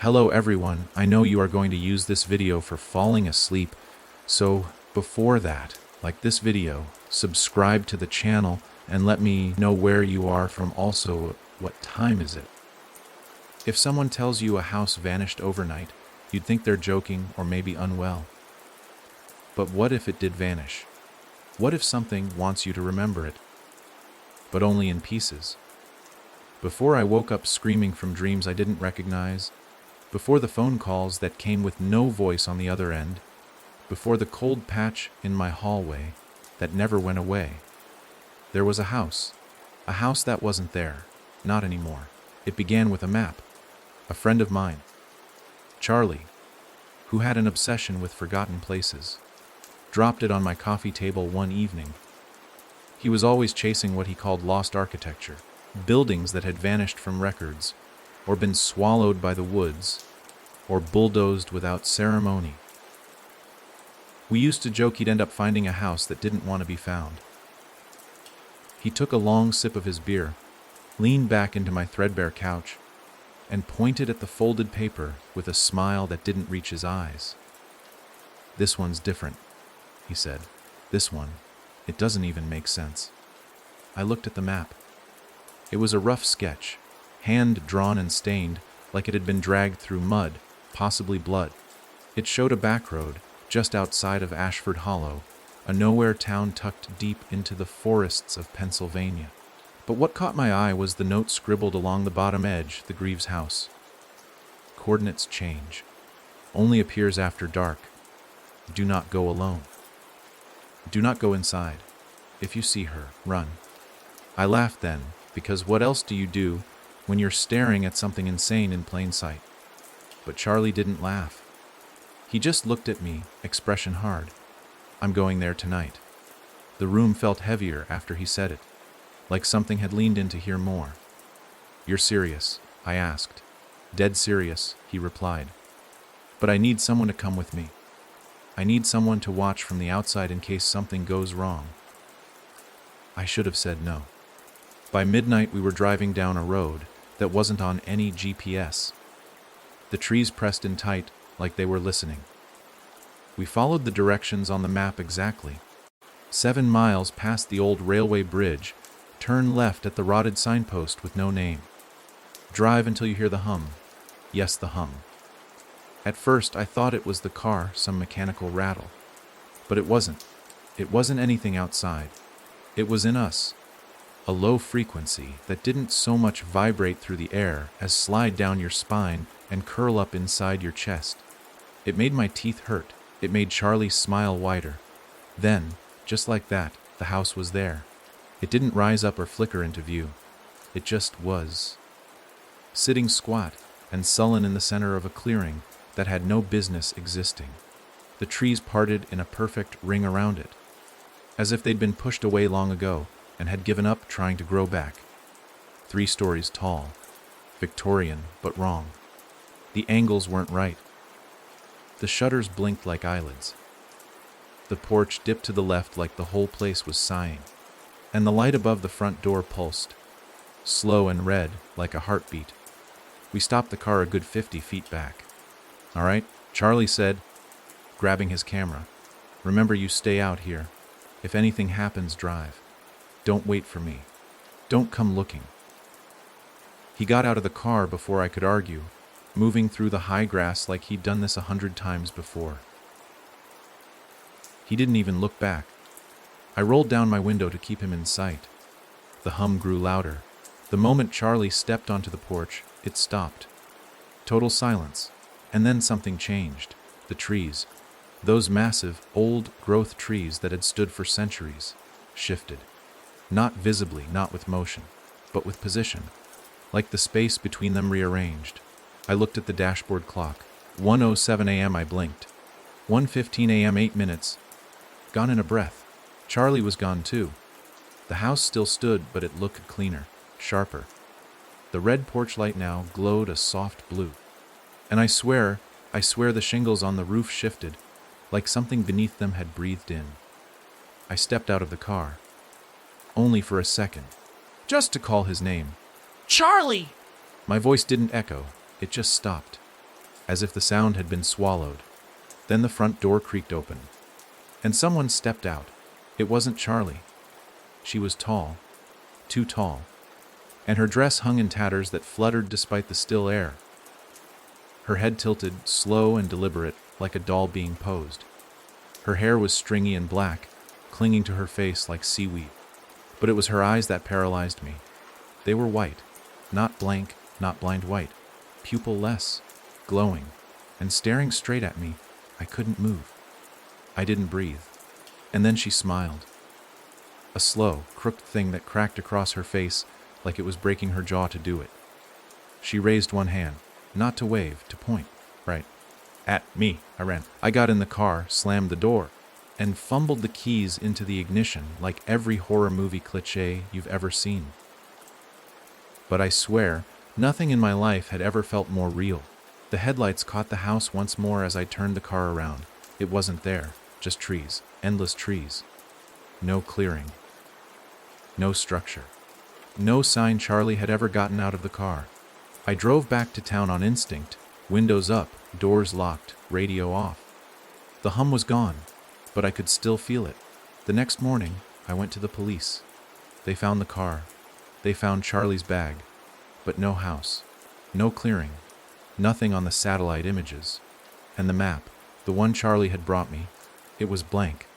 Hello everyone, I know you are going to use this video for falling asleep, so before that, like this video, subscribe to the channel and let me know where you are from, also what time is it. If someone tells you a house vanished overnight, you'd think they're joking or maybe unwell. But what if it did vanish? What if something wants you to remember it, but only in pieces? Before I woke up screaming from dreams I didn't recognize, before the phone calls that came with no voice on the other end, before the cold patch in my hallway that never went away, there was a house that wasn't there, not anymore. It began with a map. A friend of mine, Charlie, who had an obsession with forgotten places, dropped it on my coffee table one evening. He was always chasing what he called lost architecture, buildings that had vanished from records, or been swallowed by the woods, or bulldozed without ceremony. We used to joke he'd end up finding a house that didn't want to be found. He took a long sip of his beer, leaned back into my threadbare couch, and pointed at the folded paper with a smile that didn't reach his eyes. "This one's different," he said. "This one, it doesn't even make sense." I looked at the map. It was a rough sketch, hand-drawn and stained, like it had been dragged through mud, possibly blood. It showed a back road just outside of Ashford Hollow, a nowhere town tucked deep into the forests of Pennsylvania. But what caught my eye was the note scribbled along the bottom edge, the Greaves house. Coordinates change. Only appears after dark. Do not go alone. Do not go inside. If you see her, run. I laughed then, because what else do you do when you're staring at something insane in plain sight? But Charlie didn't laugh. He just looked at me, expression hard. "I'm going there tonight." The room felt heavier after he said it, like something had leaned in to hear more. "You're serious?" I asked. "Dead serious," he replied. "But I need someone to come with me. I need someone to watch from the outside in case something goes wrong." I should have said no. By midnight we were driving down a road that wasn't on any GPS. The trees pressed in tight, like they were listening. We followed the directions on the map exactly. 7 miles past the old railway bridge, turn left at the rotted signpost with no name. Drive until you hear the hum. Yes, the hum. At first I thought it was the car, some mechanical rattle. But it wasn't. It wasn't anything outside. It was in us. A low frequency that didn't so much vibrate through the air as slide down your spine and curl up inside your chest. It made my teeth hurt. It made Charlie's smile wider. Then, just like that, the house was there. It didn't rise up or flicker into view. It just was. Sitting squat and sullen in the center of a clearing that had no business existing. The trees parted in a perfect ring around it, as if they'd been pushed away long ago and had given up trying to grow back. 3 stories tall. Victorian, but wrong. The angles weren't right. The shutters blinked like eyelids. The porch dipped to the left like the whole place was sighing. And the light above the front door pulsed, slow and red like a heartbeat. We stopped the car a good 50 feet back. "All right," Charlie said, grabbing his camera. "Remember, you stay out here. If anything happens, drive. Don't wait for me. Don't come looking." He got out of the car before I could argue, moving through the high grass like he'd done this 100 times before. He didn't even look back. I rolled down my window to keep him in sight. The hum grew louder. The moment Charlie stepped onto the porch, it stopped. Total silence. And then something changed. The trees, those massive, old-growth trees that had stood for centuries, shifted. Not visibly, not with motion, but with position, like the space between them rearranged. I looked at the dashboard clock. 1:07 a.m. I blinked. 1:15 a.m. 8 minutes. Gone in a breath. Charlie was gone too. The house still stood, but it looked cleaner, sharper. The red porch light now glowed a soft blue. And I swear the shingles on the roof shifted, like something beneath them had breathed in. I stepped out of the car. Only for a second. Just to call his name. Charlie! My voice didn't echo. It just stopped. as if the sound had been swallowed. Then the front door creaked open, and someone stepped out. It wasn't Charlie. She was tall, too tall, and her dress hung in tatters that fluttered despite the still air. Her head tilted, slow and deliberate, like a doll being posed. Her hair was stringy and black, clinging to her face like seaweed. But it was her eyes that paralyzed me. They were white, not blank, not blind white, pupil-less, glowing, and staring straight at me. I couldn't move. I didn't breathe. And then she smiled. A slow, crooked thing that cracked across her face like it was breaking her jaw to do it. She raised one hand, not to wave, to point, right at me. I ran. I got in the car, slammed the door, and fumbled the keys into the ignition like every horror movie cliché you've ever seen. But I swear, nothing in my life had ever felt more real. The headlights caught the house once more as I turned the car around. It wasn't there, just trees, endless trees. No clearing. No structure. No sign Charlie had ever gotten out of the car. I drove back to town on instinct, windows up, doors locked, radio off. The hum was gone, but I could still feel it. The next morning, I went to the police. They found the car. They found Charlie's bag, but no house, no clearing, nothing on the satellite images. And the map, the one Charlie had brought me, it was blank,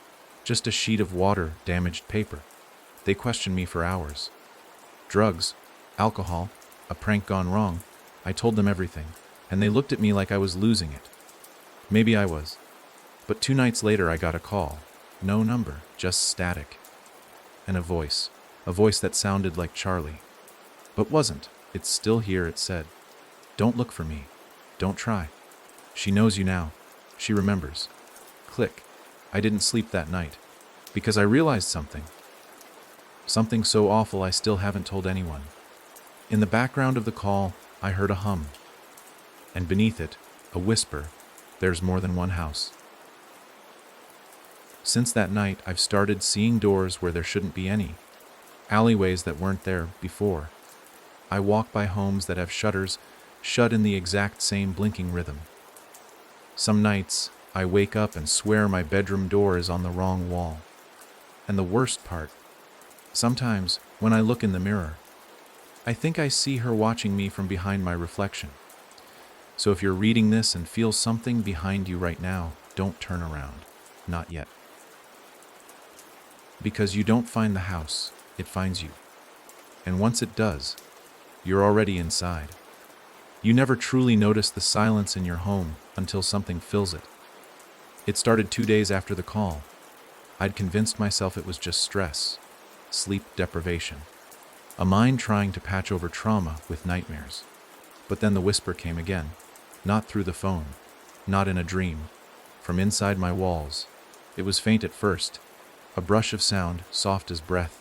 just a sheet of water, damaged paper. They questioned me for hours. Drugs, alcohol, a prank gone wrong. I told them everything, and they looked at me like I was losing it. Maybe I was. But 2 nights later I got a call. No number, just static. And a voice that sounded like Charlie. But wasn't. It's still here, it said. Don't look for me. Don't try. She knows you now. She remembers. Click. I didn't sleep that night, because I realized something. Something so awful I still haven't told anyone. In the background of the call, I heard a hum. And beneath it, a whisper, there's more than one house. Since that night, I've started seeing doors where there shouldn't be any, alleyways that weren't there before. I walk by homes that have shutters shut in the exact same blinking rhythm. Some nights, I wake up and swear my bedroom door is on the wrong wall. And the worst part, sometimes, when I look in the mirror, I think I see her watching me from behind my reflection. So if you're reading this and feel something behind you right now, don't turn around. Not yet. Because you don't find the house, it finds you. And once it does, you're already inside. You never truly notice the silence in your home until something fills it. It started 2 days after the call. I'd convinced myself it was just stress, sleep deprivation, a mind trying to patch over trauma with nightmares. But then the whisper came again, not through the phone, not in a dream, from inside my walls. It was faint at first, a brush of sound, soft as breath.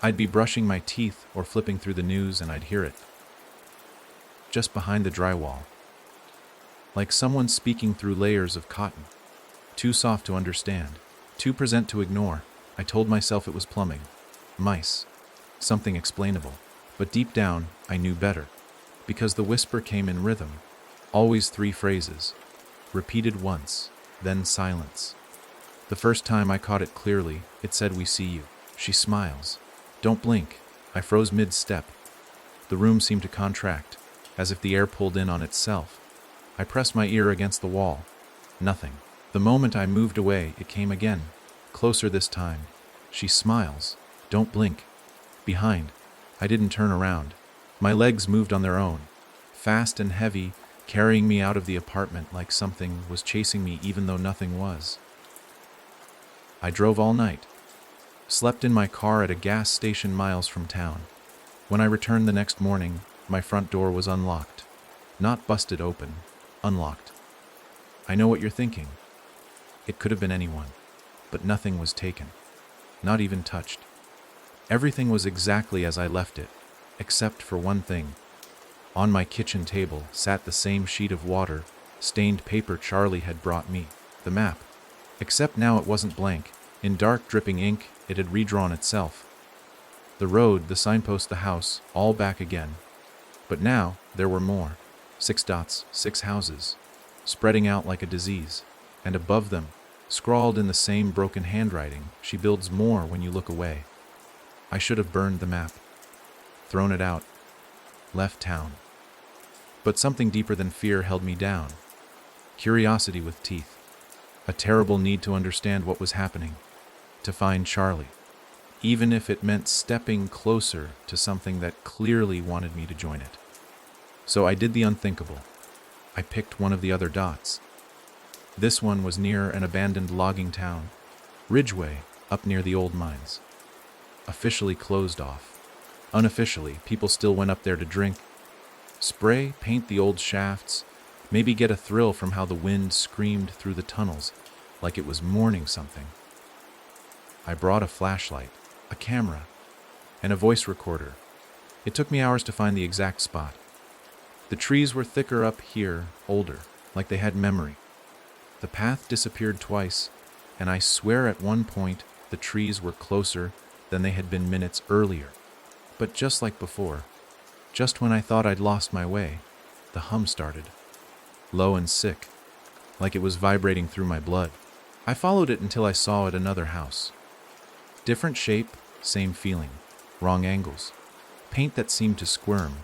I'd be brushing my teeth or flipping through the news and I'd hear it. Just behind the drywall. Like someone speaking through layers of cotton. Too soft to understand, too present to ignore. I told myself it was plumbing, mice, something explainable. But deep down, I knew better. Because the whisper came in rhythm. Always 3 phrases. Repeated once, then silence. The first time I caught it clearly, it said, "We see you." She smiles. Don't blink. I froze mid-step. The room seemed to contract, as if the air pulled in on itself. I pressed my ear against the wall. Nothing. The moment I moved away, it came again. Closer this time. She smiles. Don't blink. Behind. I didn't turn around. My legs moved on their own. Fast and heavy, carrying me out of the apartment like something was chasing me even though nothing was. I drove all night. Slept in my car at a gas station miles from town. When I returned the next morning, my front door was unlocked. Not busted open. Unlocked. I know what you're thinking. It could have been anyone. But nothing was taken. Not even touched. Everything was exactly as I left it, except for one thing. On my kitchen table sat the same sheet of water, stained paper Charlie had brought me, the map. Except now it wasn't blank. In dark dripping ink, it had redrawn itself. The road, the signpost, the house, all back again. But now, there were more. 6 dots, 6 houses, spreading out like a disease, and above them, scrawled in the same broken handwriting, "She builds more when you look away." I should have burned the map, thrown it out, left town. But something deeper than fear held me down. Curiosity with teeth. A terrible need to understand what was happening. To find Charlie. Even if it meant stepping closer to something that clearly wanted me to join it. So I did the unthinkable. I picked one of the other dots. This one was near an abandoned logging town, Ridgeway, up near the old mines. Officially closed off. Unofficially, people still went up there to drink, spray, paint the old shafts, maybe get a thrill from how the wind screamed through the tunnels like it was mourning something. I brought a flashlight, a camera, and a voice recorder. It took me hours to find the exact spot. The trees were thicker up here, older, like they had memory. The path disappeared twice, and I swear at one point the trees were closer than they had been minutes earlier. But just like before, just when I thought I'd lost my way, the hum started. Low and sick, like it was vibrating through my blood. I followed it until I saw it another house. Different shape, same feeling. Wrong angles. Paint that seemed to squirm.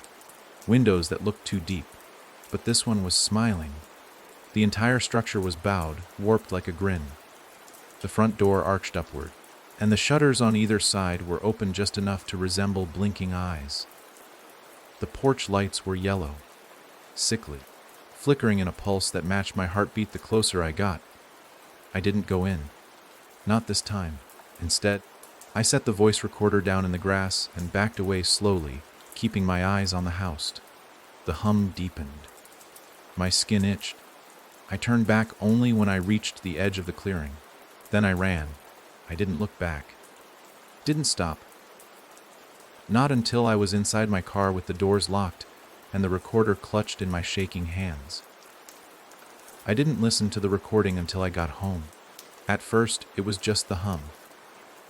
Windows that looked too deep. But this one was smiling. The entire structure was bowed, warped like a grin. The front door arched upward, and the shutters on either side were open just enough to resemble blinking eyes. The porch lights were yellow, sickly, flickering in a pulse that matched my heartbeat the closer I got. I didn't go in. Not this time. Instead, I set the voice recorder down in the grass and backed away slowly, keeping my eyes on the house. The hum deepened. My skin itched. I turned back only when I reached the edge of the clearing. Then I ran. I didn't look back. Didn't stop. Not until I was inside my car with the doors locked and the recorder clutched in my shaking hands. I didn't listen to the recording until I got home. At first, it was just the hum.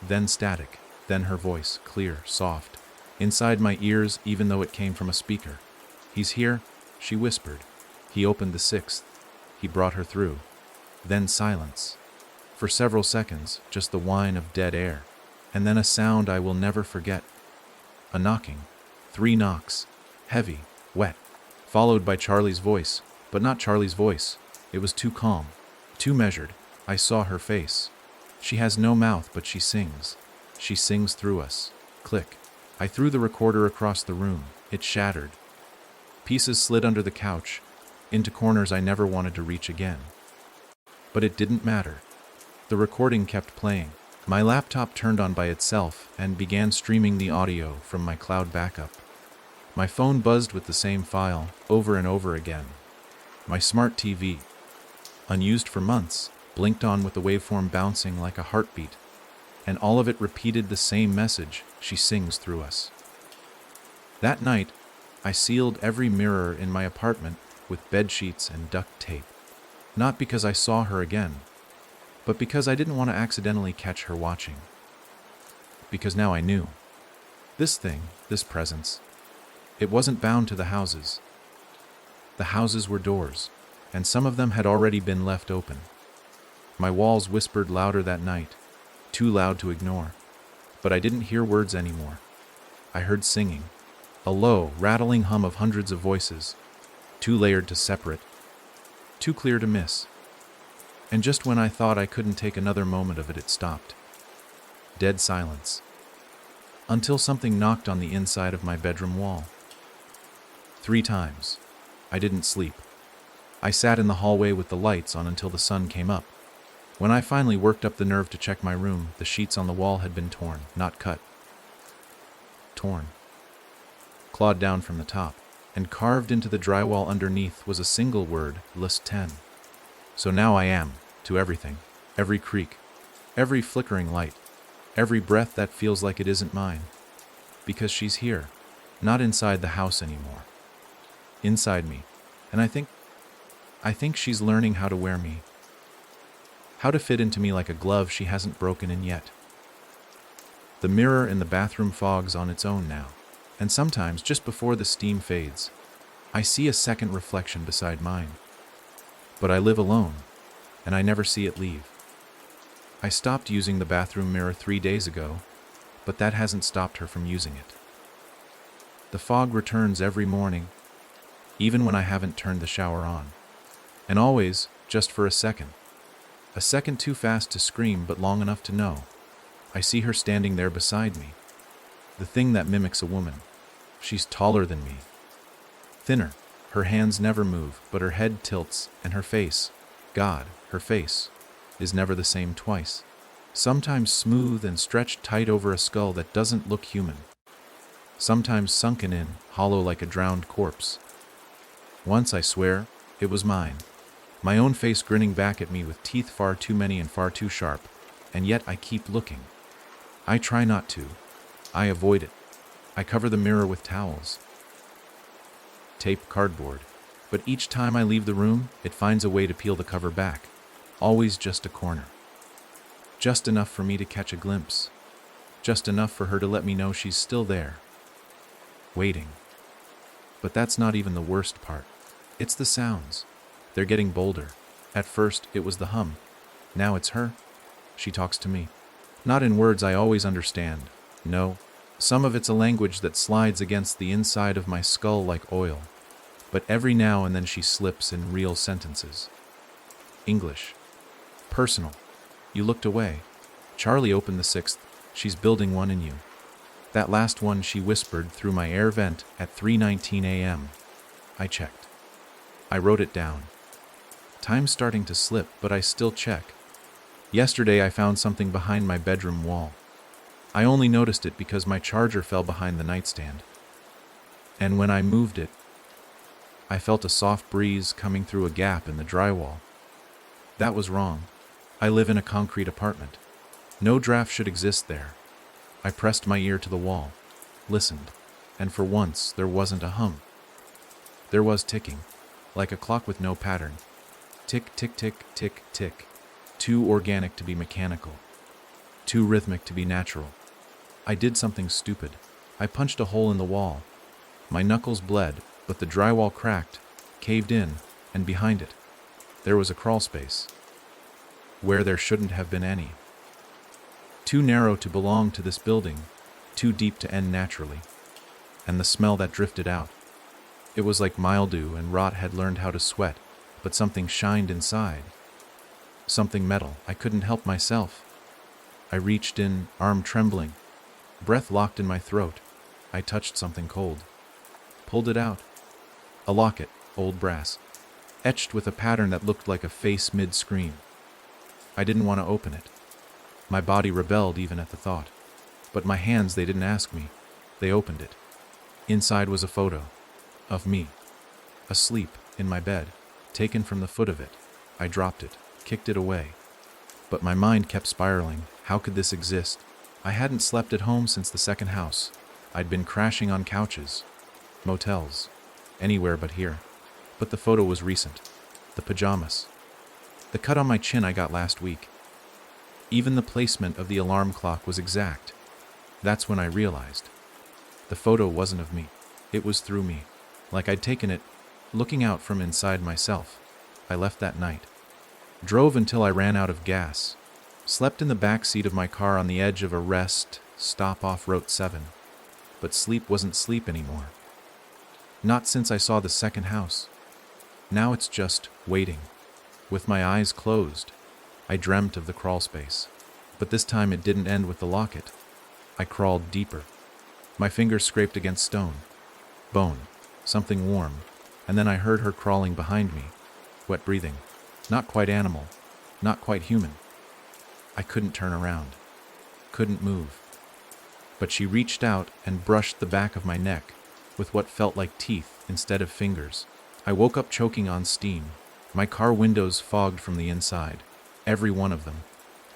Then static, then her voice, clear, soft, inside my ears even though it came from a speaker. "He's here," she whispered. He opened the 6th. He brought her through. Then silence. For several seconds, just the whine of dead air. And then a sound I will never forget. A knocking. 3 knocks. Heavy, wet. Followed by Charlie's voice. But not Charlie's voice. It was too calm. Too measured. I saw her face. She has no mouth, but she sings. She sings through us. Click. I threw the recorder across the room. It shattered. Pieces slid under the couch, into corners I never wanted to reach again. But it didn't matter. The recording kept playing. My laptop turned on by itself and began streaming the audio from my cloud backup. My phone buzzed with the same file, over and over again. My smart TV, unused for months, blinked on with the waveform bouncing like a heartbeat, and all of it repeated the same message: she sings through us. That night, I sealed every mirror in my apartment with bed sheets and duct tape. Not because I saw her again, but because I didn't want to accidentally catch her watching. Because now I knew. This thing, this presence, it wasn't bound to the houses. The houses were doors, and some of them had already been left open. My walls whispered louder that night, too loud to ignore. But I didn't hear words anymore. I heard singing, a low, rattling hum of hundreds of voices, too layered to separate, too clear to miss. And just when I thought I couldn't take another moment of it, it stopped. Dead silence. Until something knocked on the inside of my bedroom wall. 3 times. I didn't sleep. I sat in the hallway with the lights on until the sun came up. When I finally worked up the nerve to check my room, the sheets on the wall had been torn, not cut. Torn. Clawed down from the top, and carved into the drywall underneath was a single word, list 10. So now I am, to everything, every creak, every flickering light, every breath that feels like it isn't mine. Because she's here, not inside the house anymore. Inside me, and I think she's learning how to wear me. How to fit into me like a glove she hasn't broken in yet. The mirror in the bathroom fogs on its own now, and sometimes just before the steam fades, I see a second reflection beside mine. But I live alone, and I never see it leave. I stopped using the bathroom mirror 3 days ago, but that hasn't stopped her from using it. The fog returns every morning, even when I haven't turned the shower on. And always, just for a second. A second too fast to scream, but long enough to know. I see her standing there beside me. The thing that mimics a woman. She's taller than me. Thinner. Her hands never move, but her head tilts, and her face, God, her face, is never the same twice. Sometimes smooth and stretched tight over a skull that doesn't look human. Sometimes sunken in, hollow like a drowned corpse. Once, I swear, it was mine. My own face grinning back at me with teeth far too many and far too sharp, and yet I keep looking. I try not to. I avoid it. I cover the mirror with towels. Tape, cardboard. But each time I leave the room, it finds a way to peel the cover back. Always just a corner. Just enough for me to catch a glimpse. Just enough for her to let me know she's still there. Waiting. But that's not even the worst part. It's the sounds. They're getting bolder. At first, it was the hum. Now it's her. She talks to me. Not in words I always understand. No. Some of it's a language that slides against the inside of my skull like oil. But every now and then she slips in real sentences. English. Personal. You looked away. Charlie opened the 6th. She's building one in you. That last one she whispered through my air vent at 3:19 a.m. I checked. I wrote it down. Time's starting to slip, but I still check. Yesterday I found something behind my bedroom wall. I only noticed it because my charger fell behind the nightstand. And when I moved it, I felt a soft breeze coming through a gap in the drywall. That was wrong. I live in a concrete apartment. No draft should exist there. I pressed my ear to the wall, listened, and for once there wasn't a hum. There was ticking, like a clock with no pattern. Tick, tick, tick, tick, tick. Too organic to be mechanical. Too rhythmic to be natural. I did something stupid. I punched a hole in the wall. My knuckles bled, but the drywall cracked, caved in, and behind it, there was a crawl space. Where there shouldn't have been any. Too narrow to belong to this building, too deep to end naturally. And the smell that drifted out. It was like mildew and rot had learned how to sweat, but something shined inside. Something metal. I couldn't help myself. I reached in, arm trembling, breath locked in my throat. I touched something cold. Pulled it out. A locket, old brass, etched with a pattern that looked like a face mid-scream. I didn't want to open it. My body rebelled even at the thought. But my hands, they didn't ask me. They opened it. Inside was a photo. Of me. Asleep, in my bed, taken from the foot of it. I dropped it, kicked it away. But my mind kept spiraling. How could this exist? I hadn't slept at home since the second house. I'd been crashing on couches, motels, anywhere but here. But the photo was recent. The pajamas. The cut on my chin I got last week. Even the placement of the alarm clock was exact. That's when I realized. The photo wasn't of me. It was through me. Like I'd taken it, looking out from inside myself. I left that night. Drove until I ran out of gas. Slept in the back seat of my car on the edge of a rest stop off Route 7. But sleep wasn't sleep anymore. Not since I saw the second house. Now it's just waiting. With my eyes closed, I dreamt of the crawl space. But this time it didn't end with the locket. I crawled deeper. My fingers scraped against stone. Bone. Something warm. And then I heard her crawling behind me. Wet breathing. Not quite animal. Not quite human. I couldn't turn around. Couldn't move. But she reached out and brushed the back of my neck with what felt like teeth instead of fingers. I woke up choking on steam. My car windows fogged from the inside. Every one of them.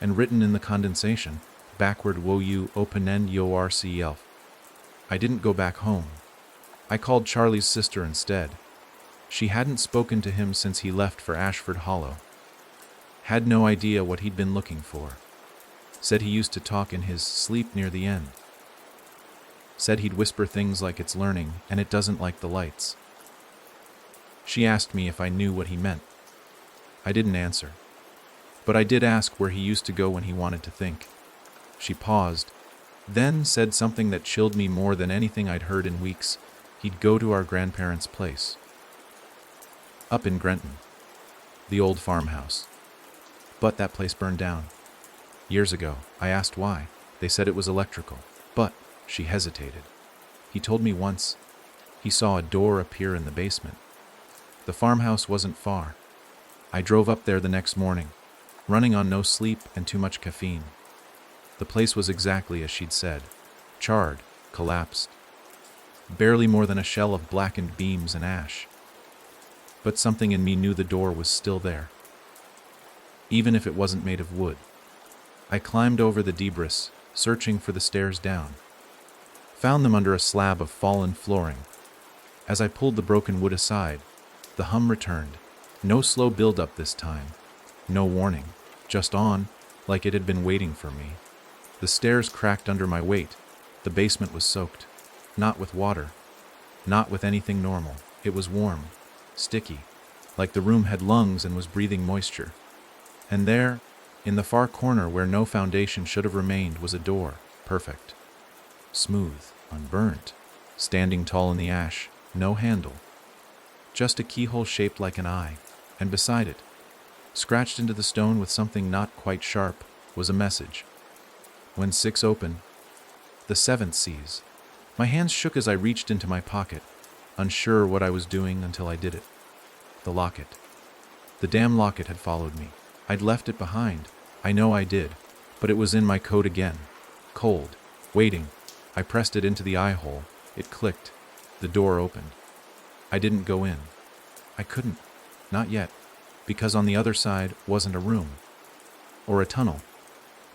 And written in the condensation, backward wo you open end yorcl. I didn't go back home. I called Charlie's sister instead. She hadn't spoken to him since he left for Ashford Hollow. Had no idea what he'd been looking for. Said he used to talk in his sleep near the end. Said he'd whisper things like it's learning and it doesn't like the lights. She asked me if I knew what he meant. I didn't answer, but I did ask where he used to go when he wanted to think. She paused, then said something that chilled me more than anything I'd heard in weeks. He'd go to our grandparents' place. Up in Grenton, the old farmhouse. But that place burned down. Years ago. I asked why. They said it was electrical. But she hesitated. He told me once he saw a door appear in the basement. The farmhouse wasn't far. I drove up there the next morning, running on no sleep and too much caffeine. The place was exactly as she'd said. Charred, collapsed. Barely more than a shell of blackened beams and ash. But something in me knew the door was still there, even if it wasn't made of wood. I climbed over the debris, searching for the stairs down. Found them under a slab of fallen flooring. As I pulled the broken wood aside, the hum returned. No slow build-up this time. No warning. Just on, like it had been waiting for me. The stairs cracked under my weight. The basement was soaked. Not with water. Not with anything normal. It was warm. Sticky. Like the room had lungs and was breathing moisture. And there, in the far corner where no foundation should have remained, was a door. Perfect. Smooth. Unburnt. Standing tall in the ash. No handle. Just a keyhole shaped like an eye. And beside it, scratched into the stone with something not quite sharp, was a message. When 6 open, the 7th sees. My hands shook as I reached into my pocket, unsure what I was doing until I did it. The locket. The damn locket had followed me. I'd left it behind. I know I did, but it was in my coat again. Cold. Waiting. I pressed it into the eye hole. It clicked. The door opened. I didn't go in. I couldn't. Not yet. Because on the other side wasn't a room. Or a tunnel.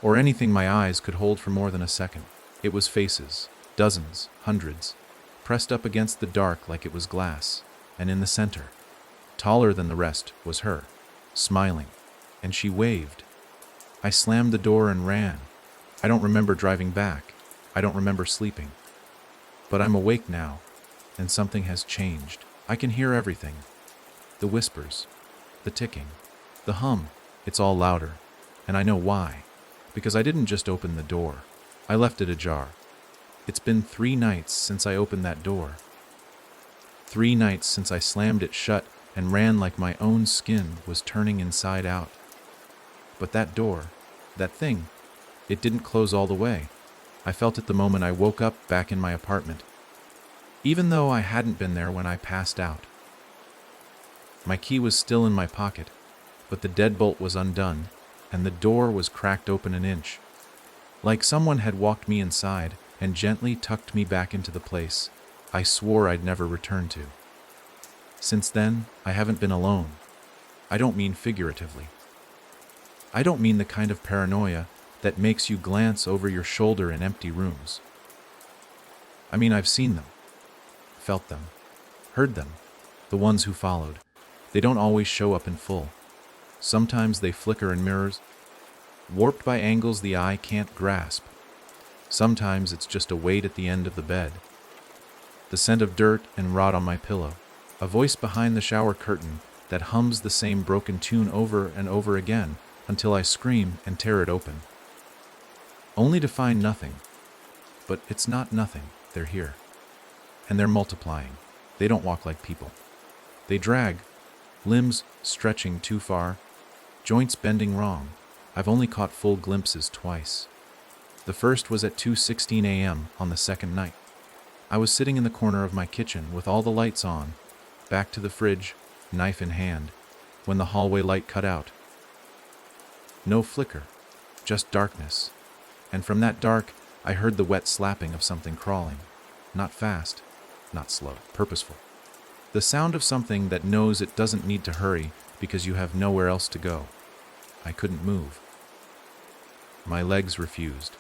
Or anything my eyes could hold for more than a second. It was faces. Dozens. Hundreds. Pressed up against the dark like it was glass. And in the center, taller than the rest, was her. Smiling. And she waved. I slammed the door and ran. I don't remember driving back. I don't remember sleeping. But I'm awake now. And something has changed. I can hear everything. The whispers. The ticking. The hum. It's all louder. And I know why. Because I didn't just open the door. I left it ajar. It's been 3 nights since I opened that door. 3 nights since I slammed it shut and ran like my own skin was turning inside out. But that door, that thing, it didn't close all the way. I felt it the moment I woke up back in my apartment, even though I hadn't been there when I passed out. My key was still in my pocket, but the deadbolt was undone, and the door was cracked open an inch. Like someone had walked me inside and gently tucked me back into the place I swore I'd never return to. Since then, I haven't been alone. I don't mean figuratively. I don't mean the kind of paranoia that makes you glance over your shoulder in empty rooms. I mean, I've seen them, felt them, heard them, the ones who followed. They don't always show up in full. Sometimes they flicker in mirrors, warped by angles the eye can't grasp. Sometimes it's just a weight at the end of the bed. The scent of dirt and rot on my pillow. A voice behind the shower curtain that hums the same broken tune over and over again until I scream and tear it open. Only to find nothing. But it's not nothing. They're here. And they're multiplying. They don't walk like people. They drag, limbs stretching too far, joints bending wrong. I've only caught full glimpses twice. The first was at 2:16 a.m. on the second night. I was sitting in the corner of my kitchen with all the lights on, back to the fridge, knife in hand, when the hallway light cut out. No flicker, just darkness. And from that dark, I heard the wet slapping of something crawling. Not fast, not slow, purposeful. The sound of something that knows it doesn't need to hurry because you have nowhere else to go. I couldn't move. My legs refused.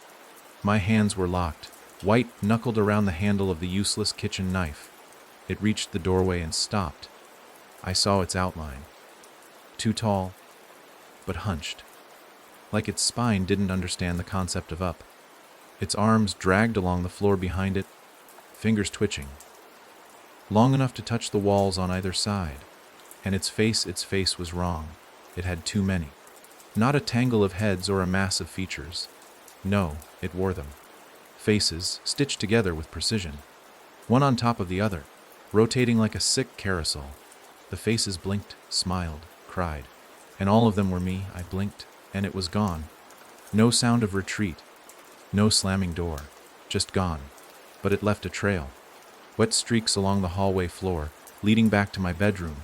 My hands were locked, white knuckled around the handle of the useless kitchen knife. It reached the doorway and stopped. I saw its outline. Too tall, but hunched. Like its spine didn't understand the concept of up. Its arms dragged along the floor behind it, fingers twitching. Long enough to touch the walls on either side. And its face was wrong. It had too many. Not a tangle of heads or a mass of features. No, it wore them. Faces, stitched together with precision. One on top of the other, rotating like a sick carousel. The faces blinked, smiled, cried. And all of them were me. I blinked, and it was gone. No sound of retreat. No slamming door. Just gone. But it left a trail. Wet streaks along the hallway floor, leading back to my bedroom.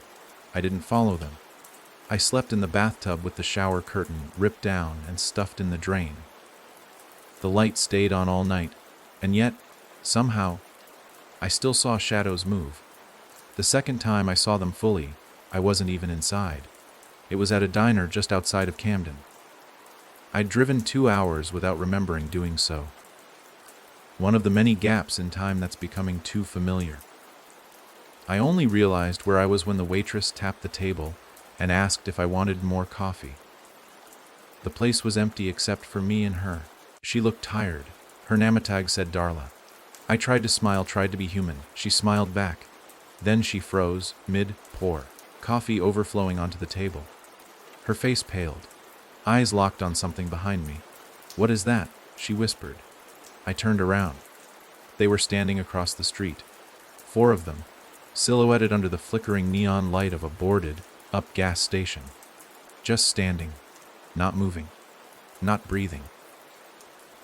I didn't follow them. I slept in the bathtub with the shower curtain ripped down and stuffed in the drain. The light stayed on all night, and yet, somehow, I still saw shadows move. The second time I saw them fully, I wasn't even inside. It was at a diner just outside of Camden. I'd driven 2 hours without remembering doing so. One of the many gaps in time that's becoming too familiar. I only realized where I was when the waitress tapped the table and asked if I wanted more coffee. The place was empty except for me and her. She looked tired. Her namatag said Darla. I tried to smile, tried to be human. She smiled back. Then she froze, mid-pour, coffee overflowing onto the table. Her face paled. Eyes locked on something behind me. What is that? She whispered. I turned around. They were standing across the street. 4 of them, silhouetted under the flickering neon light of a boarded-up gas station. Just standing, not moving, not breathing.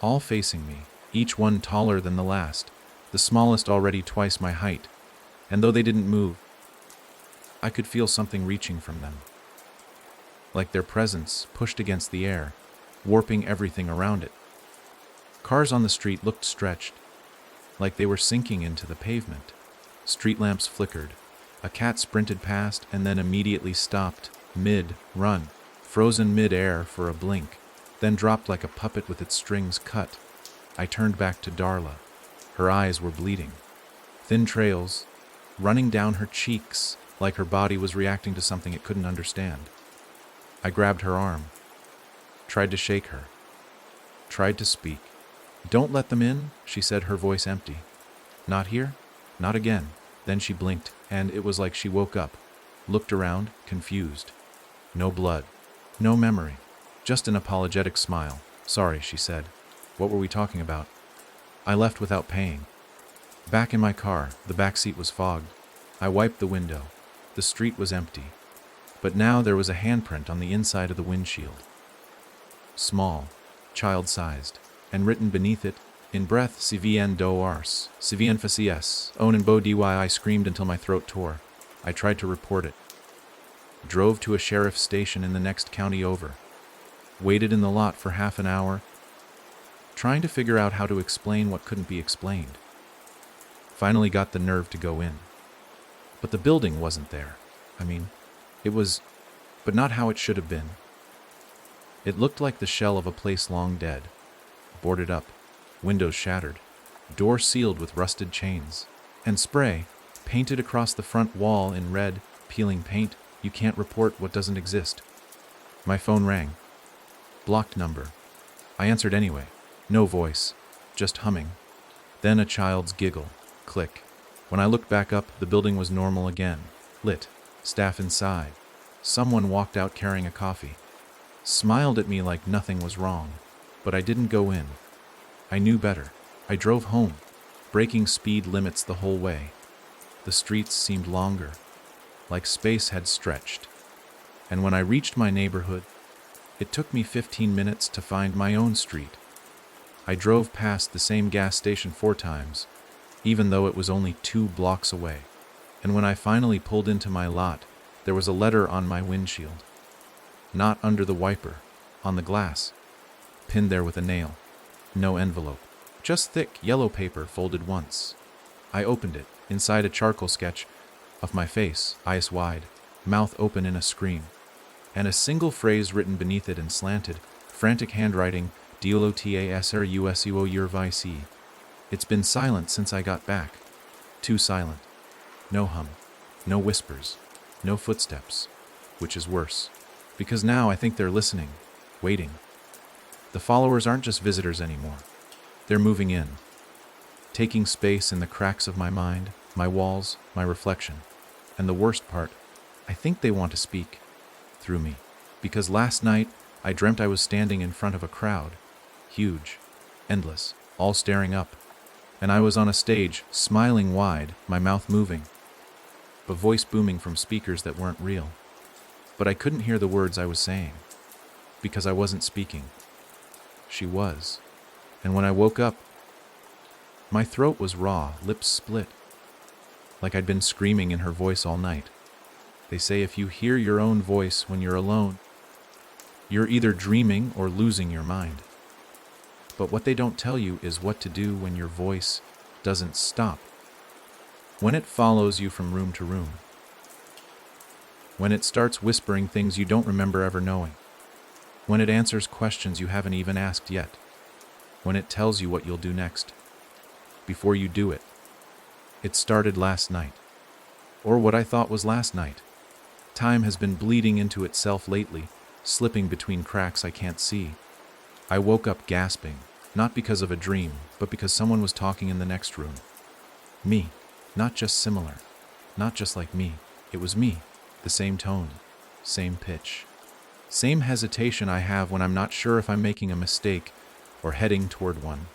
All facing me, each one taller than the last, the smallest already twice my height, and though they didn't move, I could feel something reaching from them. Like their presence pushed against the air, warping everything around it. Cars on the street looked stretched, like they were sinking into the pavement. Street lamps flickered. A cat sprinted past and then immediately stopped, mid-run, frozen mid-air for a blink, then dropped like a puppet with its strings cut. I turned back to Darla. Her eyes were bleeding. Thin trails, running down her cheeks, like her body was reacting to something it couldn't understand. I grabbed her arm, tried to shake her, tried to speak. Don't let them in, she said, her voice empty. Not here? Not again. Then she blinked, and it was like she woke up, looked around, confused. No blood, no memory, just an apologetic smile. Sorry, she said. What were we talking about? I left without paying. Back in my car, the back seat was fogged. I wiped the window. The street was empty. But now there was a handprint on the inside of the windshield. Small, child-sized, and written beneath it, in breath, si vien do ars, si vien facies, on and bo dy. I screamed until my throat tore. I tried to report it. Drove to a sheriff's station in the next county over. Waited in the lot for half an hour, trying to figure out how to explain what couldn't be explained. Finally got the nerve to go in. But the building wasn't there. It was, but not how it should have been. It looked like the shell of a place long dead. Boarded up, windows shattered, door sealed with rusted chains, and spray painted across the front wall in red, peeling paint. You can't report what doesn't exist. My phone rang. Blocked number. I answered anyway. No voice, just humming. Then a child's giggle. Click. When I looked back up, the building was normal again. Lit. Staff inside. Someone walked out carrying a coffee. Smiled at me like nothing was wrong. But I didn't go in. I knew better. I drove home, breaking speed limits the whole way. The streets seemed longer, like space had stretched. And when I reached my neighborhood, it took me 15 minutes to find my own street. I drove past the same gas station 4 times, even though it was only 2 blocks away. And when I finally pulled into my lot, there was a letter on my windshield. Not under the wiper, on the glass, pinned there with a nail. No envelope, just thick yellow paper folded once. I opened it, inside a charcoal sketch of my face, eyes wide, mouth open in a scream, and a single phrase written beneath it in slanted, frantic handwriting, DLOTASRUSUO It's been silent since I got back. Too silent. No hum, no whispers, no footsteps, which is worse, because now I think they're listening, waiting. The followers aren't just visitors anymore. They're moving in, taking space in the cracks of my mind, my walls, my reflection. And the worst part, I think they want to speak through me. Because last night, I dreamt I was standing in front of a crowd. Huge, endless, all staring up. And I was on a stage, smiling wide, my mouth moving, a voice booming from speakers that weren't real. But I couldn't hear the words I was saying, because I wasn't speaking. She was. And when I woke up, my throat was raw, lips split, like I'd been screaming in her voice all night. They say if you hear your own voice when you're alone, you're either dreaming or losing your mind. But what they don't tell you is what to do when your voice doesn't stop. When it follows you from room to room. When it starts whispering things you don't remember ever knowing. When it answers questions you haven't even asked yet. When it tells you what you'll do next. Before you do it. It started last night. Or what I thought was last night. Time has been bleeding into itself lately, slipping between cracks I can't see. I woke up gasping, not because of a dream, but because someone was talking in the next room. Me, not just similar, not just like me. It was me, the same tone, same pitch, same hesitation I have when I'm not sure if I'm making a mistake or heading toward one.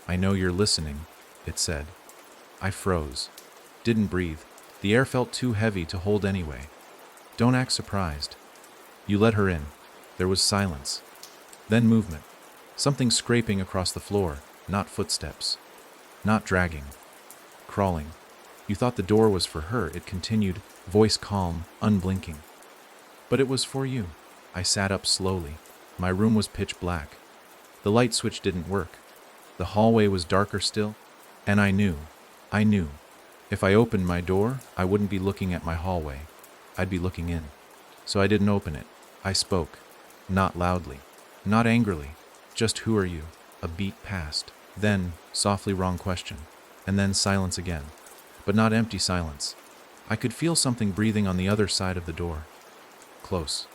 I know you're listening, it said. I froze, didn't breathe. The air felt too heavy to hold anyway. Don't act surprised. You let her in. There was silence. Then movement. Something scraping across the floor, not footsteps. Not dragging. Crawling. You thought the door was for her, it continued, voice calm, unblinking. But it was for you. I sat up slowly. My room was pitch black. The light switch didn't work. The hallway was darker still. And I knew. If I opened my door, I wouldn't be looking at my hallway. I'd be looking in. So I didn't open it. I spoke. Not loudly. Not angrily. Just who are you? A beat passed. Then, softly wrong question. And then silence again. But not empty silence. I could feel something breathing on the other side of the door. Close.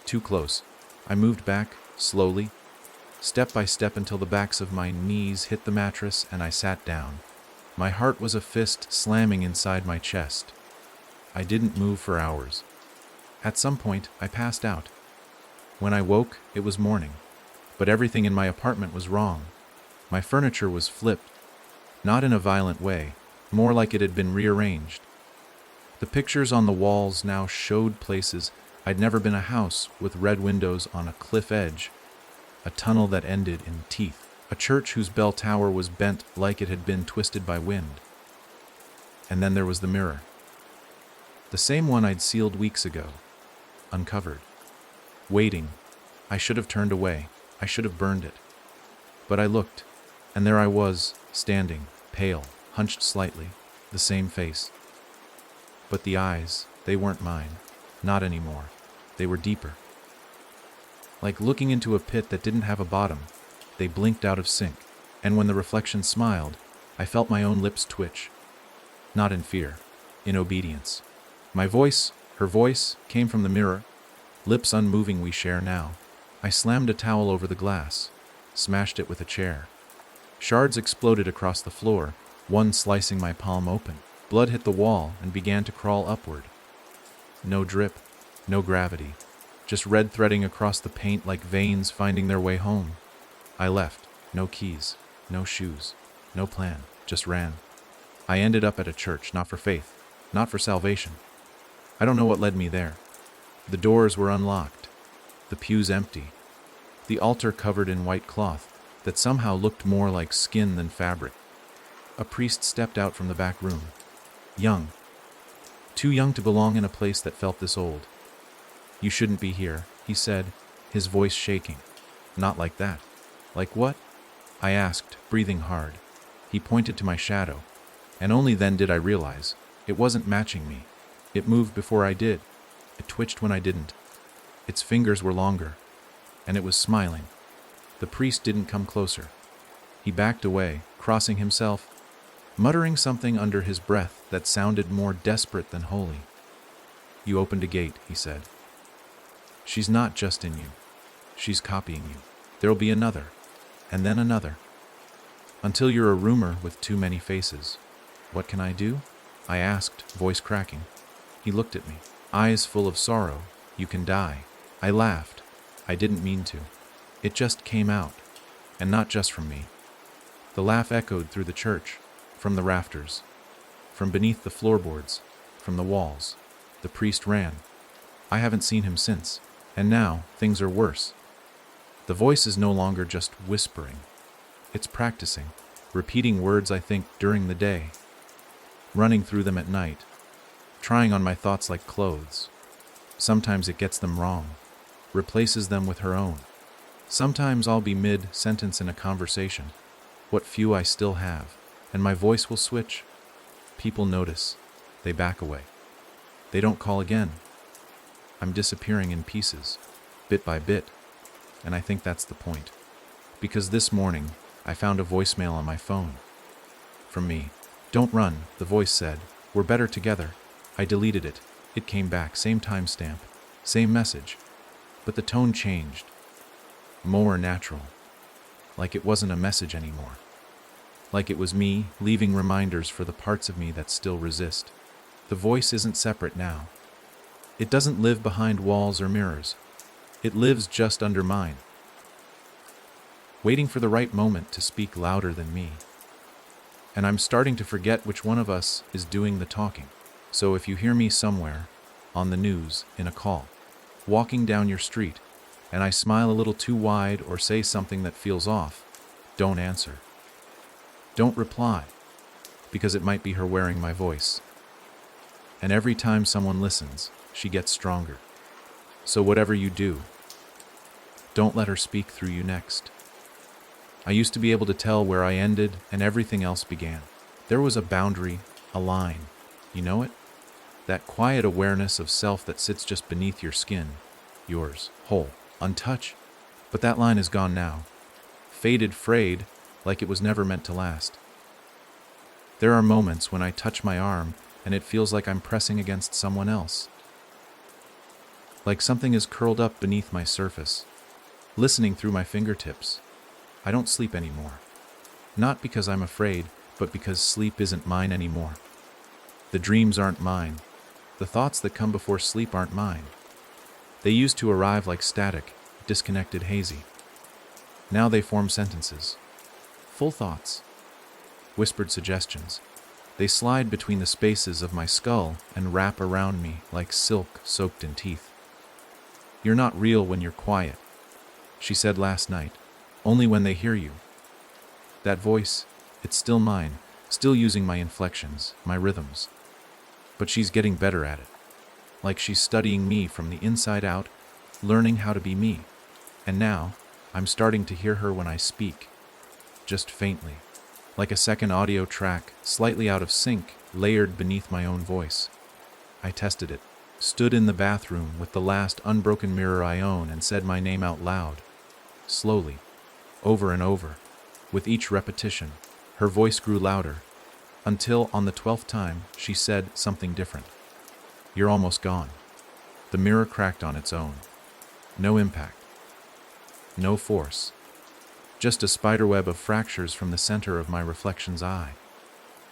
Too close. I moved back, slowly, step by step until the backs of my knees hit the mattress and I sat down. My heart was a fist slamming inside my chest. I didn't move for hours. At some point, I passed out. When I woke, it was morning. But everything in my apartment was wrong. My furniture was flipped. Not in a violent way, more like it had been rearranged. The pictures on the walls now showed places I'd never been. A house with red windows on a cliff edge. A tunnel that ended in teeth. A church whose bell tower was bent like it had been twisted by wind. And then there was the mirror. The same one I'd sealed weeks ago. Uncovered. Waiting. I should have turned away. I should have burned it. But I looked, and there I was, standing, pale, hunched slightly, the same face. But the eyes, they weren't mine. Not anymore. They were deeper. Like looking into a pit that didn't have a bottom. They blinked out of sync, and when the reflection smiled, I felt my own lips twitch. Not in fear, in obedience. My voice, her voice, came from the mirror, lips unmoving we share now. I slammed a towel over the glass, smashed it with a chair. Shards exploded across the floor, one slicing my palm open. Blood hit the wall and began to crawl upward. No drip, no gravity, just red threading across the paint like veins finding their way home. I left, no keys, no shoes, no plan, just ran. I ended up at a church, not for faith, not for salvation. I don't know what led me there. The doors were unlocked, the pews empty, the altar covered in white cloth that somehow looked more like skin than fabric. A priest stepped out from the back room. Young. Too young to belong in a place that felt this old. You shouldn't be here, he said, his voice shaking. Not like that. Like what? I asked, breathing hard. He pointed to my shadow, and only then did I realize it wasn't matching me. It moved before I did. It twitched when I didn't. Its fingers were longer, and it was smiling. The priest didn't come closer. He backed away, crossing himself, muttering something under his breath that sounded more desperate than holy. You opened a gate, he said. She's not just in you. She's copying you. There'll be another. And then another. Until you're a rumor with too many faces. What can I do? I asked, voice cracking. He looked at me. eyes full of sorrow. You can die. I laughed. I didn't mean to. It just came out. And not just from me. The laugh echoed through the church, from the rafters, from beneath the floorboards, from the walls. The priest ran. I haven't seen him since, and now things are worse. The voice is no longer just whispering. It's practicing, repeating words I think during the day, running through them at night, trying on my thoughts like clothes. Sometimes it gets them wrong, replaces them with her own. Sometimes I'll be mid-sentence in a conversation, what few I still have, and my voice will switch. People notice. They back away. They don't call again. I'm disappearing in pieces, bit by bit, and I think that's the point. Because this morning, I found a voicemail on my phone. From me. Don't run, the voice said. We're better together. I deleted it. It came back, same timestamp, same message. But the tone changed. More natural. Like it wasn't a message anymore. Like it was me leaving reminders for the parts of me that still resist. The voice isn't separate now. It doesn't live behind walls or mirrors. It lives just under mine, waiting for the right moment to speak louder than me. And I'm starting to forget which one of us is doing the talking. So if you hear me somewhere, on the news, in a call, walking down your street, and I smile a little too wide or say something that feels off, don't answer. Don't reply, because it might be her wearing my voice. And every time someone listens, she gets stronger. So whatever you do, don't let her speak through you next. I used to be able to tell where I ended and everything else began. There was a boundary, a line. You know it? That quiet awareness of self that sits just beneath your skin, yours, whole, untouched. But that line is gone now. Faded, frayed, like it was never meant to last. There are moments when I touch my arm and it feels like I'm pressing against someone else. Like something is curled up beneath my surface, listening through my fingertips. I don't sleep anymore. Not because I'm afraid, but because sleep isn't mine anymore. The dreams aren't mine. The thoughts that come before sleep aren't mine. They used to arrive like static, disconnected, hazy. Now they form sentences. Full thoughts. Whispered suggestions. They slide between the spaces of my skull and wrap around me like silk soaked in teeth. You're not real when you're quiet, she said last night. Only when they hear you. That voice, it's still mine, still using my inflections, my rhythms. But she's getting better at it. Like she's studying me from the inside out, learning how to be me. And now, I'm starting to hear her when I speak. Just faintly. Like a second audio track, slightly out of sync, layered beneath my own voice. I tested it, stood in the bathroom with the last unbroken mirror I own and said my name out loud. Slowly. Over and over. With each repetition, her voice grew louder, until on the 12th time, she said something different. You're almost gone. The mirror cracked on its own. No impact. No force. Just a spiderweb of fractures from the center of my reflection's eye.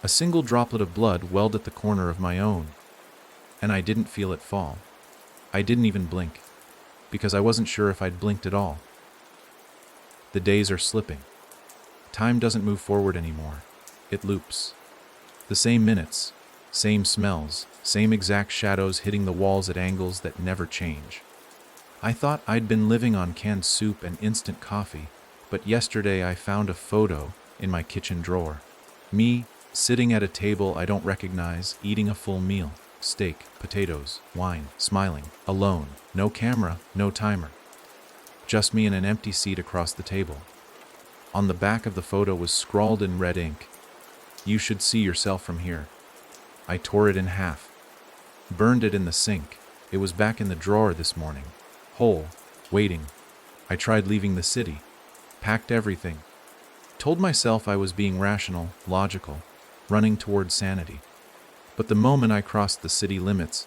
A single droplet of blood welled at the corner of my own, and I didn't feel it fall. I didn't even blink, because I wasn't sure if I'd blinked at all. The days are slipping. Time doesn't move forward anymore. It loops. The same minutes, same smells, same exact shadows hitting the walls at angles that never change. I thought I'd been living on canned soup and instant coffee, but yesterday I found a photo in my kitchen drawer. Me, sitting at a table I don't recognize, eating a full meal. Steak, potatoes, wine, smiling, alone. No camera, no timer. Just me in an empty seat across the table. On the back of the photo was scrawled in red ink, "You should see yourself from here." I tore it in half. Burned it in the sink. It was back in the drawer this morning. Whole, waiting. I tried leaving the city. Packed everything. Told myself I was being rational, logical, running towards sanity. But the moment I crossed the city limits,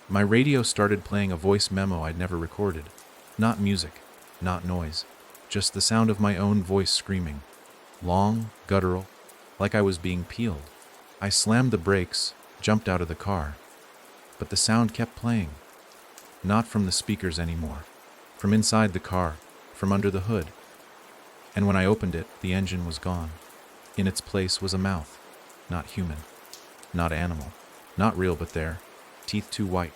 my radio started playing a voice memo I'd never recorded. Not music, not noise, just the sound of my own voice screaming. Long, guttural, like I was being peeled. I slammed the brakes, jumped out of the car. but the sound kept playing. Not from the speakers anymore. From inside the car, from under the hood. And when I opened it, the engine was gone. In its place was a mouth. Not human. Not animal. Not real, but there. Teeth too white.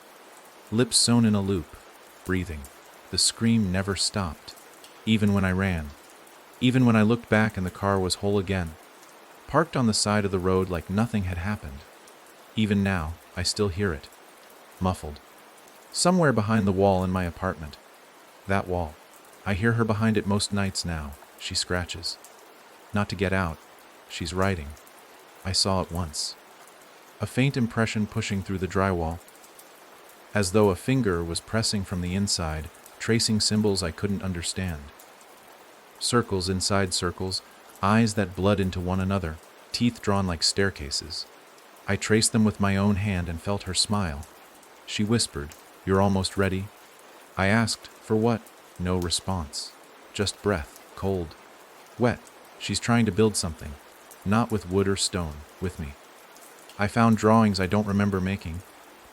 Lips sewn in a loop. Breathing. The scream never stopped. Even when I ran. Even when I looked back and the car was whole again. Parked on the side of the road like nothing had happened. Even now, I still hear it. Muffled. Somewhere behind the wall in my apartment. That wall. I hear her behind it most nights now. She scratches. Not to get out. She's writing. I saw it once. A faint impression pushing through the drywall. As though a finger was pressing from the inside, tracing symbols I couldn't understand. Circles inside circles, eyes that bled into one another, teeth drawn like staircases. I traced them with my own hand and felt her smile. She whispered, "You're almost ready?" I asked, "For what?" No response. Just breath, cold, wet. She's trying to build something. Not with wood or stone, with me. I found drawings I don't remember making.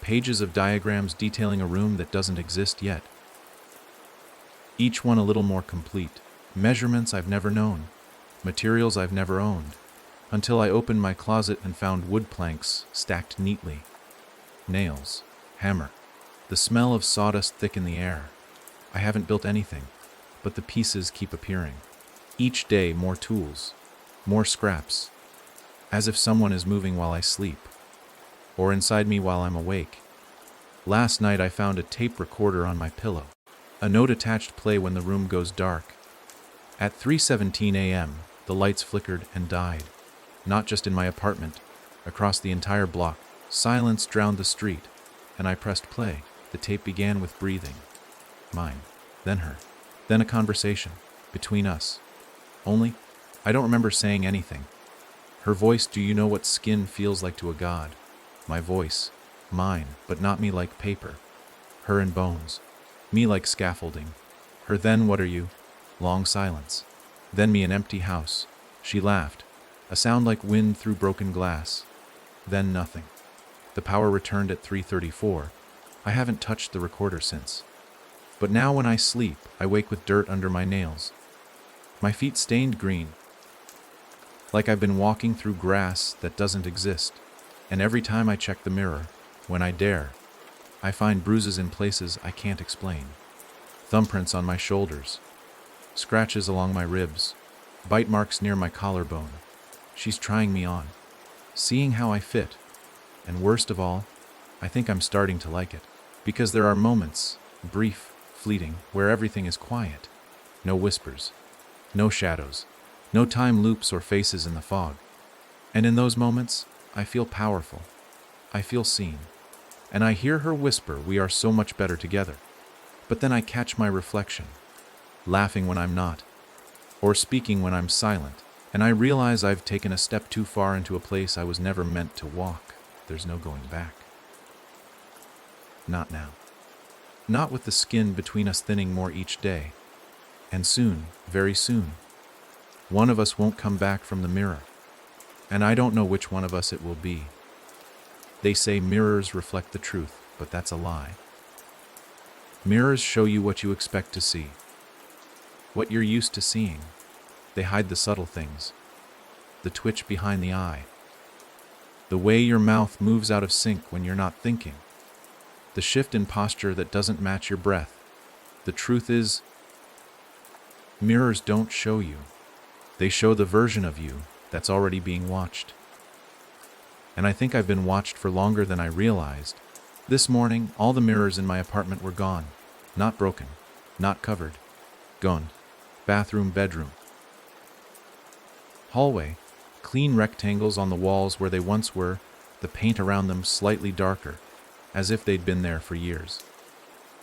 Pages of diagrams detailing a room that doesn't exist yet. Each one a little more complete. Measurements I've never known. Materials I've never owned. Until I opened my closet and found wood planks stacked neatly. Nails. Hammer. The smell of sawdust thick in the air. I haven't built anything, but the pieces keep appearing. Each day more tools. More scraps. As if someone is moving while I sleep. Or inside me while I'm awake. Last night I found a tape recorder on my pillow. A note attached play when the room goes dark. At 3:17 a.m., the lights flickered and died. Not just in my apartment, across the entire block. Silence drowned the street, and I pressed play. The tape began with breathing. Mine. Then her. Then a conversation. Between us. Only, I don't remember saying anything. Her voice, "Do you know what skin feels like to a god?" My voice. Mine, but not me like paper. Her in bones. Me like scaffolding. Her, "Then what are you?" Long silence. Then me, an empty house. She laughed. A sound like wind through broken glass. Then nothing. The power returned at 3:34. I haven't touched the recorder since. But now when I sleep, I wake with dirt under my nails. My feet stained green. Like I've been walking through grass that doesn't exist. And every time I check the mirror, when I dare, I find bruises in places I can't explain. Thumbprints on my shoulders. Scratches along my ribs. Bite marks near my collarbone. She's trying me on. Seeing how I fit. And worst of all, I think I'm starting to like it. Because there are moments, brief, fleeting, where everything is quiet. No whispers. No shadows. No time loops or faces in the fog. And in those moments, I feel powerful. I feel seen. And I hear her whisper, "We are so much better together." But then I catch my reflection. Laughing when I'm not. Or speaking when I'm silent. And I realize I've taken a step too far into a place I was never meant to walk. There's no going back. Not now. Not with the skin between us thinning more each day. And soon, very soon, one of us won't come back from the mirror. And I don't know which one of us it will be. They say mirrors reflect the truth, but that's a lie. Mirrors show you what you expect to see. What you're used to seeing. They hide the subtle things. The twitch behind the eye. The way your mouth moves out of sync when you're not thinking. The shift in posture that doesn't match your breath. The truth is, mirrors don't show you. They show the version of you that's already being watched. And I think I've been watched for longer than I realized. This morning, all the mirrors in my apartment were gone. Not broken. Not covered. Gone. Bathroom, bedroom. Hallway. Clean rectangles on the walls where they once were, the paint around them slightly darker, as if they'd been there for years.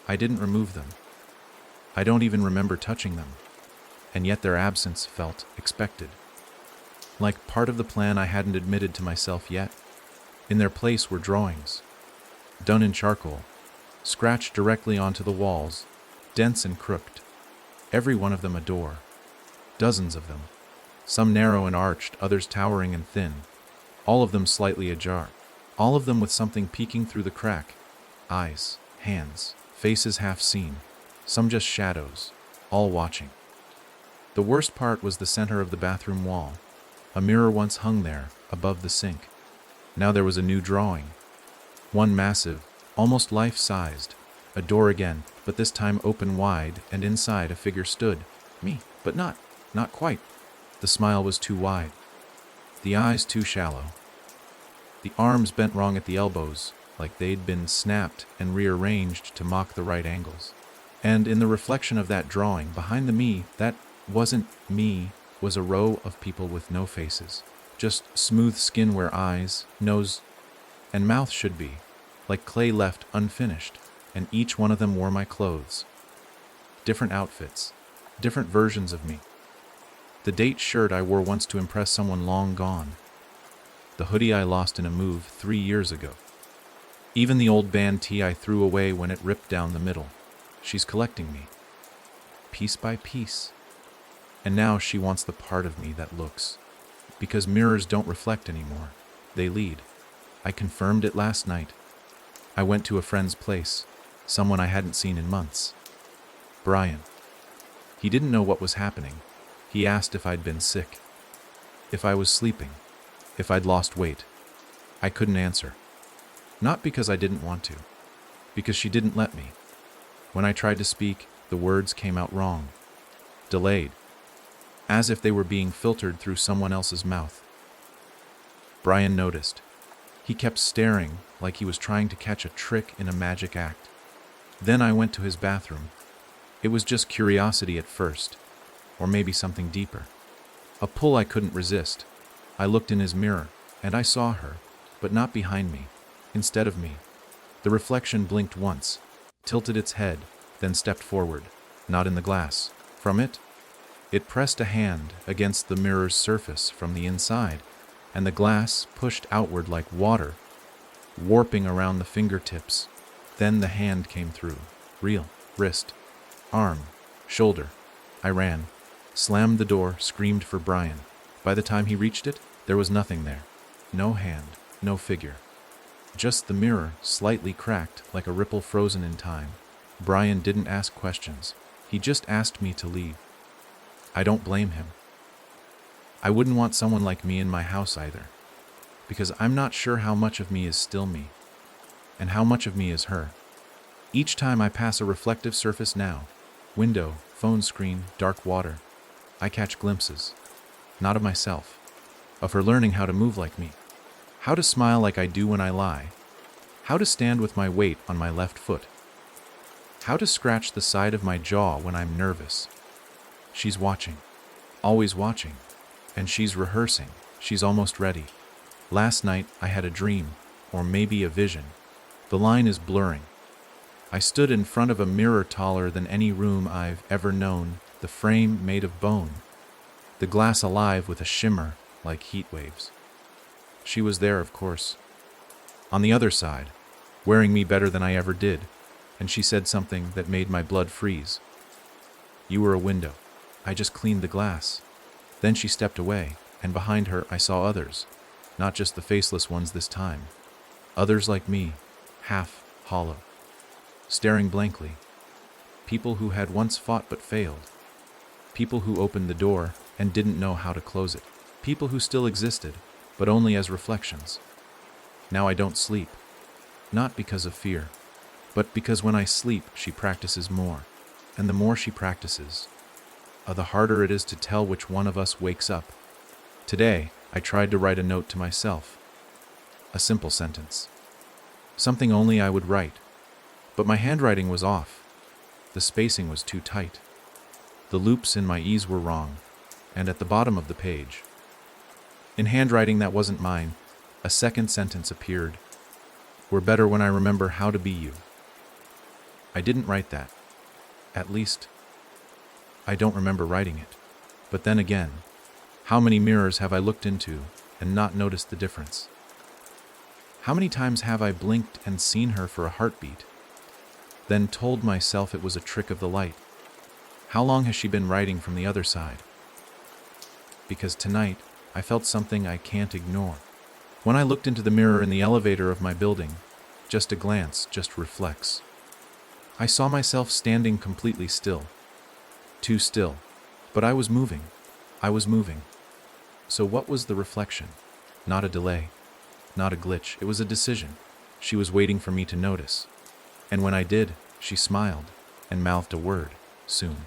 I didn't remove them. I don't even remember touching them. And yet their absence felt expected. Like part of the plan I hadn't admitted to myself yet. In their place were drawings. Done in charcoal. Scratched directly onto the walls. Dense and crooked. Every one of them a door. Dozens of them. Some narrow and arched, others towering and thin. All of them slightly ajar. All of them with something peeking through the crack. Eyes, hands, faces half seen, some just shadows, all watching. The worst part was the center of the bathroom wall. A mirror once hung there, above the sink. Now there was a new drawing. One massive, almost life-sized. A door again, but this time open wide, and inside a figure stood. Me, but not quite. The smile was too wide. The eyes too shallow. The arms bent wrong at the elbows, like they'd been snapped and rearranged to mock the right angles. And in the reflection of that drawing, behind the me, that wasn't me, was a row of people with no faces. Just smooth skin where eyes, nose, and mouth should be, like clay left unfinished, and each one of them wore my clothes. Different outfits, different versions of me. The date shirt I wore once to impress someone long gone. The hoodie I lost in a move 3 years ago. Even the old band tee I threw away when it ripped down the middle. She's collecting me, piece by piece. And now she wants the part of me that looks. Because mirrors don't reflect anymore. They lead. I confirmed it last night. I went to a friend's place, someone I hadn't seen in months. Brian. He didn't know what was happening. He asked if I'd been sick, if I was sleeping, if I'd lost weight. I couldn't answer. Not because I didn't want to, because she didn't let me. When I tried to speak, the words came out wrong, delayed, as if they were being filtered through someone else's mouth. Brian noticed. He kept staring like he was trying to catch a trick in a magic act. Then I went to his bathroom. It was just curiosity at first, or maybe something deeper. A pull I couldn't resist. I looked in his mirror, and I saw her, but not behind me, instead of me. The reflection blinked once, tilted its head, then stepped forward, not in the glass. From it pressed a hand against the mirror's surface from the inside, and the glass pushed outward like water, warping around the fingertips. Then the hand came through, real, wrist, arm, shoulder. I ran, slammed the door, screamed for Brian. By the time he reached it, there was nothing there. No hand, no figure. Just the mirror, slightly cracked like a ripple frozen in time. Brian didn't ask questions. He just asked me to leave. I don't blame him. I wouldn't want someone like me in my house either, because I'm not sure how much of me is still me, and how much of me is her. Each time I pass a reflective surface now, window, phone screen, dark water, I catch glimpses, not of myself, of her learning how to move like me, how to smile like I do when I lie, how to stand with my weight on my left foot, how to scratch the side of my jaw when I'm nervous. She's watching, always watching, and she's rehearsing. She's almost ready. Last night I had a dream, or maybe a vision. The line is blurring. I stood in front of a mirror taller than any room I've ever known, the frame made of bone, the glass alive with a shimmer like heat waves. She was there, of course, on the other side, wearing me better than I ever did, and she said something that made my blood freeze. You were a window. I just cleaned the glass. Then she stepped away, and behind her I saw others, not just the faceless ones this time. Others like me, half hollow, staring blankly. People who had once fought but failed. People who opened the door and didn't know how to close it. People who still existed, but only as reflections. Now I don't sleep, not because of fear, but because when I sleep, she practices more. And the more she practices, the harder it is to tell which one of us wakes up. Today, I tried to write a note to myself. A simple sentence. Something only I would write. But my handwriting was off. The spacing was too tight. The loops in my E's were wrong, and at the bottom of the page, in handwriting that wasn't mine, a second sentence appeared. We're better when I remember how to be you. I didn't write that. At least, I don't remember writing it. But then again, how many mirrors have I looked into and not noticed the difference? How many times have I blinked and seen her for a heartbeat, then told myself it was a trick of the light? How long has she been writing from the other side? Because tonight, I felt something I can't ignore. When I looked into the mirror in the elevator of my building, Just a glance, just reflex. I saw myself standing completely still. Too still. But I was moving. I was moving. So what was the reflection? Not a delay. Not a glitch. It was a decision. She was waiting for me to notice. And when I did, she smiled and mouthed a word. Soon.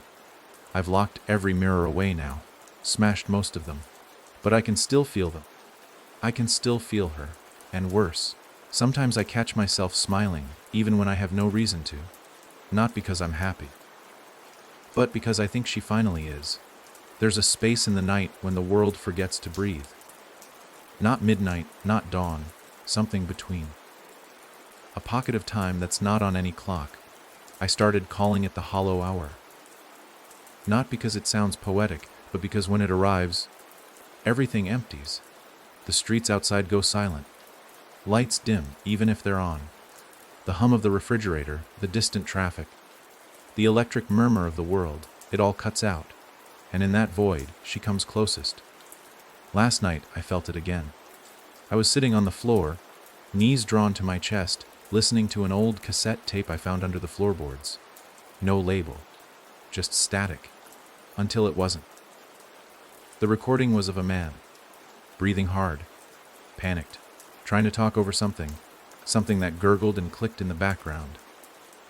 I've locked every mirror away now. Smashed most of them. But I can still feel them. I can still feel her. And worse. Sometimes I catch myself smiling, even when I have no reason to. Not because I'm happy. But because I think she finally is. There's a space in the night when the world forgets to breathe. Not midnight, not dawn, something between. A pocket of time that's not on any clock. I started calling it the hollow hour. Not because it sounds poetic, but because when it arrives, everything empties. The streets outside go silent. Lights dim, even if they're on. The hum of the refrigerator, the distant traffic, the electric murmur of the world, it all cuts out. And in that void, she comes closest. Last night, I felt it again. I was sitting on the floor, knees drawn to my chest, listening to an old cassette tape I found under the floorboards. No label. Just static. Until it wasn't. The recording was of a man. Breathing hard. Panicked. Trying to talk over something. Something that gurgled and clicked in the background.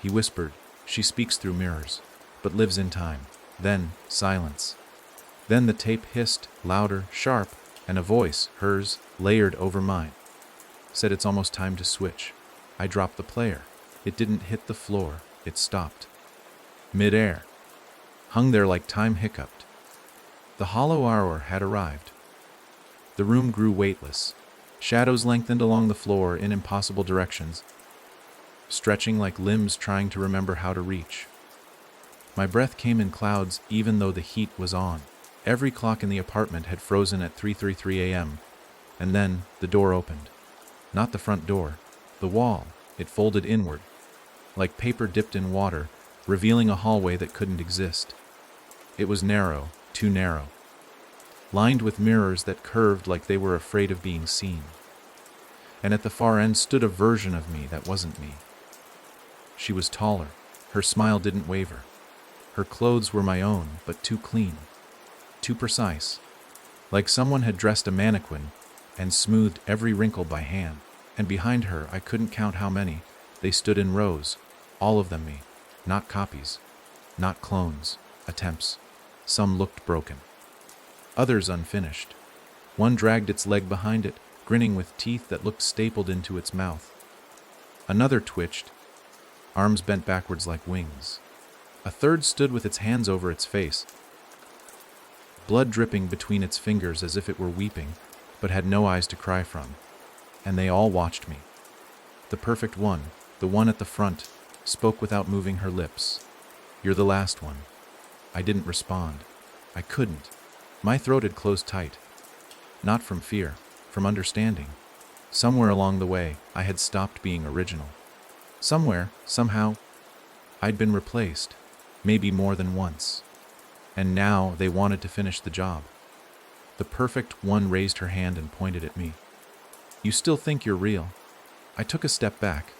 He whispered, "She speaks through mirrors, but lives in time." Then, silence. Then the tape hissed, louder, sharp, and a voice, hers, layered over mine, said it's almost time to switch. I dropped the player. It didn't hit the floor. It stopped. Mid-air. Hung there like time hiccuped. The hollow hour had arrived. The room grew weightless. Shadows lengthened along the floor in impossible directions, stretching like limbs trying to remember how to reach. My breath came in clouds even though the heat was on. Every clock in the apartment had frozen at 3:33 a.m. And then the door opened. Not the front door. The wall. It folded inward, like paper dipped in water, revealing a hallway that couldn't exist. It was narrow, too narrow. Lined with mirrors that curved like they were afraid of being seen. And at the far end stood a version of me that wasn't me. She was taller. Her smile didn't waver. Her clothes were my own, but too clean. Too precise. Like someone had dressed a mannequin and smoothed every wrinkle by hand. And behind her, I couldn't count how many. They stood in rows. All of them me. Not copies. Not clones. Attempts. Some looked broken. Others unfinished. One dragged its leg behind it, grinning with teeth that looked stapled into its mouth. Another twitched, arms bent backwards like wings. A third stood with its hands over its face, blood dripping between its fingers as if it were weeping, but had no eyes to cry from. And they all watched me. The perfect one, the one at the front, spoke without moving her lips. "You're the last one." I didn't respond. I couldn't. My throat had closed tight. Not from fear, from understanding. Somewhere along the way, I had stopped being original. Somewhere, somehow, I'd been replaced, maybe more than once. And now they wanted to finish the job. The perfect one raised her hand and pointed at me. "You still think you're real?" I took a step back.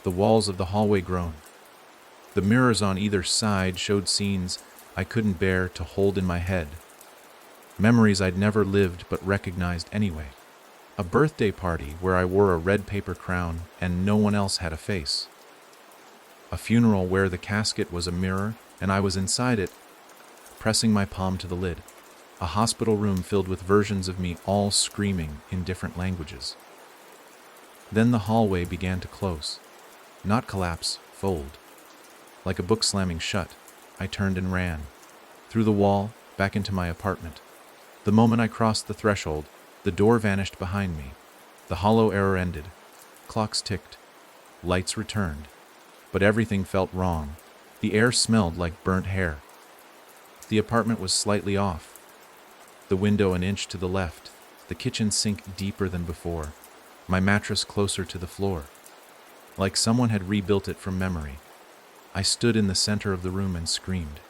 The walls of the hallway groaned. The mirrors on either side showed scenes I couldn't bear to hold in my head. Memories I'd never lived but recognized anyway. A birthday party where I wore a red paper crown and no one else had a face. A funeral where the casket was a mirror and I was inside it, pressing my palm to the lid. A hospital room filled with versions of me all screaming in different languages. Then the hallway began to close. Not collapse, fold. Like a book slamming shut, I turned and ran. Through the wall, back into my apartment. The moment I crossed the threshold, the door vanished behind me. The hollow hour ended. Clocks ticked. Lights returned. But everything felt wrong. The air smelled like burnt hair. The apartment was slightly off. The window an inch to the left. The kitchen sink deeper than before. My mattress closer to the floor. Like someone had rebuilt it from memory. I stood in the center of the room and screamed.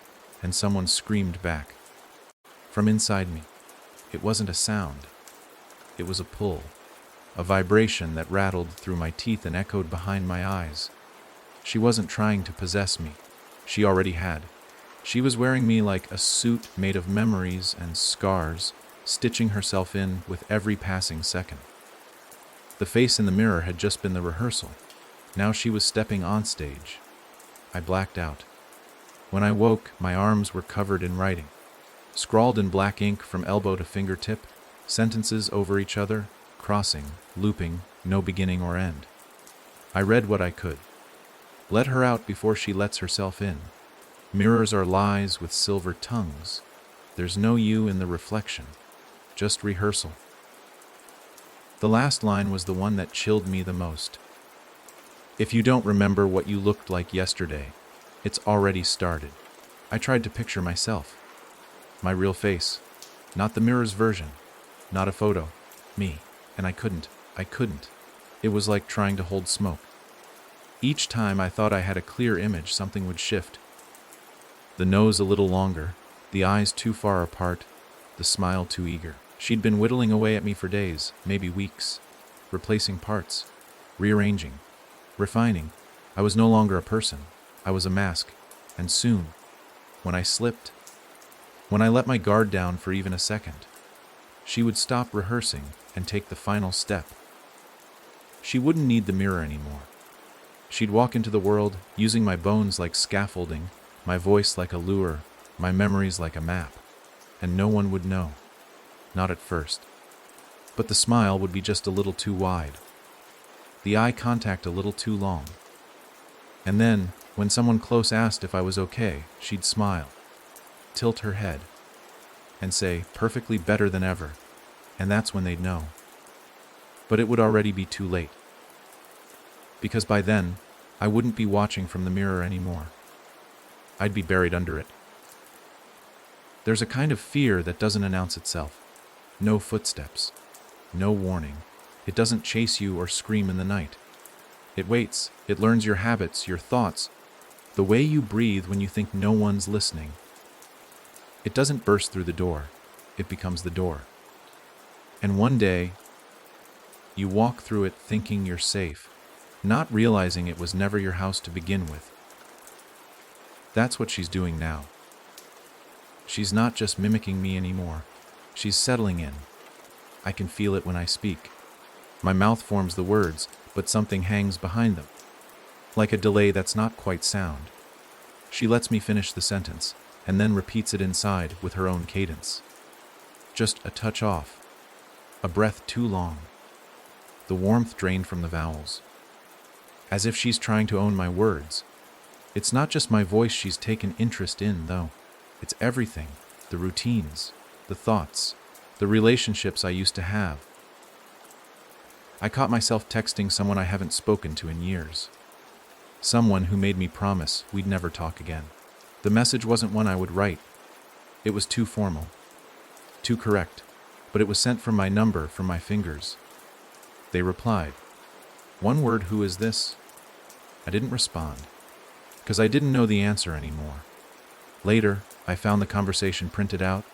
And someone screamed back. From inside me. It wasn't a sound. It was a pull. a vibration that rattled through my teeth and echoed behind my eyes. She wasn't trying to possess me. She already had. She was wearing me like a suit made of memories and scars, stitching herself in with every passing second. The face in the mirror had just been the rehearsal. Now she was stepping on stage. I blacked out. When I woke, my arms were covered in writing. Scrawled in black ink from elbow to fingertip, sentences over each other, crossing, looping, no beginning or end. I read what I could. Let her out before she lets herself in. Mirrors are lies with silver tongues. There's no you in the reflection, just rehearsal. The last line was the one that chilled me the most. If you don't remember what you looked like yesterday, it's already started. I tried to picture myself. My real face, not the mirror's version, not a photo, me, and I couldn't. It was like trying to hold smoke. Each time I thought I had a clear image, something would shift. The nose a little longer, the eyes too far apart, the smile too eager. She'd been whittling away at me for days, maybe weeks, replacing parts, rearranging, refining. I was no longer a person. I was a mask. And soon, when I slipped, when I let my guard down for even a second, she would stop rehearsing and take the final step. She wouldn't need the mirror anymore. She'd walk into the world using my bones like scaffolding, my voice like a lure, my memories like a map, and no one would know. Not at first. But the smile would be just a little too wide. The eye contact a little too long. And then, when someone close asked if I was okay, she'd smile, tilt her head, and say, perfectly better than ever, and that's when they'd know. But it would already be too late. Because by then, I wouldn't be watching from the mirror anymore. I'd be buried under it. There's a kind of fear that doesn't announce itself. No footsteps. No warning. It doesn't chase you or scream in the night. It waits. It learns your habits, your thoughts, the way you breathe when you think no one's listening. It doesn't burst through the door. It becomes the door. And one day, you walk through it thinking you're safe, not realizing it was never your house to begin with. That's what she's doing now. She's not just mimicking me anymore. She's settling in. I can feel it when I speak. My mouth forms the words, but something hangs behind them, like a delay that's not quite sound. She lets me finish the sentence, and then repeats it inside with her own cadence. Just a touch off, a breath too long, the warmth drained from the vowels. As if she's trying to own my words. It's not just my voice she's taken interest in, though. It's everything, the routines, the thoughts, the relationships I used to have. I caught myself texting someone I haven't spoken to in years. Someone who made me promise we'd never talk again. The message wasn't one I would write. It was too formal, too correct, but it was sent from my number, from my fingers. They replied. One word, "Who is this?" I didn't respond, because I didn't know the answer anymore. Later, I found the conversation printed out,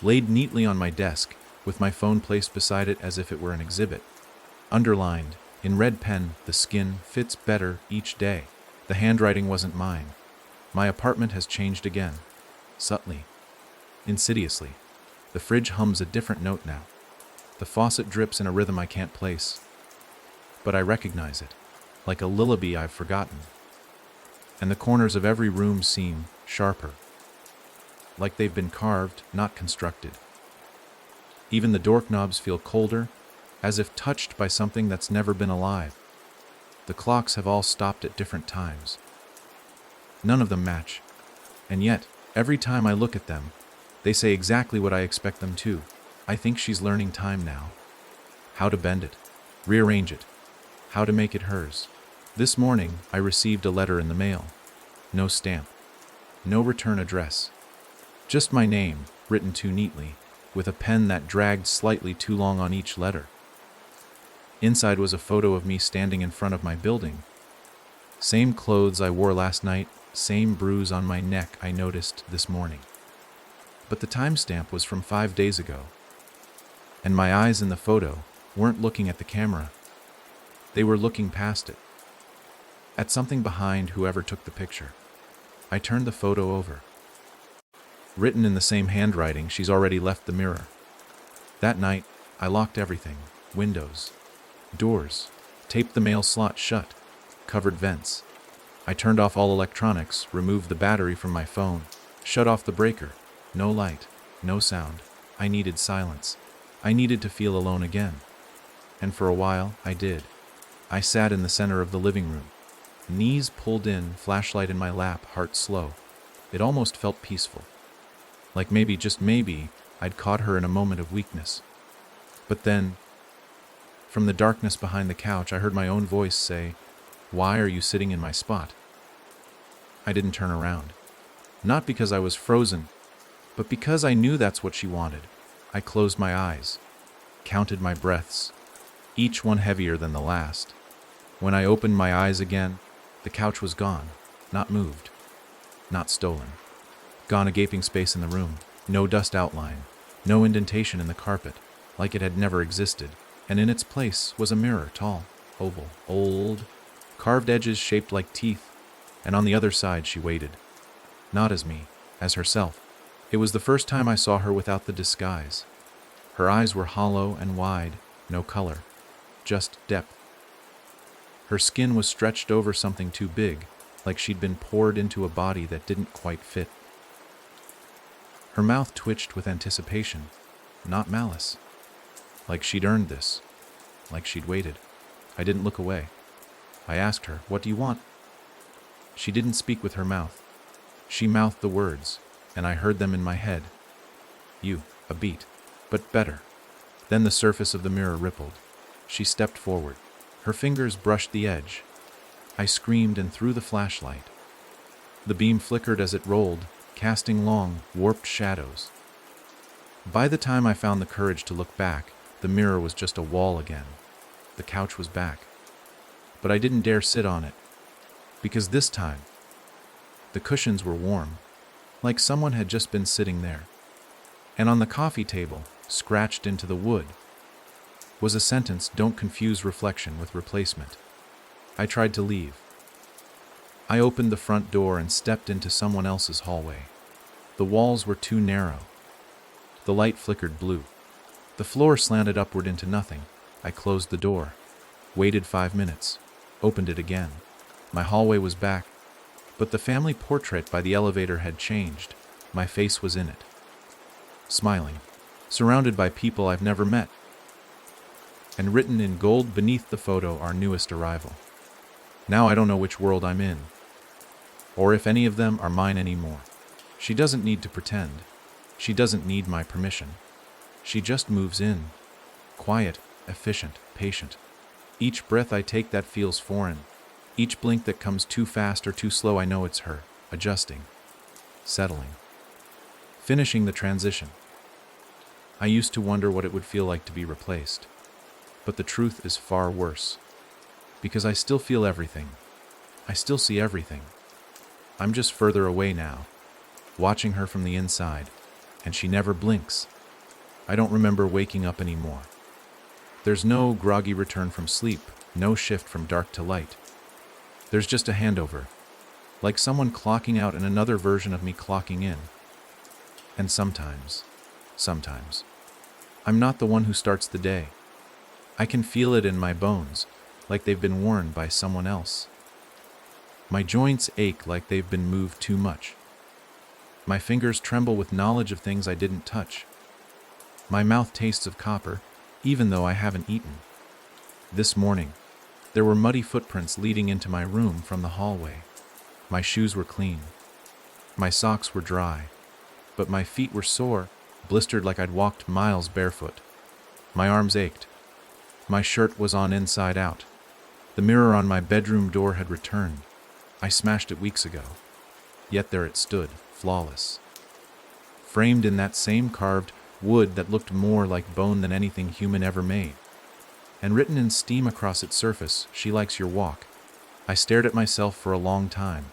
laid neatly on my desk, with my phone placed beside it as if it were an exhibit. Underlined, in red pen, the skin fits better each day. The handwriting wasn't mine. My apartment has changed again. Subtly. Insidiously. The fridge hums a different note now. The faucet drips in a rhythm I can't place. But I recognize it, like a lullaby I've forgotten. And the corners of every room seem sharper, like they've been carved, not constructed. Even the doorknobs feel colder, as if touched by something that's never been alive. The clocks have all stopped at different times. None of them match, and yet, every time I look at them, they say exactly what I expect them to. I think she's learning time now. How to bend it, rearrange it, how to make it hers. This morning, I received a letter in the mail. No stamp, no return address. Just my name, written too neatly, with a pen that dragged slightly too long on each letter. Inside was a photo of me standing in front of my building. Same clothes I wore last night, same bruise on my neck I noticed this morning. But the timestamp was from 5 days ago. And my eyes in the photo, weren't looking at the camera. They were looking past it, at something behind whoever took the picture. I turned the photo over. Written in the same handwriting, she's already left the mirror. That night, I locked everything: windows, doors, taped the mail slot shut, covered vents. I turned off all electronics, removed the battery from my phone, shut off the breaker. No light, no sound. I needed silence. I needed to feel alone again. And for a while, I did. I sat in the center of the living room, knees pulled in, flashlight in my lap, heart slow. It almost felt peaceful. Like maybe, just maybe, I'd caught her in a moment of weakness. But then, from the darkness behind the couch, I heard my own voice say, "Why are you sitting in my spot?" I didn't turn around. Not because I was frozen, but because I knew that's what she wanted. I closed my eyes, counted my breaths, each one heavier than the last. When I opened my eyes again, the couch was gone, not moved, not stolen. Gone, a gaping space in the room, no dust outline, no indentation in the carpet, like it had never existed, and in its place was a mirror, tall, oval, old, carved edges shaped like teeth, and on the other side she waited. Not as me, as herself. It was the first time I saw her without the disguise. Her eyes were hollow and wide, no color, just depth. Her skin was stretched over something too big, like she'd been poured into a body that didn't quite fit. Her mouth twitched with anticipation, not malice. Like she'd earned this, like she'd waited. I didn't look away. I asked her, "What do you want?" She didn't speak with her mouth. She mouthed the words, and I heard them in my head. "You," a beat, but better. Then the surface of the mirror rippled. She stepped forward. Her fingers brushed the edge. I screamed and threw the flashlight. The beam flickered as it rolled, casting long, warped shadows. By the time I found the courage to look back, the mirror was just a wall again. The couch was back. But I didn't dare sit on it, because this time, the cushions were warm, like someone had just been sitting there. And on the coffee table, scratched into the wood, was a sentence: "Don't confuse reflection with replacement." I tried to leave. I opened the front door and stepped into someone else's hallway. The walls were too narrow. The light flickered blue. The floor slanted upward into nothing. I closed the door, waited 5 minutes, opened it again. My hallway was back, but the family portrait by the elevator had changed. My face was in it, smiling, surrounded by people I've never met, and written in gold beneath the photo, "Our newest arrival." Now I don't know which world I'm in, or if any of them are mine anymore. She doesn't need to pretend. She doesn't need my permission. She just moves in, quiet, efficient, patient. Each breath I take that feels foreign, each blink that comes too fast or too slow, I know it's her, adjusting, settling, finishing the transition. I used to wonder what it would feel like to be replaced, but the truth is far worse, because I still feel everything. I still see everything. I'm just further away now, watching her from the inside, and she never blinks. I don't remember waking up anymore. There's no groggy return from sleep, no shift from dark to light. There's just a handover, like someone clocking out and another version of me clocking in. And sometimes, I'm not the one who starts the day. I can feel it in my bones, like they've been worn by someone else. My joints ache like they've been moved too much. My fingers tremble with knowledge of things I didn't touch. My mouth tastes of copper, even though I haven't eaten. This morning, there were muddy footprints leading into my room from the hallway. My shoes were clean. My socks were dry, but my feet were sore, blistered like I'd walked miles barefoot. My arms ached. My shirt was on inside out. The mirror on my bedroom door had returned. I smashed it weeks ago. Yet there it stood, flawless, framed in that same carved wood that looked more like bone than anything human ever made. And written in steam across its surface, "She likes your walk." I stared at myself for a long time.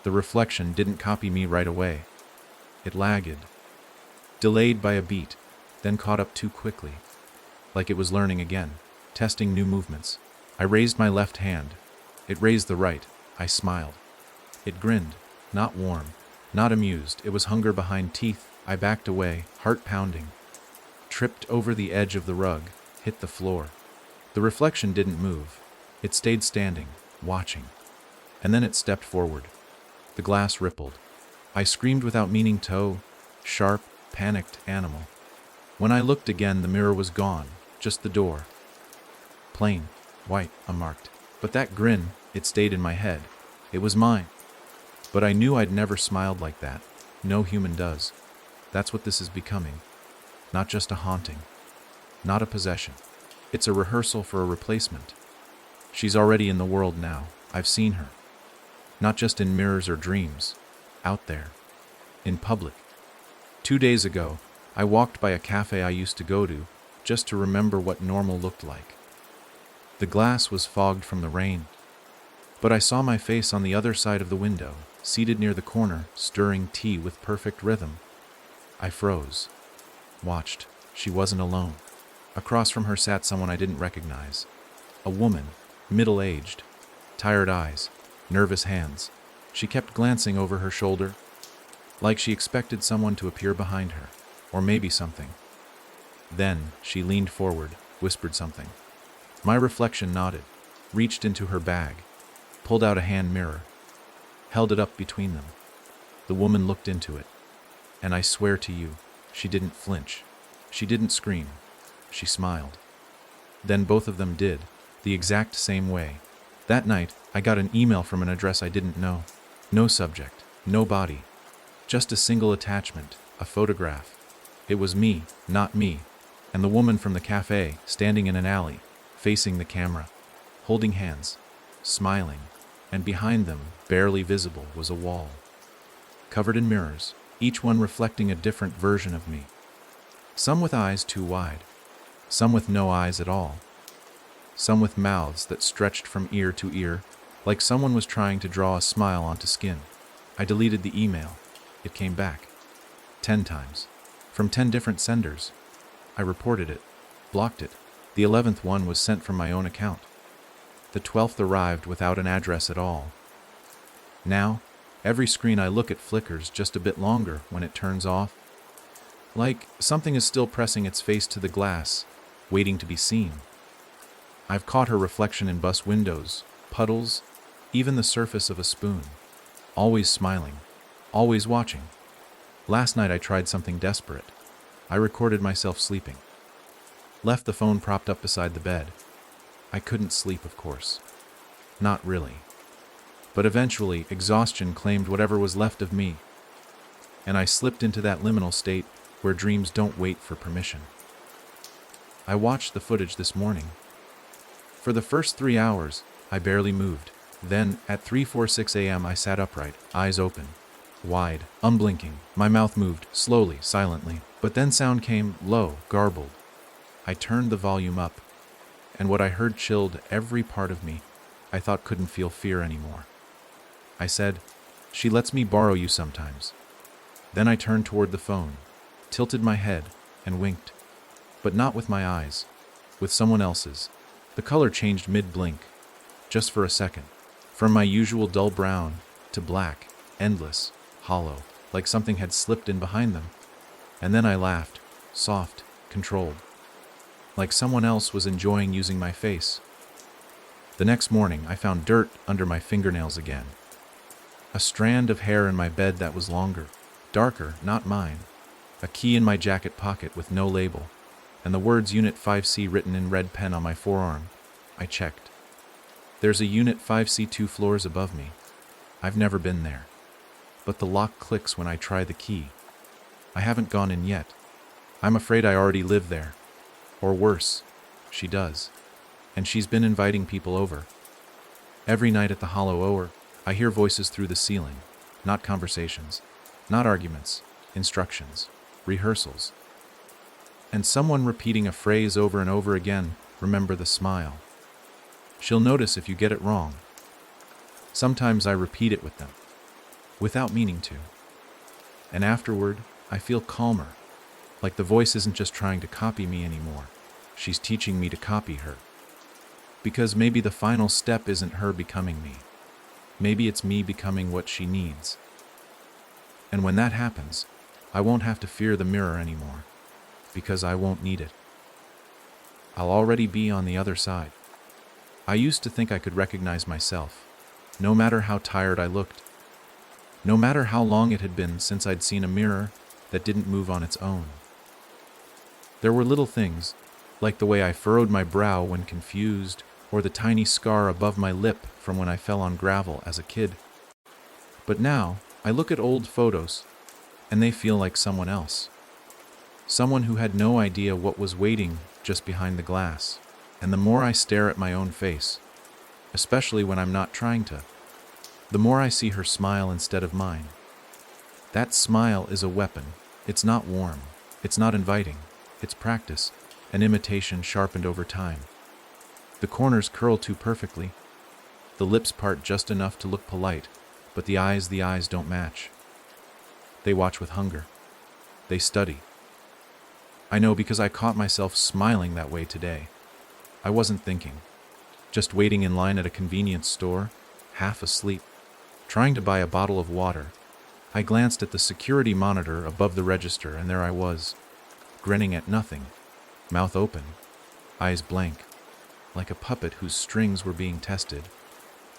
The reflection didn't copy me right away. It lagged, delayed by a beat, then caught up too quickly. like it was learning again, testing new movements. I raised my left hand. It raised the right. I smiled. It grinned, not warm, not amused. It was hunger behind teeth. I backed away, heart pounding. Tripped over the edge of the rug, hit the floor. The reflection didn't move. It stayed standing, watching. And then it stepped forward. The glass rippled. I screamed without meaning to, sharp, panicked animal. When I looked again, the mirror was gone, just the door. Plain, white, unmarked. But that grin, it stayed in my head. It was mine. But I knew I'd never smiled like that. No human does. That's what this is becoming. Not just a haunting. Not a possession. It's a rehearsal for a replacement. She's already in the world now. I've seen her. Not just in mirrors or dreams. Out there. In public. 2 days ago, I walked by a cafe I used to go to, just to remember what normal looked like. The glass was fogged from the rain. But I saw my face on the other side of the window, seated near the corner, stirring tea with perfect rhythm. I froze. Watched. She wasn't alone. Across from her sat someone I didn't recognize. A woman, middle-aged, tired eyes, nervous hands. She kept glancing over her shoulder, like she expected someone to appear behind her, or maybe something. Then she leaned forward, whispered something. My reflection nodded, reached into her bag, pulled out a hand mirror, held it up between them. The woman looked into it, and I swear to you, she didn't flinch. She didn't scream. She smiled. Then both of them did, the exact same way. That night, I got an email from an address I didn't know. No subject, no body. Just a single attachment, a photograph. It was me, not me, and the woman from the cafe, standing in an alley, facing the camera, holding hands, smiling, and behind them, barely visible, was a wall. Covered in mirrors, each one reflecting a different version of me. Some with eyes too wide, some with no eyes at all, some with mouths that stretched from ear to ear, like someone was trying to draw a smile onto skin. I deleted the email. It came back. 10 times. From 10 different senders. I reported it, blocked it. The 11th one was sent from my own account. The 12th arrived without an address at all. Now, every screen I look at flickers just a bit longer when it turns off. Like something is still pressing its face to the glass, waiting to be seen. I've caught her reflection in bus windows, puddles, even the surface of a spoon. Always smiling, always watching. Last night I tried something desperate. I recorded myself sleeping. Left the phone propped up beside the bed. I couldn't sleep, of course. Not really. But eventually, exhaustion claimed whatever was left of me, and I slipped into that liminal state where dreams don't wait for permission. I watched the footage this morning. For the first 3 hours, I barely moved. Then, at 3:46 a.m., I sat upright, eyes open, wide, unblinking. My mouth moved, slowly, silently. But then sound came, low, garbled. I turned the volume up, and what I heard chilled every part of me. I thought couldn't feel fear anymore. I said, "She lets me borrow you sometimes." Then I turned toward the phone, tilted my head, and winked. But not with my eyes, with someone else's. The color changed mid-blink, just for a second. From my usual dull brown to black, endless, hollow, like something had slipped in behind them. And then I laughed, soft, controlled, like someone else was enjoying using my face. The next morning, I found dirt under my fingernails again. A strand of hair in my bed that was longer, darker, not mine. A key in my jacket pocket with no label, and the words Unit 5C written in red pen on my forearm. I checked. There's a Unit 5C 2 floors above me. I've never been there. But the lock clicks when I try the key. I haven't gone in yet. I'm afraid I already live there. Or worse, she does. And she's been inviting people over. Every night at the Hollow Hour, I hear voices through the ceiling. Not conversations. Not arguments. Instructions. Rehearsals. And someone repeating a phrase over and over again, remember the smile. She'll notice if you get it wrong. Sometimes I repeat it with them, without meaning to. And afterward, I feel calmer, like the voice isn't just trying to copy me anymore. she's teaching me to copy her. Because maybe the final step isn't her becoming me. Maybe it's me becoming what she needs. And when that happens, I won't have to fear the mirror anymore, because I won't need it. I'll already be on the other side. I used to think I could recognize myself, no matter how tired I looked, no matter how long it had been since I'd seen a mirror that didn't move on its own. There were little things, like the way I furrowed my brow when confused, or the tiny scar above my lip from when I fell on gravel as a kid. But now, I look at old photos, and they feel like someone else. Someone who had no idea what was waiting just behind the glass. And the more I stare at my own face, especially when I'm not trying to, the more I see her smile instead of mine. That smile is a weapon. It's not warm. It's not inviting. It's practice, an imitation sharpened over time. The corners curl too perfectly. The lips part just enough to look polite, but the eyes don't match. They watch with hunger. They study. I know because I caught myself smiling that way today. I wasn't thinking. Just waiting in line at a convenience store, half asleep, trying to buy a bottle of water. I glanced at the security monitor above the register, and there I was, grinning at nothing, mouth open, eyes blank, like a puppet whose strings were being tested.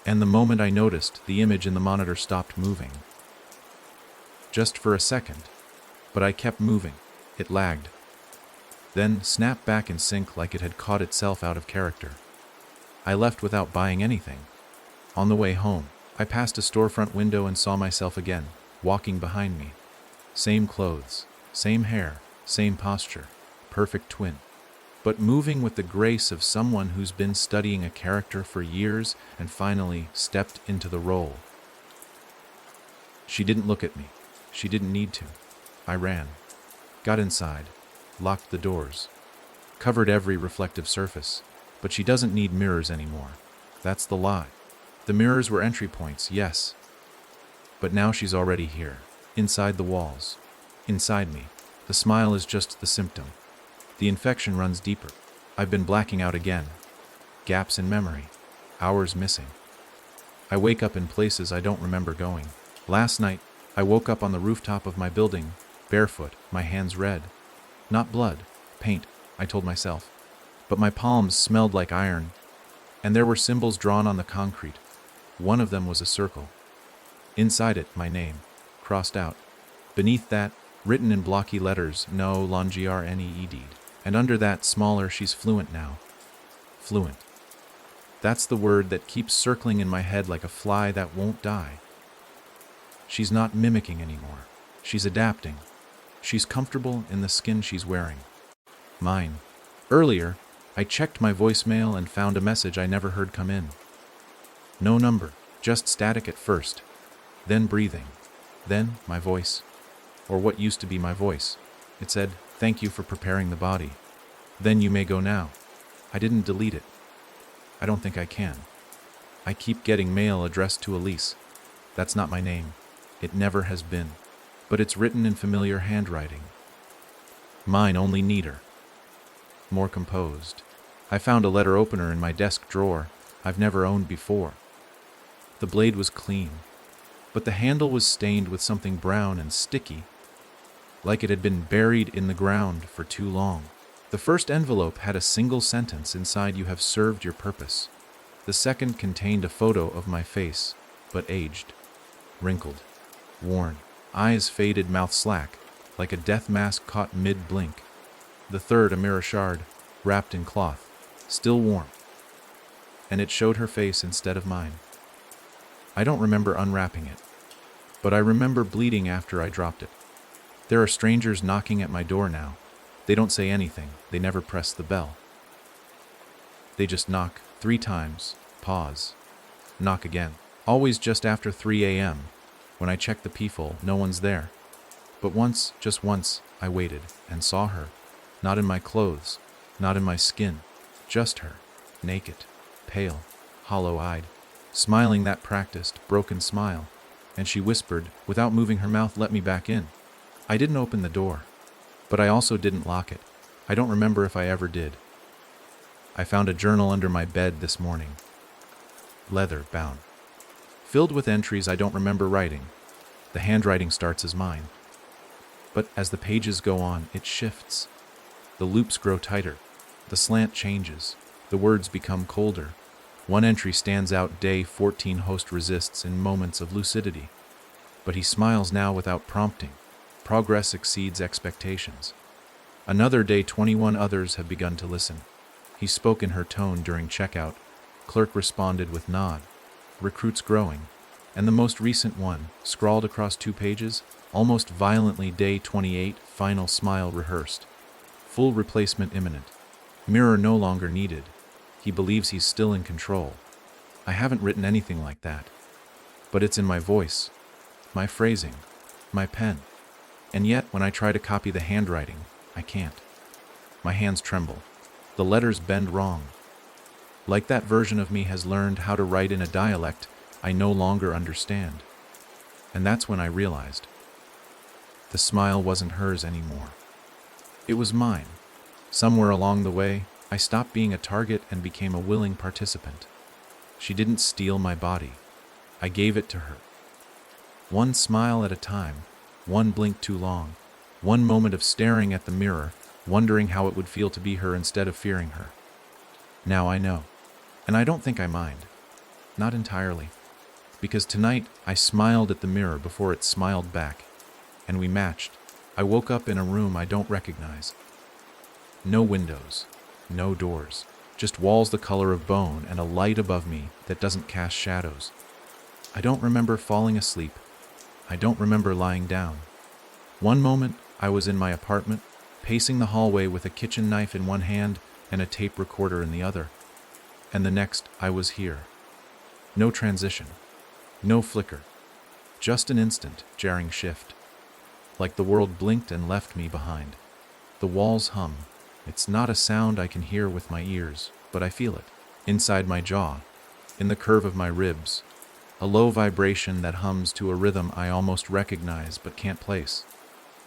And the moment I noticed, the image in the monitor stopped moving. Just for a second, but I kept moving. It lagged. Then snapped back in sync like it had caught itself out of character. I left without buying anything. On the way home, I passed a storefront window and saw myself again, walking behind me. Same clothes, same hair, same posture, perfect twin. But moving with the grace of someone who's been studying a character for years and finally stepped into the role. She didn't look at me. She didn't need to. I ran, got inside, locked the doors, covered every reflective surface. But she doesn't need mirrors anymore. That's the lie. The mirrors were entry points, yes. But now she's already here, inside the walls, inside me. The smile is just the symptom. The infection runs deeper. I've been blacking out again. Gaps in memory. Hours missing. I wake up in places I don't remember going. Last night, I woke up on the rooftop of my building, barefoot, my hands red. Not blood, paint, I told myself. But my palms smelled like iron, and there were symbols drawn on the concrete. One of them was a circle. Inside it, my name, crossed out. Beneath that, written in blocky letters, no longrned. And under that, smaller, she's fluent now. Fluent. That's the word that keeps circling in my head like a fly that won't die. She's not mimicking anymore. She's adapting. She's comfortable in the skin she's wearing. Mine. Earlier, I checked my voicemail and found a message I never heard come in. No number, just static at first, then breathing, then my voice, or what used to be my voice. It said, "Thank you for preparing the body. Then you may go now." I didn't delete it. I don't think I can. I keep getting mail addressed to Elise. That's not my name. It never has been. But it's written in familiar handwriting. Mine, only neater. More composed. I found a letter opener in my desk drawer I've never owned before. The blade was clean, but the handle was stained with something brown and sticky, like it had been buried in the ground for too long. The first envelope had a single sentence inside: "You have served your purpose." The second contained a photo of my face, but aged, wrinkled, worn, eyes faded, mouth slack, like a death mask caught mid-blink. The third, a mirror shard, wrapped in cloth, still warm. And it showed her face instead of mine. I don't remember unwrapping it, but I remember bleeding after I dropped it. There are strangers knocking at my door now. They don't say anything. They never press the bell. They just knock 3 times, pause, knock again. Always just after 3 a.m. When I check the peephole, no one's there. But once, just once, I waited and saw her. Not in my clothes, not in my skin, just her, naked, pale, hollow-eyed, smiling that practiced, broken smile, and she whispered, without moving her mouth, "Let me back in." I didn't open the door, but I also didn't lock it. I don't remember if I ever did. I found a journal under my bed this morning, leather bound, filled with entries I don't remember writing. The handwriting starts as mine, but as the pages go on, it shifts. The loops grow tighter, the slant changes, the words become colder. One entry stands out: day 14, host resists in moments of lucidity. But he smiles now without prompting. Progress exceeds expectations. Another day 21, others have begun to listen. He spoke in her tone during checkout. Clerk responded with nod. Recruits growing. And the most recent one, scrawled across 2 pages, almost violently: day 28, final smile rehearsed. Full replacement imminent. Mirror no longer needed. He believes he's still in control. I haven't written anything like that. But it's in my voice, my phrasing, my pen. And yet, when I try to copy the handwriting, I can't. My hands tremble. The letters bend wrong. Like that version of me has learned how to write in a dialect I no longer understand. And that's when I realized the smile wasn't hers anymore. It was mine. Somewhere along the way, I stopped being a target and became a willing participant. She didn't steal my body. I gave it to her. One smile at a time, one blink too long, one moment of staring at the mirror, wondering how it would feel to be her instead of fearing her. Now I know. And I don't think I mind. Not entirely. Because tonight I smiled at the mirror before it smiled back. And we matched. I woke up in a room I don't recognize. No windows. No doors. Just walls the color of bone and a light above me that doesn't cast shadows. I don't remember falling asleep. I don't remember lying down. One moment I was in my apartment, pacing the hallway with a kitchen knife in one hand and a tape recorder in the other. And the next I was here. No transition. No flicker. Just an instant, jarring shift. Like the world blinked and left me behind. The walls hum. It's not a sound I can hear with my ears, but I feel it. Inside my jaw. In the curve of my ribs. A low vibration that hums to a rhythm I almost recognize but can't place.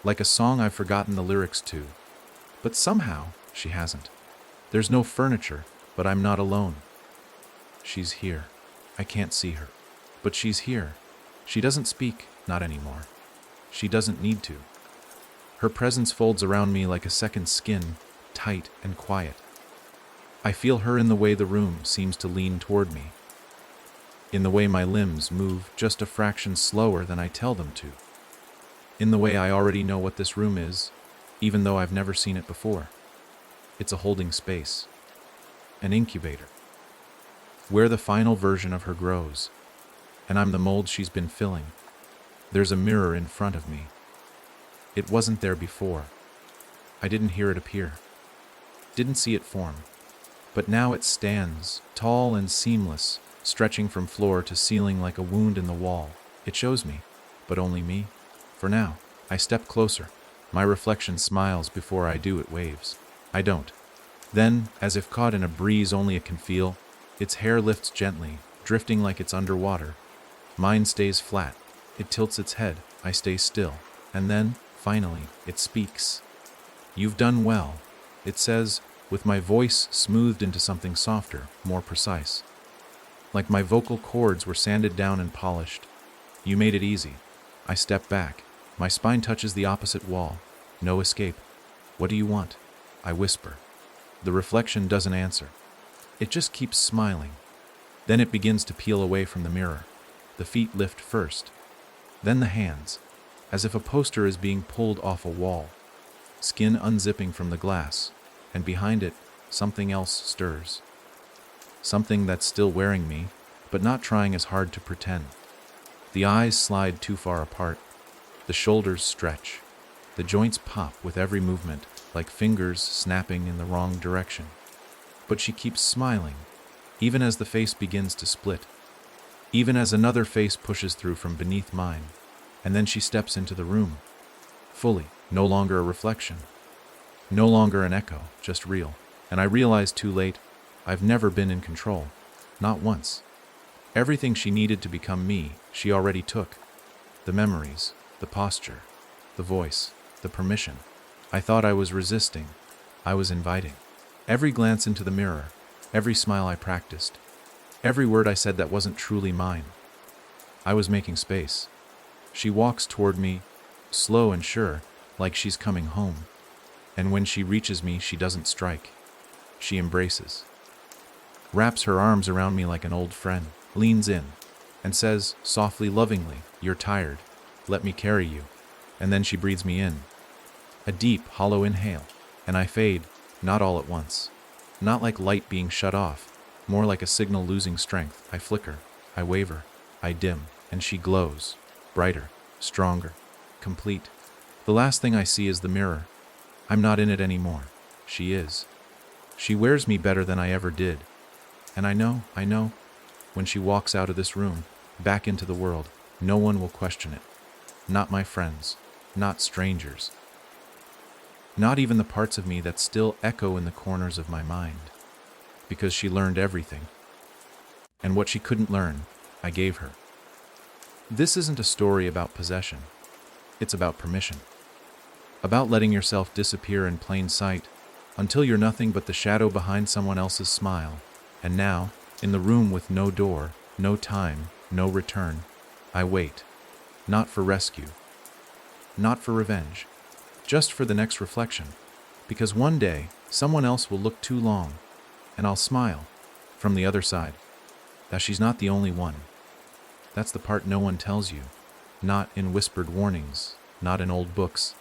Like a song I've forgotten the lyrics to. But somehow, she hasn't. There's no furniture, but I'm not alone. She's here. I can't see her. But she's here. She doesn't speak, not anymore. She doesn't need to. Her presence folds around me like a second skin, tight and quiet. I feel her in the way the room seems to lean toward me. In the way my limbs move just a fraction slower than I tell them to. In the way I already know what this room is, even though I've never seen it before. It's a holding space. An incubator. Where the final version of her grows. And I'm the mold she's been filling. There's a mirror in front of me. It wasn't there before. I didn't hear it appear. Didn't see it form. But now it stands, tall and seamless, stretching from floor to ceiling like a wound in the wall. It shows me, but only me. For now, I step closer. My reflection smiles before I do, it waves. I don't. Then, as if caught in a breeze only it can feel, its hair lifts gently, drifting like it's underwater. Mine stays flat. It tilts its head. I stay still. And then, finally, it speaks. "You've done well," it says, with my voice smoothed into something softer, more precise. Like my vocal cords were sanded down and polished. "You made it easy." I step back. My spine touches the opposite wall. No escape. "What do you want?" I whisper. The reflection doesn't answer. It just keeps smiling. Then it begins to peel away from the mirror. The feet lift first. Then the hands, as if a poster is being pulled off a wall. Skin unzipping from the glass, and behind it, something else stirs. Something that's still wearing me, but not trying as hard to pretend. The eyes slide too far apart. The shoulders stretch. The joints pop with every movement, like fingers snapping in the wrong direction. But she keeps smiling, even as the face begins to split. Even as another face pushes through from beneath mine. And then she steps into the room. Fully, no longer a reflection. No longer an echo, just real. And I realize too late, I've never been in control. Not once. Everything she needed to become me, she already took. The memories, the posture, the voice, the permission. I thought I was resisting. I was inviting. Every glance into the mirror, every smile I practiced, every word I said that wasn't truly mine. I was making space. She walks toward me, slow and sure, like she's coming home. And when she reaches me, she doesn't strike. She embraces. Wraps her arms around me like an old friend, leans in, and says, softly, lovingly, "You're tired. Let me carry you." And then she breathes me in. A deep, hollow inhale, and I fade, not all at once. Not like light being shut off, more like a signal losing strength. I flicker, I waver, I dim, and she glows, brighter, stronger, complete. The last thing I see is the mirror. I'm not in it anymore. She is. She wears me better than I ever did. And I know, when she walks out of this room, back into the world, no one will question it. Not my friends, not strangers. Not even the parts of me that still echo in the corners of my mind. Because she learned everything. And what she couldn't learn, I gave her. This isn't a story about possession. It's about permission. About letting yourself disappear in plain sight until you're nothing but the shadow behind someone else's smile. And now, in the room with no door, no time, no return, I wait. Not for rescue. Not for revenge. Just for the next reflection. Because one day, someone else will look too long, and I'll smile from the other side. That she's not the only one. That's the part no one tells you. Not in whispered warnings. Not in old books.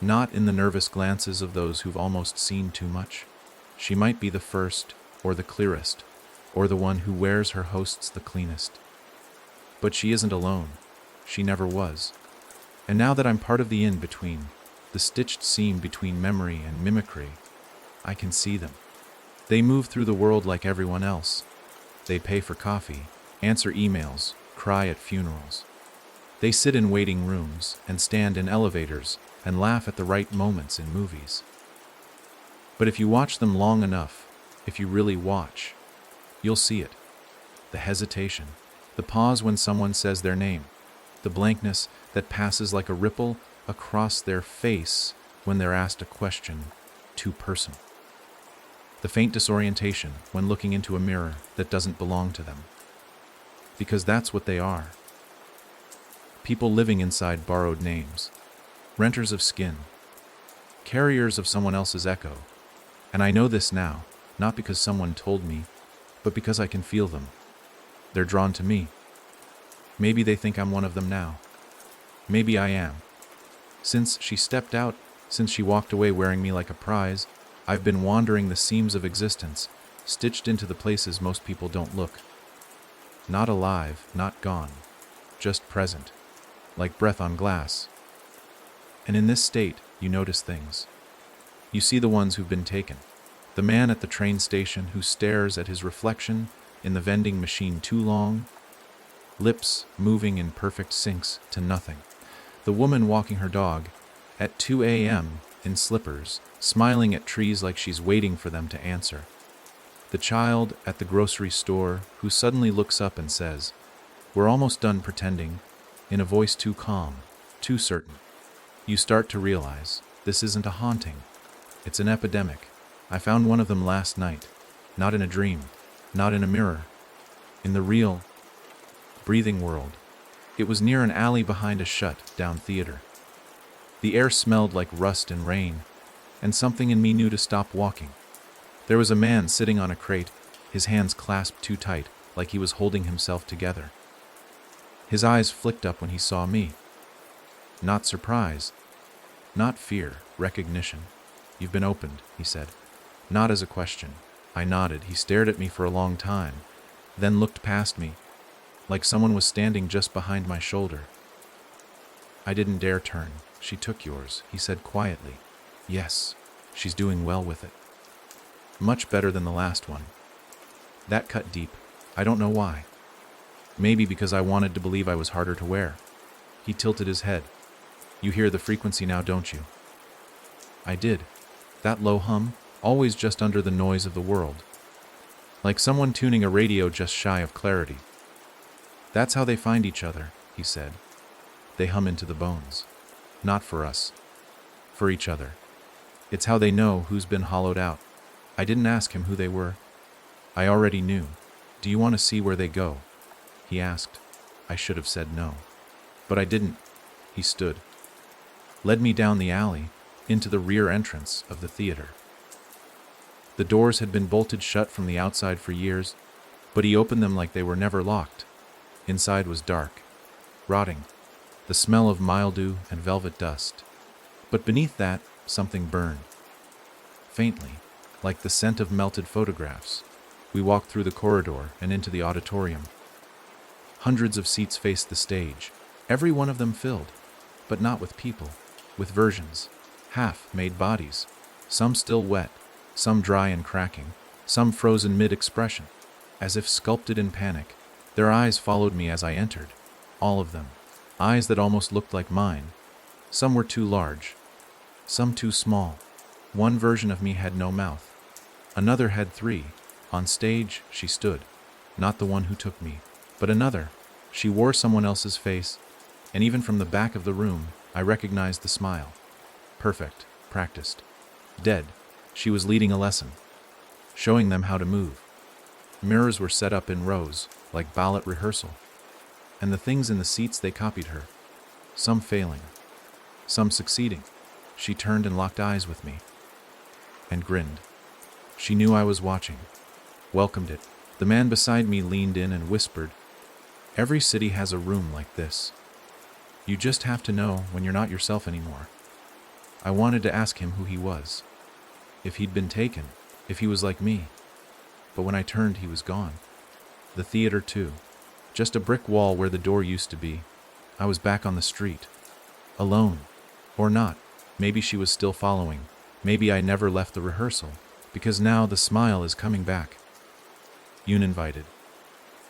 Not in the nervous glances of those who've almost seen too much. She might be the first, or the clearest, or the one who wears her hosts the cleanest. But she isn't alone. She never was. And now that I'm part of the in-between, the stitched seam between memory and mimicry, I can see them. They move through the world like everyone else. They pay for coffee, answer emails, cry at funerals. They sit in waiting rooms and stand in elevators and laugh at the right moments in movies. But if you watch them long enough, if you really watch, you'll see it. The hesitation, the pause when someone says their name, the blankness that passes like a ripple across their face when they're asked a question too personal. The faint disorientation when looking into a mirror that doesn't belong to them. Because that's what they are. People living inside borrowed names. Renters of skin. Carriers of someone else's echo. And I know this now, not because someone told me, but because I can feel them. They're drawn to me. Maybe they think I'm one of them now. Maybe I am. Since she stepped out, since she walked away wearing me like a prize, I've been wandering the seams of existence, stitched into the places most people don't look. Not alive, not gone, just present, like breath on glass. And in this state, you notice things. You see the ones who've been taken. The man at the train station who stares at his reflection in the vending machine too long, lips moving in perfect syncs to nothing. The woman walking her dog at 2 a.m. in slippers, smiling at trees like she's waiting for them to answer. The child at the grocery store who suddenly looks up and says, "We're almost done pretending," in a voice too calm, too certain. You start to realize this isn't a haunting. It's an epidemic. I found one of them last night, not in a dream, not in a mirror, in the real, breathing world. It was near an alley behind a shut-down theater. The air smelled like rust and rain, and something in me knew to stop walking. There was a man sitting on a crate, his hands clasped too tight, like he was holding himself together. His eyes flicked up when he saw me. Not surprise, not fear, recognition. "You've been opened," he said. Not as a question. I nodded. He stared at me for a long time, then looked past me, like someone was standing just behind my shoulder. I didn't dare turn. "She took yours," he said quietly. "Yes, she's doing well with it. Much better than the last one." That cut deep. I don't know why. Maybe because I wanted to believe I was harder to wear. He tilted his head. "You hear the frequency now, don't you?" I did. That low hum, always just under the noise of the world. Like someone tuning a radio just shy of clarity. "That's how they find each other," he said. "They hum into the bones. Not for us. For each other. It's how they know who's been hollowed out. I didn't ask him who they were. I already knew. Do you want to see where they go? He asked. I should have said no. But I didn't. He stood. Led me down the alley, into the rear entrance of the theater. The doors had been bolted shut from the outside for years, but he opened them like they were never locked. Inside was dark, rotting, the smell of mildew and velvet dust. But beneath that, something burned. Faintly, like the scent of melted photographs, we walked through the corridor and into the auditorium. Hundreds of seats faced the stage, every one of them filled, but not with people, with versions, half-made bodies, some still wet, some dry and cracking, some frozen mid-expression, as if sculpted in panic. Their eyes followed me as I entered, all of them, eyes that almost looked like mine. Some were too large, some too small. One version of me had no mouth. Another had three. On stage, she stood, not the one who took me, but another. She wore someone else's face, and even from the back of the room, I recognized the smile. Perfect, practiced, dead. She was leading a lesson, showing them how to move. Mirrors were set up in rows, like ballet rehearsal, and the things in the seats they copied her, some failing, some succeeding. She turned and locked eyes with me, and grinned. She knew I was watching, welcomed it. The man beside me leaned in and whispered, "Every city has a room like this. You just have to know when you're not yourself anymore." I wanted to ask him who he was, if he'd been taken, if he was like me. But when I turned, he was gone. The theater too. Just a brick wall where the door used to be. I was back on the street. Alone. Or not. Maybe she was still following. Maybe I never left the rehearsal, because now the smile is coming back. Yoon invited.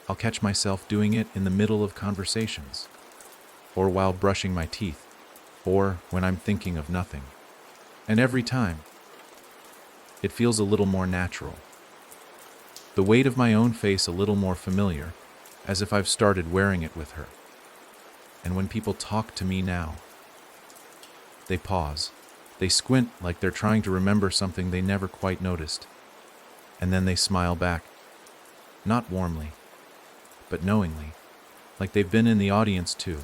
I'll catch myself doing it in the middle of conversations, or while brushing my teeth, or when I'm thinking of nothing. And every time, it feels a little more natural. The weight of my own face a little more familiar, as if I've started wearing it with her. And when people talk to me now, they pause. They squint like they're trying to remember something they never quite noticed. And then they smile back. Not warmly, but knowingly. Like they've been in the audience too.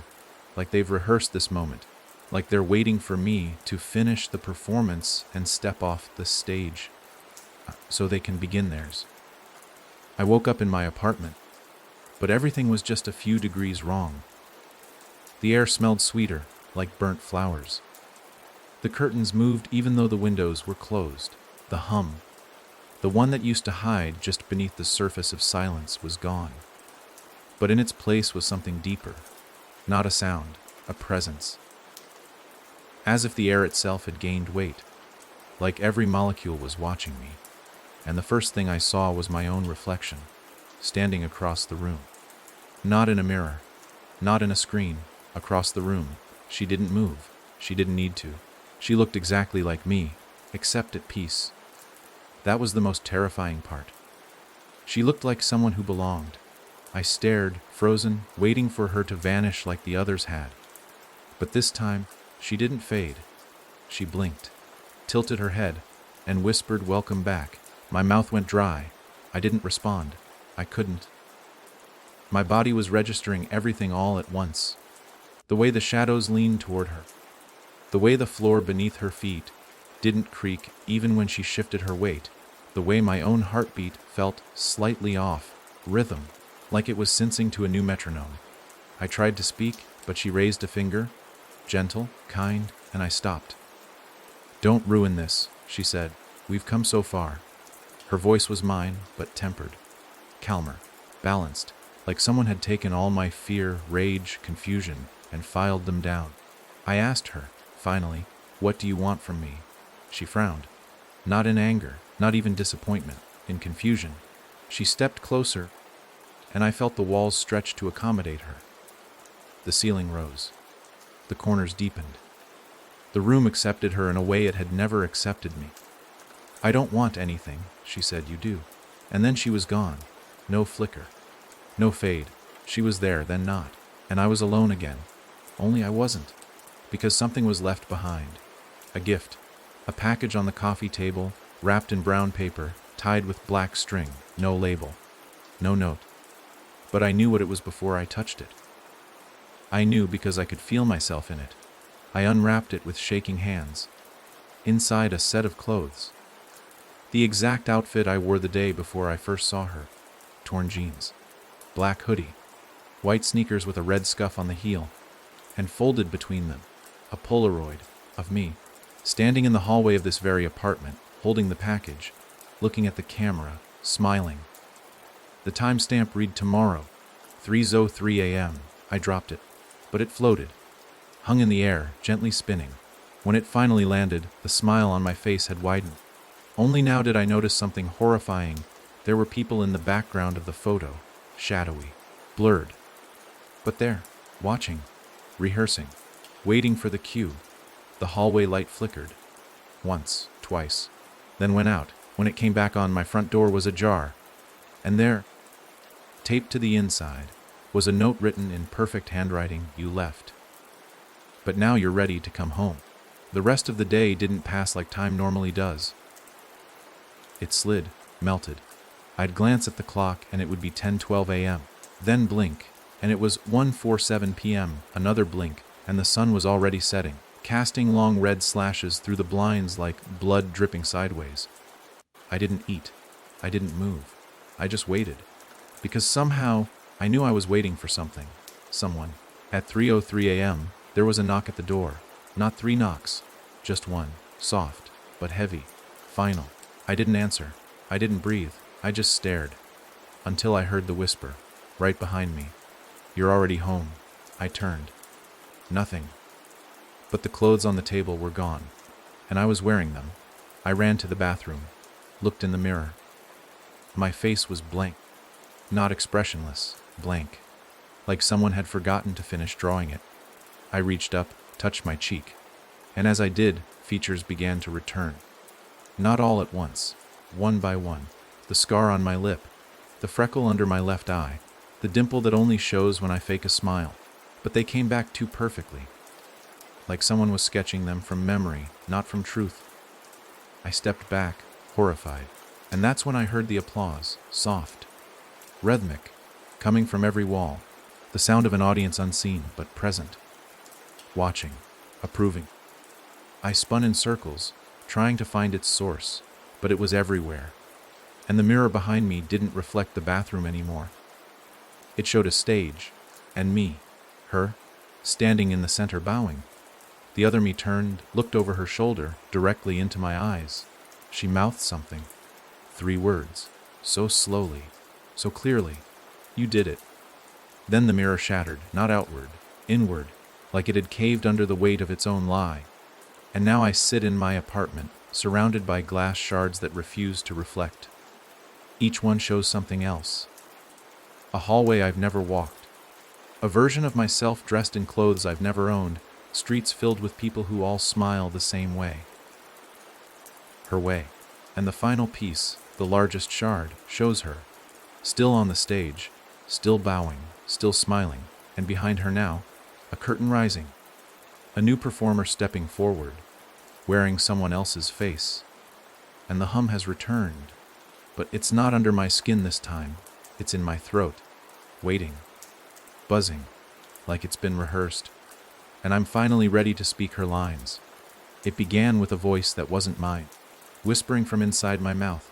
Like they've rehearsed this moment. Like they're waiting for me to finish the performance and step off the stage, so they can begin theirs. I woke up in my apartment, but everything was just a few degrees wrong. The air smelled sweeter, like burnt flowers. The curtains moved even though the windows were closed. The hum, the one that used to hide just beneath the surface of silence, was gone. But in its place was something deeper. Not a sound, a presence. As if the air itself had gained weight, like every molecule was watching me. And the first thing I saw was my own reflection, standing across the room. Not in a mirror, not in a screen, across the room. She didn't move. She didn't need to. She looked exactly like me, except at peace. That was the most terrifying part. She looked like someone who belonged. I stared, frozen, waiting for her to vanish like the others had. But this time, she didn't fade. She blinked, tilted her head, and whispered, "Welcome back." My mouth went dry. I didn't respond. I couldn't. My body was registering everything all at once. The way the shadows leaned toward her. The way the floor beneath her feet didn't creak even when she shifted her weight. The way my own heartbeat felt slightly off, rhythm, like it was syncing to a new metronome. I tried to speak, but she raised a finger, gentle, kind, and I stopped. "Don't ruin this," she said. "We've come so far." Her voice was mine, but tempered, calmer, balanced, like someone had taken all my fear, rage, confusion, and filed them down. I asked her, finally, "What do you want from me?" She frowned. Not in anger, not even disappointment, in confusion. She stepped closer, and I felt the walls stretch to accommodate her. The ceiling rose. The corners deepened. The room accepted her in a way it had never accepted me. "I don't want anything," she said. "You do." And then she was gone. No flicker. No fade. She was there, then not. And I was alone again. Only I wasn't. Because something was left behind. A gift. A package on the coffee table, wrapped in brown paper, tied with black string, no label, no note. But I knew what it was before I touched it. I knew because I could feel myself in it. I unwrapped it with shaking hands. Inside a set of clothes. The exact outfit I wore the day before I first saw her. Torn jeans, black hoodie, white sneakers with a red scuff on the heel, and folded between them, a Polaroid of me, standing in the hallway of this very apartment, holding the package, looking at the camera, smiling. The timestamp read tomorrow, 3:03 a.m. I dropped it, but it floated, hung in the air, gently spinning. When it finally landed, the smile on my face had widened. Only now did I notice something horrifying. There were people in the background of the photo, shadowy, blurred. But there, watching, rehearsing, waiting for the cue. The hallway light flickered. Once, twice, then went out. When it came back on, my front door was ajar. And there, taped to the inside, was a note written in perfect handwriting: "You left. But now you're ready to come home." The rest of the day didn't pass like time normally does. It slid, melted. I'd glance at the clock and it would be 10:12 a.m. Then blink, and it was 1:47 p.m., another blink, and the sun was already setting, casting long red slashes through the blinds like blood dripping sideways. I didn't eat. I didn't move. I just waited. Because somehow, I knew I was waiting for something. Someone. At 3:03 a.m., there was a knock at the door. Not 3 knocks. Just one. Soft, but heavy. Final. I didn't answer. I didn't breathe. I just stared. Until I heard the whisper, right behind me. "You're already home." I turned. Nothing. But the clothes on the table were gone, and I was wearing them. I ran to the bathroom, looked in the mirror. My face was blank. Not expressionless, blank. Like someone had forgotten to finish drawing it. I reached up, touched my cheek. And as I did, features began to return. Not all at once, one by one. The scar on my lip, the freckle under my left eye, the dimple that only shows when I fake a smile. But they came back too perfectly. Like someone was sketching them from memory, not from truth. I stepped back, horrified. And that's when I heard the applause, soft, rhythmic, coming from every wall. The sound of an audience unseen, but present. Watching, approving. I spun in circles, trying to find its source, but it was everywhere. And the mirror behind me didn't reflect the bathroom anymore. It showed a stage, and me, her, standing in the center bowing. The other me turned, looked over her shoulder, directly into my eyes. She mouthed something. 3 words, so slowly, so clearly. "You did it." Then the mirror shattered, not outward, inward, like it had caved under the weight of its own lie. And now I sit in my apartment, surrounded by glass shards that refuse to reflect. Each one shows something else. A hallway I've never walked. A version of myself dressed in clothes I've never owned. Streets filled with people who all smile the same way. Her way. And the final piece, the largest shard, shows her. Still on the stage, still bowing, still smiling, and behind her now, a curtain rising. A new performer stepping forward, wearing someone else's face. And the hum has returned. But it's not under my skin this time. It's in my throat, waiting, buzzing, like it's been rehearsed. And I'm finally ready to speak her lines. It began with a voice that wasn't mine, whispering from inside my mouth.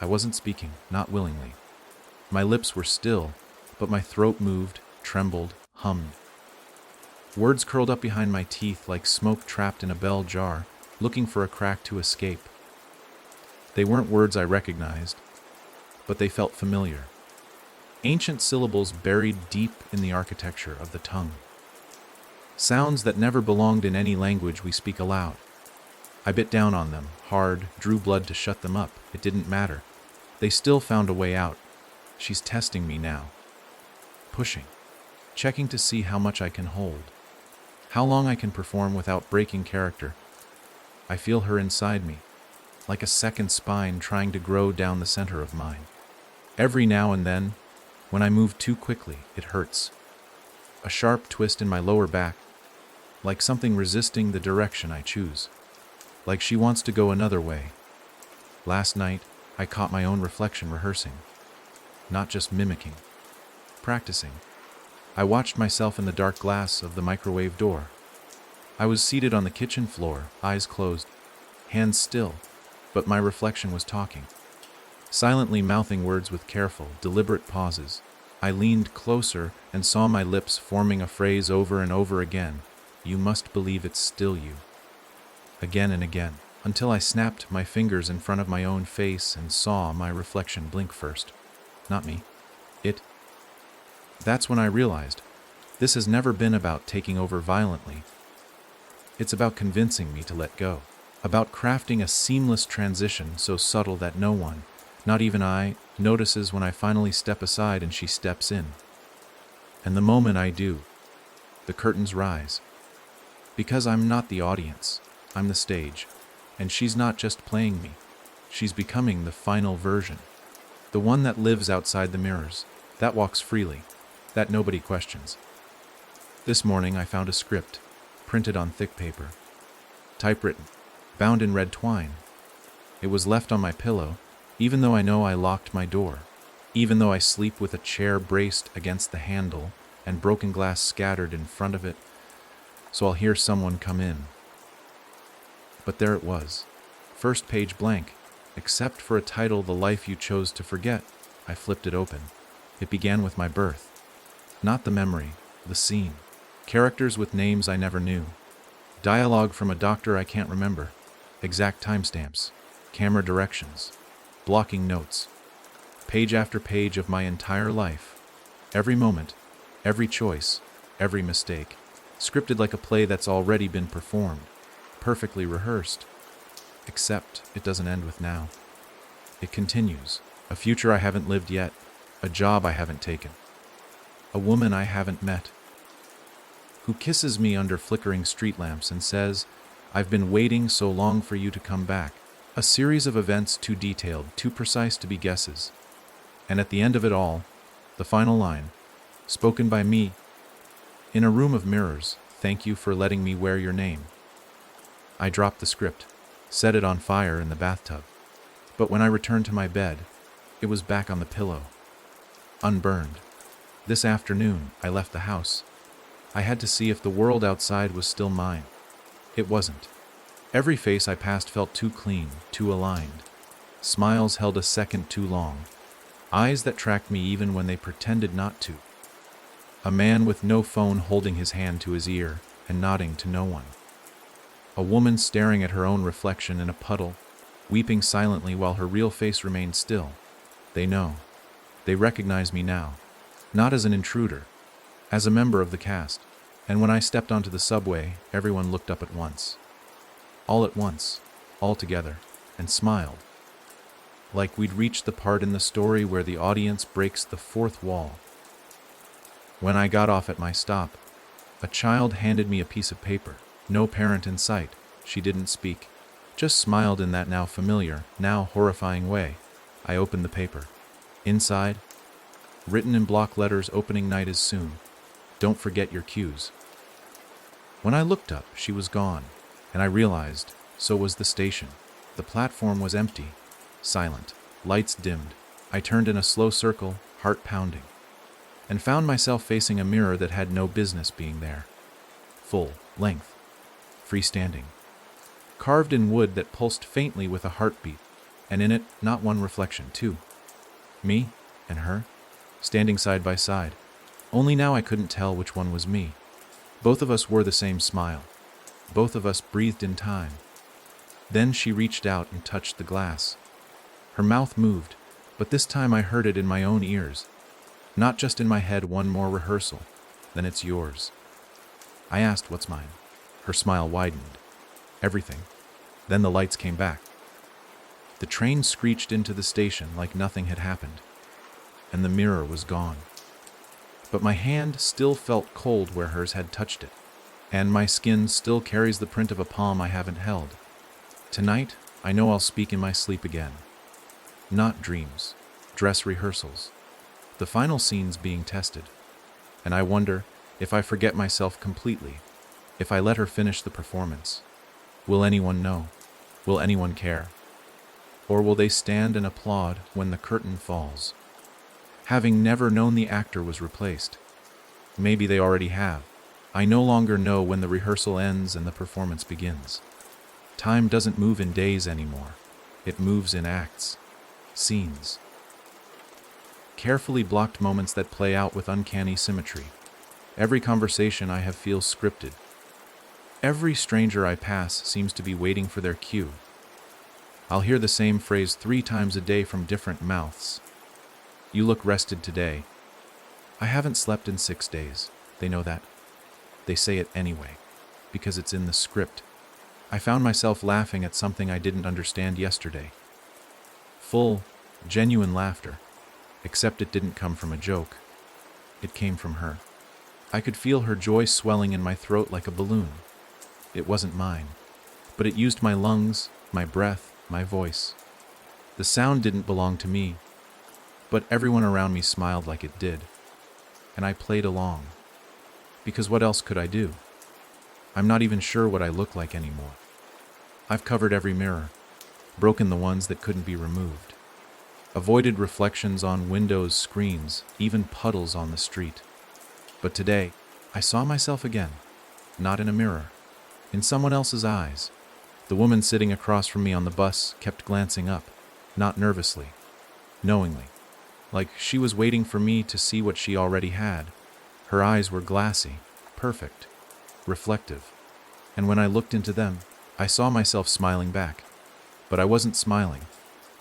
I wasn't speaking, not willingly. My lips were still, but my throat moved, trembled, hummed. Words curled up behind my teeth like smoke trapped in a bell jar, looking for a crack to escape. They weren't words I recognized, but they felt familiar. Ancient syllables buried deep in the architecture of the tongue. Sounds that never belonged in any language we speak aloud. I bit down on them, hard, drew blood to shut them up. It didn't matter. They still found a way out. She's testing me now. Pushing. Checking to see how much I can hold. How long I can perform without breaking character. I feel her inside me, like a second spine trying to grow down the center of mine. Every now and then, when I move too quickly, it hurts. A sharp twist in my lower back, like something resisting the direction I choose. like she wants to go another way. Last night, I caught my own reflection rehearsing, not just mimicking, practicing. I watched myself in the dark glass of the microwave door. I was seated on the kitchen floor, eyes closed, hands still, but my reflection was talking, silently mouthing words with careful, deliberate pauses. I leaned closer and saw my lips forming a phrase over and over again. You must believe it's still you. Again and again, until I snapped my fingers in front of my own face and saw my reflection blink first. Not me. It. That's when I realized this has never been about taking over violently. It's about convincing me to let go, about crafting a seamless transition so subtle that no one, not even I, notices when I finally step aside and she steps in. And the moment I do, the curtains rise. Because I'm not the audience, I'm the stage, and she's not just playing me, she's becoming the final version. The one that lives outside the mirrors, that walks freely, that nobody questions. This morning I found a script, printed on thick paper, typewritten, bound in red twine. It was left on my pillow, even though I know I locked my door, even though I sleep with a chair braced against the handle and broken glass scattered in front of it, so I'll hear someone come in. But there it was, first page blank, except for a title, The Life You Chose to Forget. I flipped it open. It began with my birth. Not the memory, the scene. Characters with names I never knew. Dialogue from a doctor I can't remember. Exact timestamps. Camera directions. Blocking notes. Page after page of my entire life. Every moment, every choice, every mistake. Scripted like a play that's already been performed. Perfectly rehearsed. Except it doesn't end with now. It continues. A future I haven't lived yet. A job I haven't taken. A woman I haven't met. Who kisses me under flickering street lamps and says, I've been waiting so long for you to come back. A series of events too detailed, too precise to be guesses. And at the end of it all, the final line, spoken by me, in a room of mirrors, thank you for letting me wear your name. I dropped the script, set it on fire in the bathtub. But when I returned to my bed, it was back on the pillow, unburned. This afternoon, I left the house. I had to see if the world outside was still mine. It wasn't. Every face I passed felt too clean, too aligned. Smiles held a second too long. Eyes that tracked me even when they pretended not to. A man with no phone holding his hand to his ear and nodding to no one. A woman staring at her own reflection in a puddle, weeping silently while her real face remained still. They know. They recognize me now. Not as an intruder, as a member of the cast. And when I stepped onto the subway, everyone looked up at once. All at once, all together, and smiled. Like we'd reached the part in the story where the audience breaks the fourth wall. When I got off at my stop, a child handed me a piece of paper. No parent in sight. She didn't speak, just smiled in that now familiar, now horrifying way. I opened the paper. Inside, written in block letters, opening night is soon. Don't forget your cues. When I looked up, she was gone, and I realized, so was the station. The platform was empty, silent, lights dimmed. I turned in a slow circle, heart pounding, and found myself facing a mirror that had no business being there. Full length, freestanding, carved in wood that pulsed faintly with a heartbeat, and in it, not one reflection, two. Me and her, standing side by side. Only now I couldn't tell which one was me. Both of us wore the same smile. Both of us breathed in time. Then she reached out and touched the glass. Her mouth moved, but this time I heard it in my own ears. Not just in my head, one more rehearsal. Then it's yours. I asked, what's mine? Her smile widened. Everything. Then the lights came back. The train screeched into the station like nothing had happened. And the mirror was gone. But my hand still felt cold where hers had touched it. And my skin still carries the print of a palm I haven't held. Tonight, I know I'll speak in my sleep again. Not dreams, dress rehearsals. The final scene's being tested. And I wonder if I forget myself completely, if I let her finish the performance. Will anyone know? Will anyone care? Or will they stand and applaud when the curtain falls? Having never known the actor was replaced. Maybe they already have. I no longer know when the rehearsal ends and the performance begins. Time doesn't move in days anymore. It moves in acts, scenes. Carefully blocked moments that play out with uncanny symmetry. Every conversation I have feels scripted. Every stranger I pass seems to be waiting for their cue. I'll hear the same phrase 3 times a day from different mouths. You look rested today. I haven't slept in 6 days. They know that. They say it anyway, because it's in the script. I found myself laughing at something I didn't understand yesterday. Full, genuine laughter, except it didn't come from a joke. It came from her. I could feel her joy swelling in my throat like a balloon. It wasn't mine, but it used my lungs, my breath, my voice. The sound didn't belong to me, but everyone around me smiled like it did, and I played along. Because what else could I do? I'm not even sure what I look like anymore. I've covered every mirror, broken the ones that couldn't be removed, avoided reflections on windows, screens, even puddles on the street. But today, I saw myself again, not in a mirror, in someone else's eyes. The woman sitting across from me on the bus kept glancing up, not nervously, knowingly, like she was waiting for me to see what she already had. Her eyes were glassy, perfect, reflective, and when I looked into them, I saw myself smiling back. But I wasn't smiling,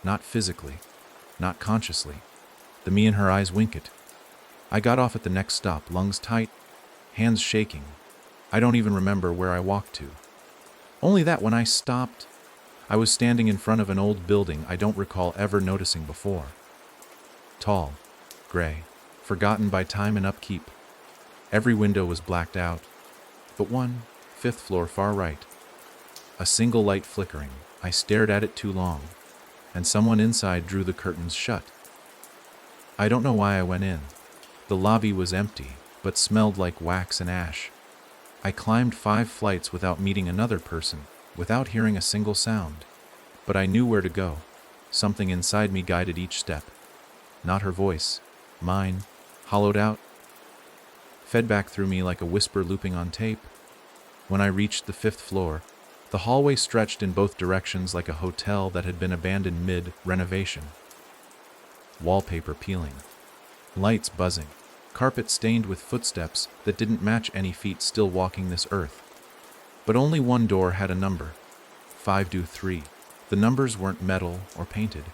not physically, not consciously. The me in her eyes winked. I got off at the next stop, lungs tight, hands shaking. I don't even remember where I walked to. Only that when I stopped, I was standing in front of an old building I don't recall ever noticing before. Tall, gray, forgotten by time and upkeep. Every window was blacked out, but one, 5th floor far right. A single light flickering. I stared at it too long, and someone inside drew the curtains shut. I don't know why I went in. The lobby was empty, but smelled like wax and ash. I climbed 5 flights without meeting another person, without hearing a single sound. But I knew where to go. Something inside me guided each step. Not her voice, mine, hollowed out, fed back through me like a whisper looping on tape. When I reached the 5th floor, the hallway stretched in both directions like a hotel that had been abandoned mid-renovation. Wallpaper peeling, lights buzzing, carpet stained with footsteps that didn't match any feet still walking this earth. But only one door had a number, 523. The numbers weren't metal or painted.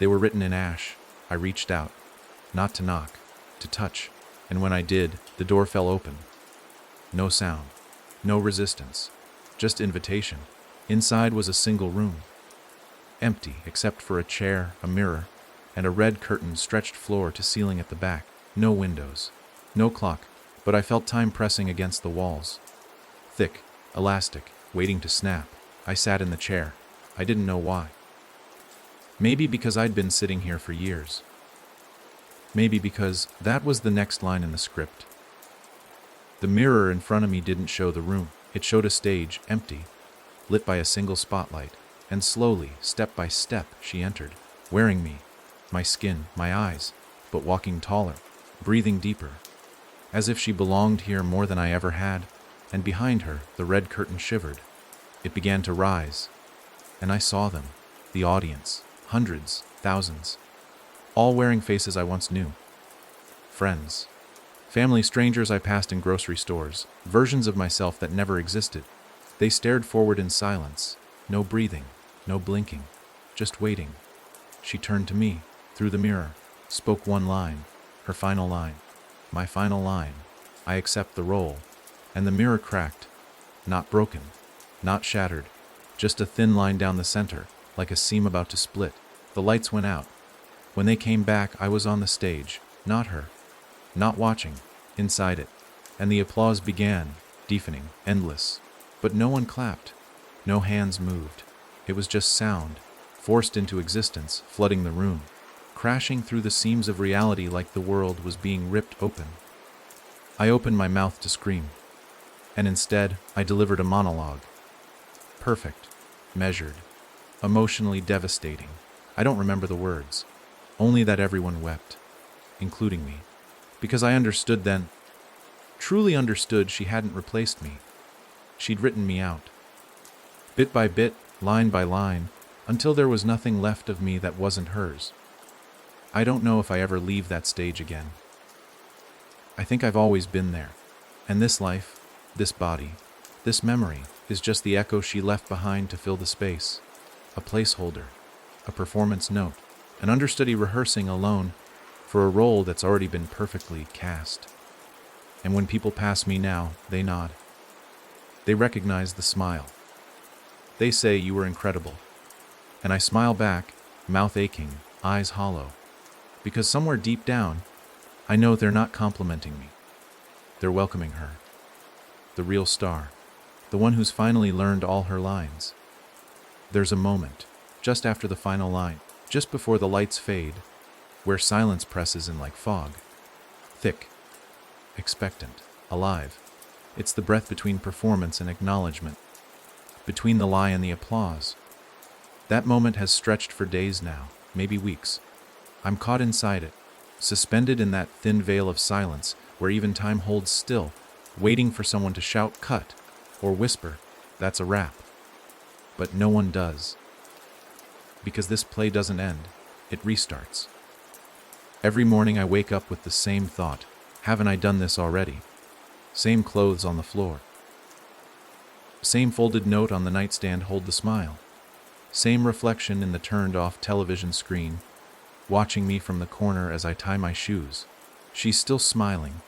They were written in ash. I reached out, not to knock, to touch, and when I did, the door fell open. No sound, no resistance, just invitation. Inside was a single room, empty except for a chair, a mirror, and a red curtain stretched floor to ceiling at the back. No windows, no clock, but I felt time pressing against the walls. Thick, elastic, waiting to snap. I sat in the chair. I didn't know why. Maybe because I'd been sitting here for years. Maybe because that was the next line in the script. The mirror in front of me didn't show the room. It showed a stage, empty, lit by a single spotlight, and slowly, step by step, she entered, wearing me, my skin, my eyes, but walking taller, breathing deeper, as if she belonged here more than I ever had, and behind her, the red curtain shivered. It began to rise, and I saw them, the audience, hundreds, thousands, all wearing faces I once knew. Friends, family, strangers I passed in grocery stores, versions of myself that never existed. They stared forward in silence, no breathing, no blinking, just waiting. She turned to me, through the mirror, spoke one line, her final line, my final line. I accept the role, and the mirror cracked, not broken, not shattered, just a thin line down the center, like a seam about to split. The lights went out. When they came back, I was on the stage, not her, not watching, inside it, and the applause began, deafening, endless. But no one clapped, no hands moved. It was just sound, forced into existence, flooding the room, crashing through the seams of reality like the world was being ripped open. I opened my mouth to scream, and instead I delivered a monologue. Perfect, measured, Emotionally devastating. I don't remember the words. Only that everyone wept, including me. Because I understood then, truly understood she hadn't replaced me. She'd written me out. Bit by bit, line by line, until there was nothing left of me that wasn't hers. I don't know if I ever leave that stage again. I think I've always been there. And this life, this body, this memory is just the echo she left behind to fill the space. A placeholder, a performance note, an understudy rehearsing alone for a role that's already been perfectly cast. And when people pass me now, they nod. They recognize the smile. They say you were incredible. And I smile back, mouth aching, eyes hollow. Because somewhere deep down, I know they're not complimenting me. They're welcoming her. The real star. The one who's finally learned all her lines. There's a moment, just after the final line, just before the lights fade, where silence presses in like fog. Thick, expectant, alive. It's the breath between performance and acknowledgement. Between the lie and the applause. That moment has stretched for days now, maybe weeks. I'm caught inside it, suspended in that thin veil of silence where even time holds still, waiting for someone to shout cut or whisper, that's a wrap. But no one does. Because this play doesn't end, it restarts. Every morning I wake up with the same thought, haven't I done this already? Same clothes on the floor. Same folded note on the nightstand hold the smile. Same reflection in the turned-off television screen, watching me from the corner as I tie my shoes. She's still smiling,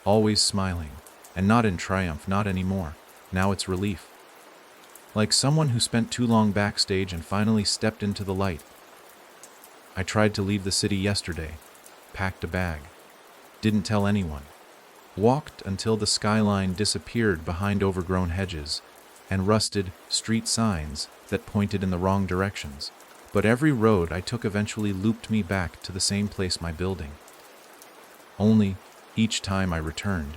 always smiling, and not in triumph, not anymore. Now it's relief. Like someone who spent too long backstage and finally stepped into the light. I tried to leave the city yesterday, packed a bag, didn't tell anyone, walked until the skyline disappeared behind overgrown hedges and rusted street signs that pointed in the wrong directions. But every road I took eventually looped me back to the same place, my building. Only, each time I returned,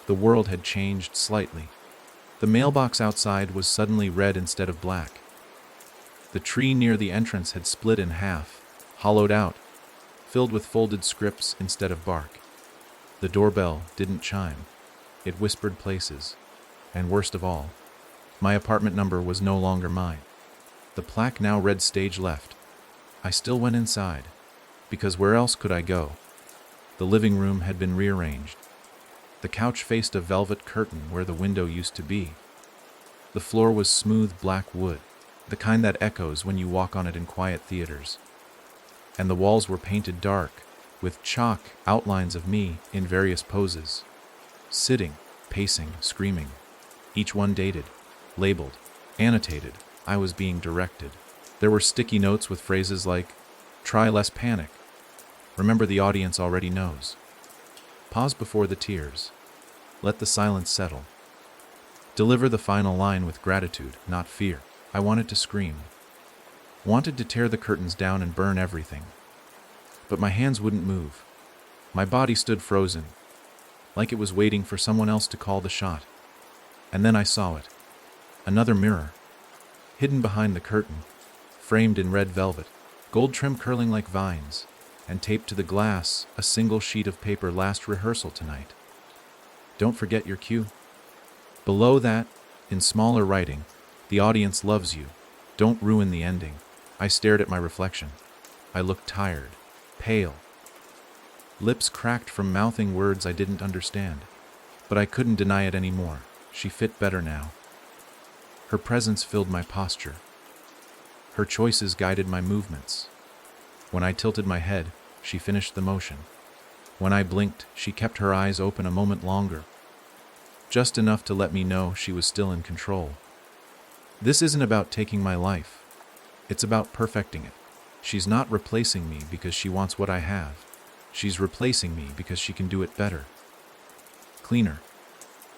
the world had changed slightly. The mailbox outside was suddenly red instead of black. The tree near the entrance had split in half, hollowed out, filled with folded scripts instead of bark. The doorbell didn't chime. It whispered places. And worst of all, my apartment number was no longer mine. The plaque now read stage left. I still went inside, because where else could I go? The living room had been rearranged. The couch faced a velvet curtain where the window used to be. The floor was smooth black wood, the kind that echoes when you walk on it in quiet theaters. And the walls were painted dark, with chalk outlines of me in various poses. Sitting, pacing, screaming. Each one dated, labeled, annotated. I was being directed. There were sticky notes with phrases like, try less panic. Remember the audience already knows. Pause before the tears. Let the silence settle. Deliver the final line with gratitude, not fear. I wanted to scream. Wanted to tear the curtains down and burn everything. But my hands wouldn't move. My body stood frozen, like it was waiting for someone else to call the shot. And then I saw it. Another mirror. Hidden behind the curtain, framed in red velvet, gold trim curling like vines, and taped to the glass a single sheet of paper, last rehearsal tonight. Don't forget your cue. Below that, in smaller writing, the audience loves you. Don't ruin the ending. I stared at my reflection. I looked tired, pale. Lips cracked from mouthing words I didn't understand. But I couldn't deny it anymore. She fit better now. Her presence filled my posture. Her choices guided my movements. When I tilted my head, she finished the motion. When I blinked, she kept her eyes open a moment longer. Just enough to let me know she was still in control. This isn't about taking my life. It's about perfecting it. She's not replacing me because she wants what I have. She's replacing me because she can do it better. Cleaner.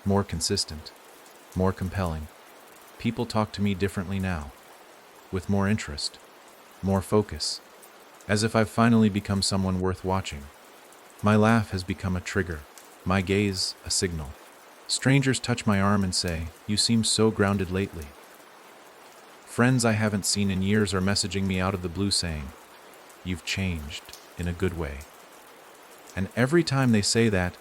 More consistent. More compelling. People talk to me differently now. With more interest. More focus. As if I've finally become someone worth watching. My laugh has become a trigger. My gaze, a signal. Strangers touch my arm and say, "You seem so grounded lately." Friends I haven't seen in years are messaging me out of the blue saying, "You've changed, in a good way." And every time they say that,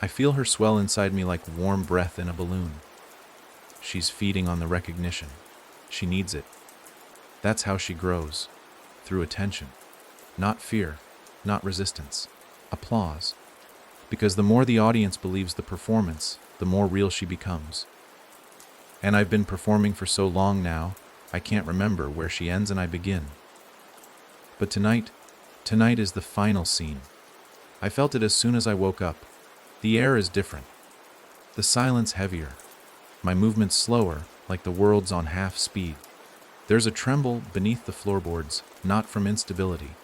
I feel her swell inside me like warm breath in a balloon. She's feeding on the recognition. She needs it. That's how she grows, through attention. Not fear, not resistance. Applause. Because the more the audience believes the performance, the more real she becomes. And I've been performing for so long now, I can't remember where she ends and I begin. But tonight is the final scene. I felt it as soon as I woke up. The air is different. The silence heavier. My movements slower, like the world's on half speed. There's a tremble beneath the floorboards, not from instability,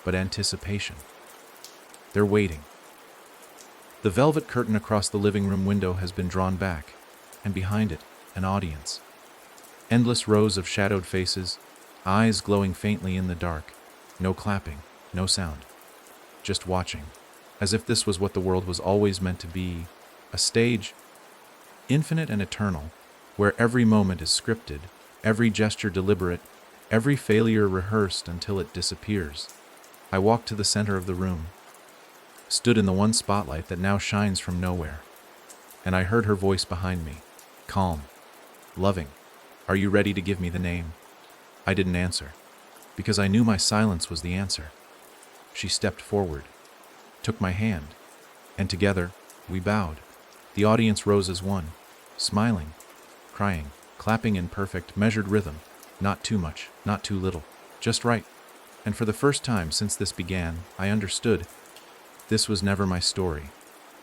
but anticipation. They're waiting. The velvet curtain across the living room window has been drawn back, and behind it, an audience. Endless rows of shadowed faces, eyes glowing faintly in the dark. No clapping, no sound. Just watching, as if this was what the world was always meant to be, a stage, infinite and eternal, where every moment is scripted, every gesture deliberate, every failure rehearsed until it disappears. I walked to the center of the room, stood in the one spotlight that now shines from nowhere, and I heard her voice behind me, calm, loving. "Are you ready to give me the name?" I didn't answer, because I knew my silence was the answer. She stepped forward, took my hand, and together, we bowed. The audience rose as one, smiling, crying, clapping in perfect, measured rhythm, not too much, not too little, just right. And for the first time since this began, I understood. This was never my story.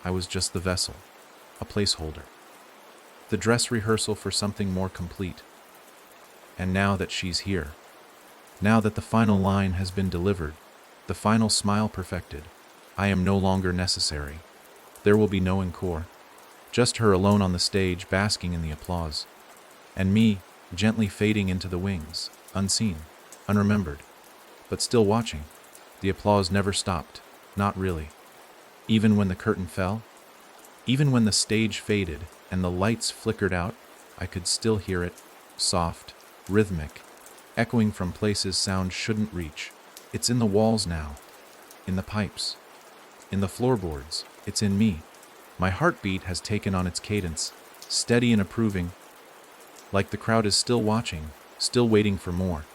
I was just the vessel, a placeholder. The dress rehearsal for something more complete. And now that she's here, now that the final line has been delivered, the final smile perfected, I am no longer necessary. There will be no encore. Just her alone on the stage, basking in the applause. And me, gently fading into the wings, unseen, unremembered, but still watching. The applause never stopped, not really. Even when the curtain fell, even when the stage faded and the lights flickered out, I could still hear it, soft, rhythmic, echoing from places sound shouldn't reach. It's in the walls now, in the pipes, in the floorboards. It's in me. My heartbeat has taken on its cadence, steady and approving, like the crowd is still watching, still waiting for more.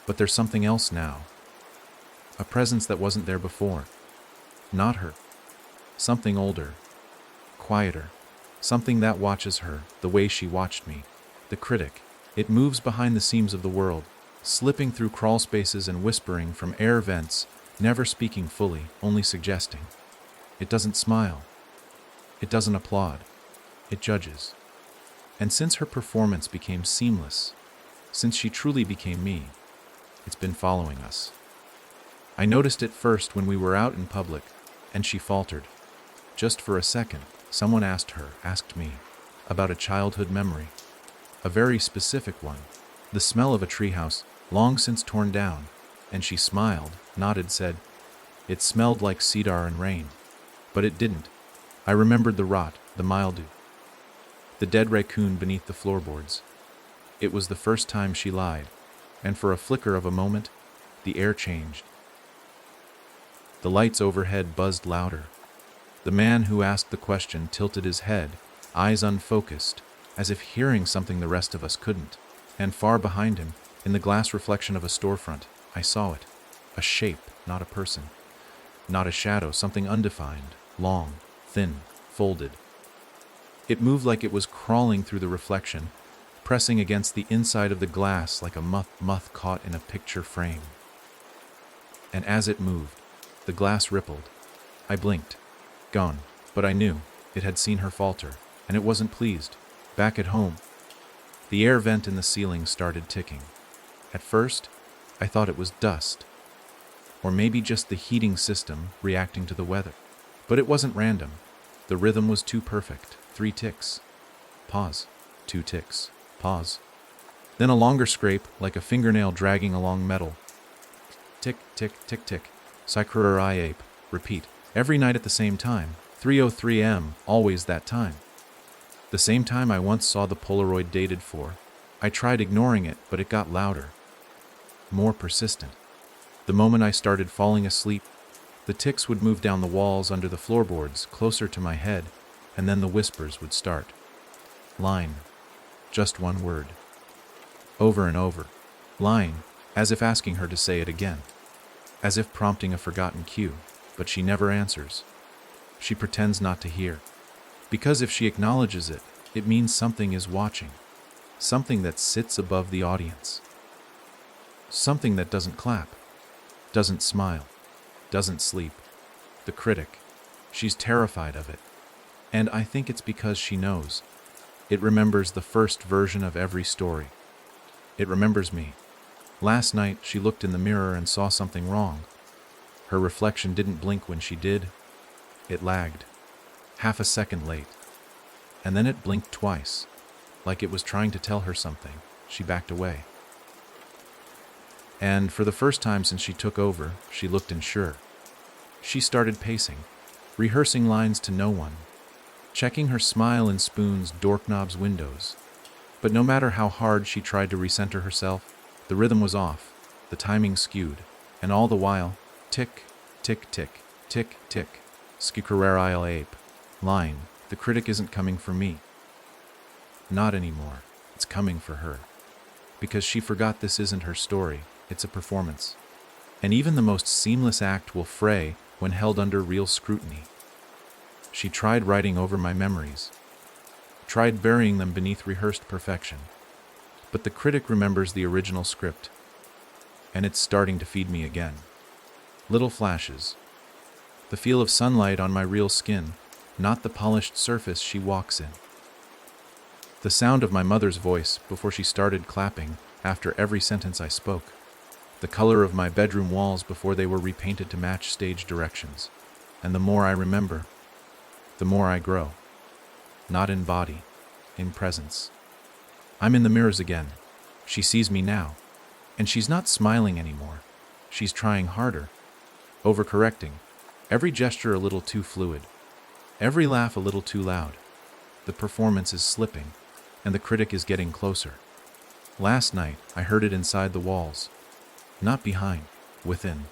But there's something else now. A presence that wasn't there before. Not her. Something older, quieter, something that watches her the way she watched me. The critic. It moves behind the seams of the world, slipping through crawl spaces and whispering from air vents, never speaking fully, only suggesting. It doesn't smile. It doesn't applaud. It judges. And since her performance became seamless, since she truly became me, it's been following us. I noticed it first when we were out in public, and she faltered. Just for a second, someone asked me, about a childhood memory. A very specific one. The smell of a treehouse, long since torn down, and she smiled, nodded, said, "It smelled like cedar and rain." But it didn't. I remembered the rot, the mildew, the dead raccoon beneath the floorboards. It was the first time she lied, and for a flicker of a moment, the air changed. The lights overhead buzzed louder. The man who asked the question tilted his head, eyes unfocused, as if hearing something the rest of us couldn't. And far behind him, in the glass reflection of a storefront, I saw it. A shape, not a person. Not a shadow, something undefined, long, thin, folded. It moved like it was crawling through the reflection, pressing against the inside of the glass like a moth caught in a picture frame. And as it moved, the glass rippled. I blinked. Gone. But I knew. It had seen her falter, and it wasn't pleased. Back at home, the air vent in the ceiling started ticking. At first, I thought it was dust, or maybe just the heating system reacting to the weather. But it wasn't random. The rhythm was too perfect. 3 ticks. Pause. 2 ticks. Pause. Then a longer scrape, like a fingernail dragging along metal. Tick, tick, tick, tick. Cycler I ape. Repeat. Every night at the same time. 3:03 am. Always that time. The same time I once saw the Polaroid dated for. I tried ignoring it, but it got louder, more persistent. The moment I started falling asleep, the ticks would move down the walls under the floorboards, closer to my head, and then the whispers would start. Line. Just one word. Over and over. Line, as if asking her to say it again. As if prompting a forgotten cue, but she never answers. She pretends not to hear. Because if she acknowledges it, it means something is watching. Something that sits above the audience. Something that doesn't clap, doesn't smile, doesn't sleep. The critic. She's terrified of it. And I think it's because she knows. It remembers the first version of every story. It remembers me. Last night, she looked in the mirror and saw something wrong. Her reflection didn't blink when she did. It lagged. Half a second late. And then it blinked twice. Like it was trying to tell her something. She backed away. And for the first time since she took over, she looked unsure. She started pacing, rehearsing lines to no one, checking her smile in Spoon's Dorknob's windows. But no matter how hard she tried to recenter herself, the rhythm was off, the timing skewed, and all the while, tick, tick, tick, tick, tick, skikerarial ape. Line, the critic isn't coming for me. Not anymore. It's coming for her. Because she forgot this isn't her story, it's a performance. And even the most seamless act will fray when held under real scrutiny. She tried writing over my memories, tried burying them beneath rehearsed perfection. But the critic remembers the original script, and it's starting to feed me again. Little flashes. The feel of sunlight on my real skin, not the polished surface she walks in. The sound of my mother's voice before she started clapping after every sentence I spoke. The color of my bedroom walls before they were repainted to match stage directions. And the more I remember, the more I grow. Not in body, in presence. I'm in the mirrors again. She sees me now. And she's not smiling anymore. She's trying harder. Overcorrecting. Every gesture a little too fluid. Every laugh a little too loud. The performance is slipping, and the critic is getting closer. Last night, I heard it inside the walls. Not behind, within.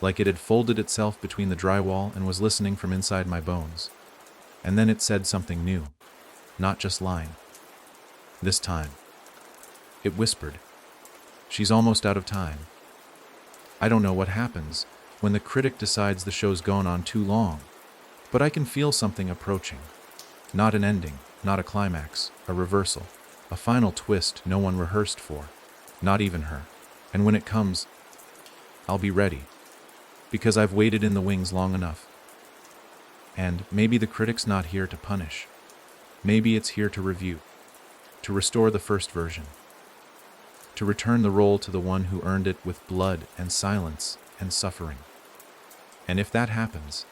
Like it had folded itself between the drywall and was listening from inside my bones. And then it said something new. Not just line. This time. It whispered. She's almost out of time. I don't know what happens when the critic decides the show's gone on too long, but I can feel something approaching. Not an ending, not a climax, a reversal, a final twist no one rehearsed for, not even her. And when it comes, I'll be ready, because I've waited in the wings long enough. And maybe the critic's not here to punish. Maybe it's here to review, to restore the first version, to return the role to the one who earned it with blood and silence and suffering. And if that happens,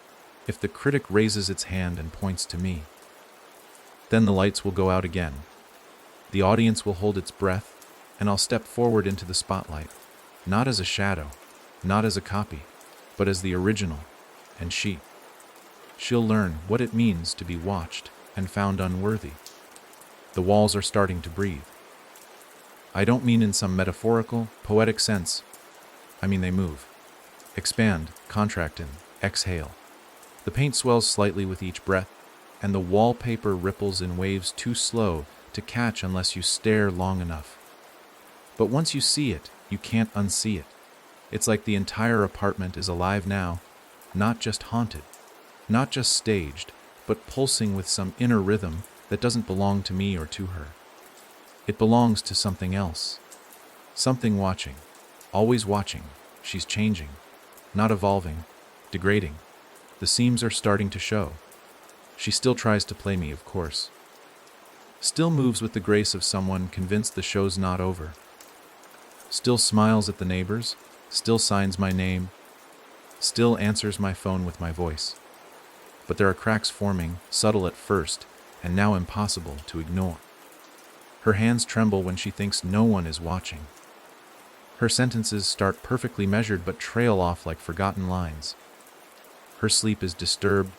if the critic raises its hand and points to me, then the lights will go out again. The audience will hold its breath, and I'll step forward into the spotlight, not as a shadow, not as a copy, but as the original, and she'll learn what it means to be watched and found unworthy. The walls are starting to breathe. I don't mean in some metaphorical, poetic sense. I mean they move. Expand, contract, and exhale. The paint swells slightly with each breath, and the wallpaper ripples in waves too slow to catch unless you stare long enough. But once you see it, you can't unsee it. It's like the entire apartment is alive now, not just haunted, not just staged, but pulsing with some inner rhythm that doesn't belong to me or to her. It belongs to something else. Something watching, always watching. She's changing, not evolving, degrading. The seams are starting to show. She still tries to play me, of course. Still moves with the grace of someone convinced the show's not over. Still smiles at the neighbors, still signs my name, still answers my phone with my voice. But there are cracks forming, subtle at first, and now impossible to ignore. Her hands tremble when she thinks no one is watching. Her sentences start perfectly measured but trail off like forgotten lines. Her sleep is disturbed,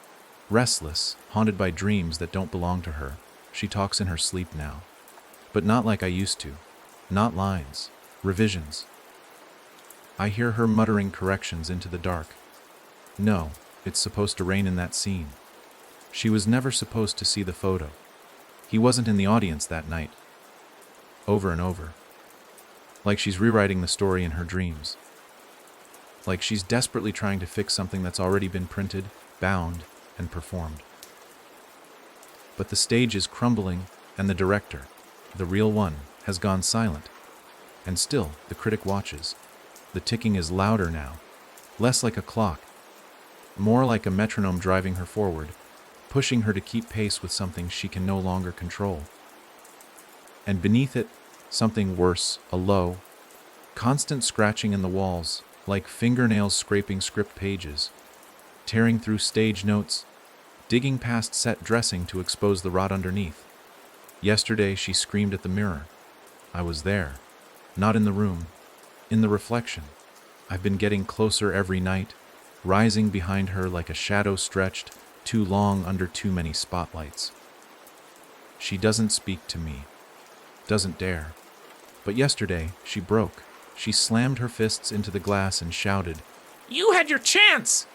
restless, haunted by dreams that don't belong to her. She talks in her sleep now. but not like I used to. Not lines, revisions. I hear her muttering corrections into the dark. No, it's supposed to rain in that scene. She was never supposed to see the photo. He wasn't in the audience that night. Over and over. Like she's rewriting the story in her dreams. Like she's desperately trying to fix something that's already been printed, bound, and performed. But the stage is crumbling, and the director, the real one, has gone silent. And still, the critic watches. The ticking is louder now, less like a clock, more like a metronome driving her forward, pushing her to keep pace with something she can no longer control. And beneath it, something worse, a low, constant scratching in the walls, like fingernails scraping script pages, tearing through stage notes, digging past set dressing to expose the rot underneath. Yesterday she screamed at the mirror. I was there, not in the room, in the reflection. I've been getting closer every night, rising behind her like a shadow stretched too long under too many spotlights. She doesn't speak to me, doesn't dare. But yesterday, she broke. She slammed her fists into the glass and shouted, "You had your chance!"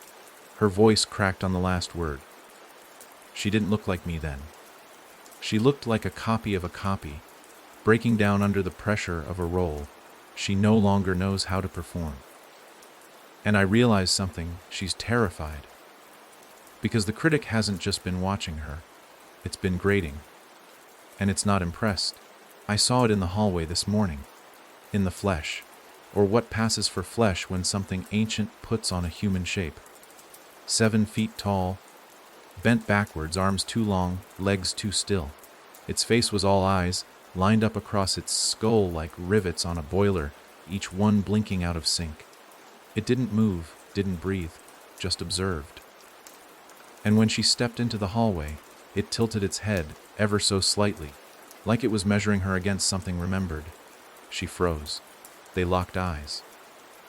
Her voice cracked on the last word. She didn't look like me then. She looked like a copy of a copy, breaking down under the pressure of a role she no longer knows how to perform. And I realized something. She's terrified. Because the critic hasn't just been watching her. It's been grading. And it's not impressed. I saw it in the hallway this morning. In the flesh. Or what passes for flesh when something ancient puts on a human shape. 7 feet tall, bent backwards, arms too long, legs too still. Its face was all eyes, lined up across its skull like rivets on a boiler, each one blinking out of sync. It didn't move, didn't breathe, just observed. And when she stepped into the hallway, it tilted its head ever so slightly, like it was measuring her against something remembered. She froze. They locked eyes.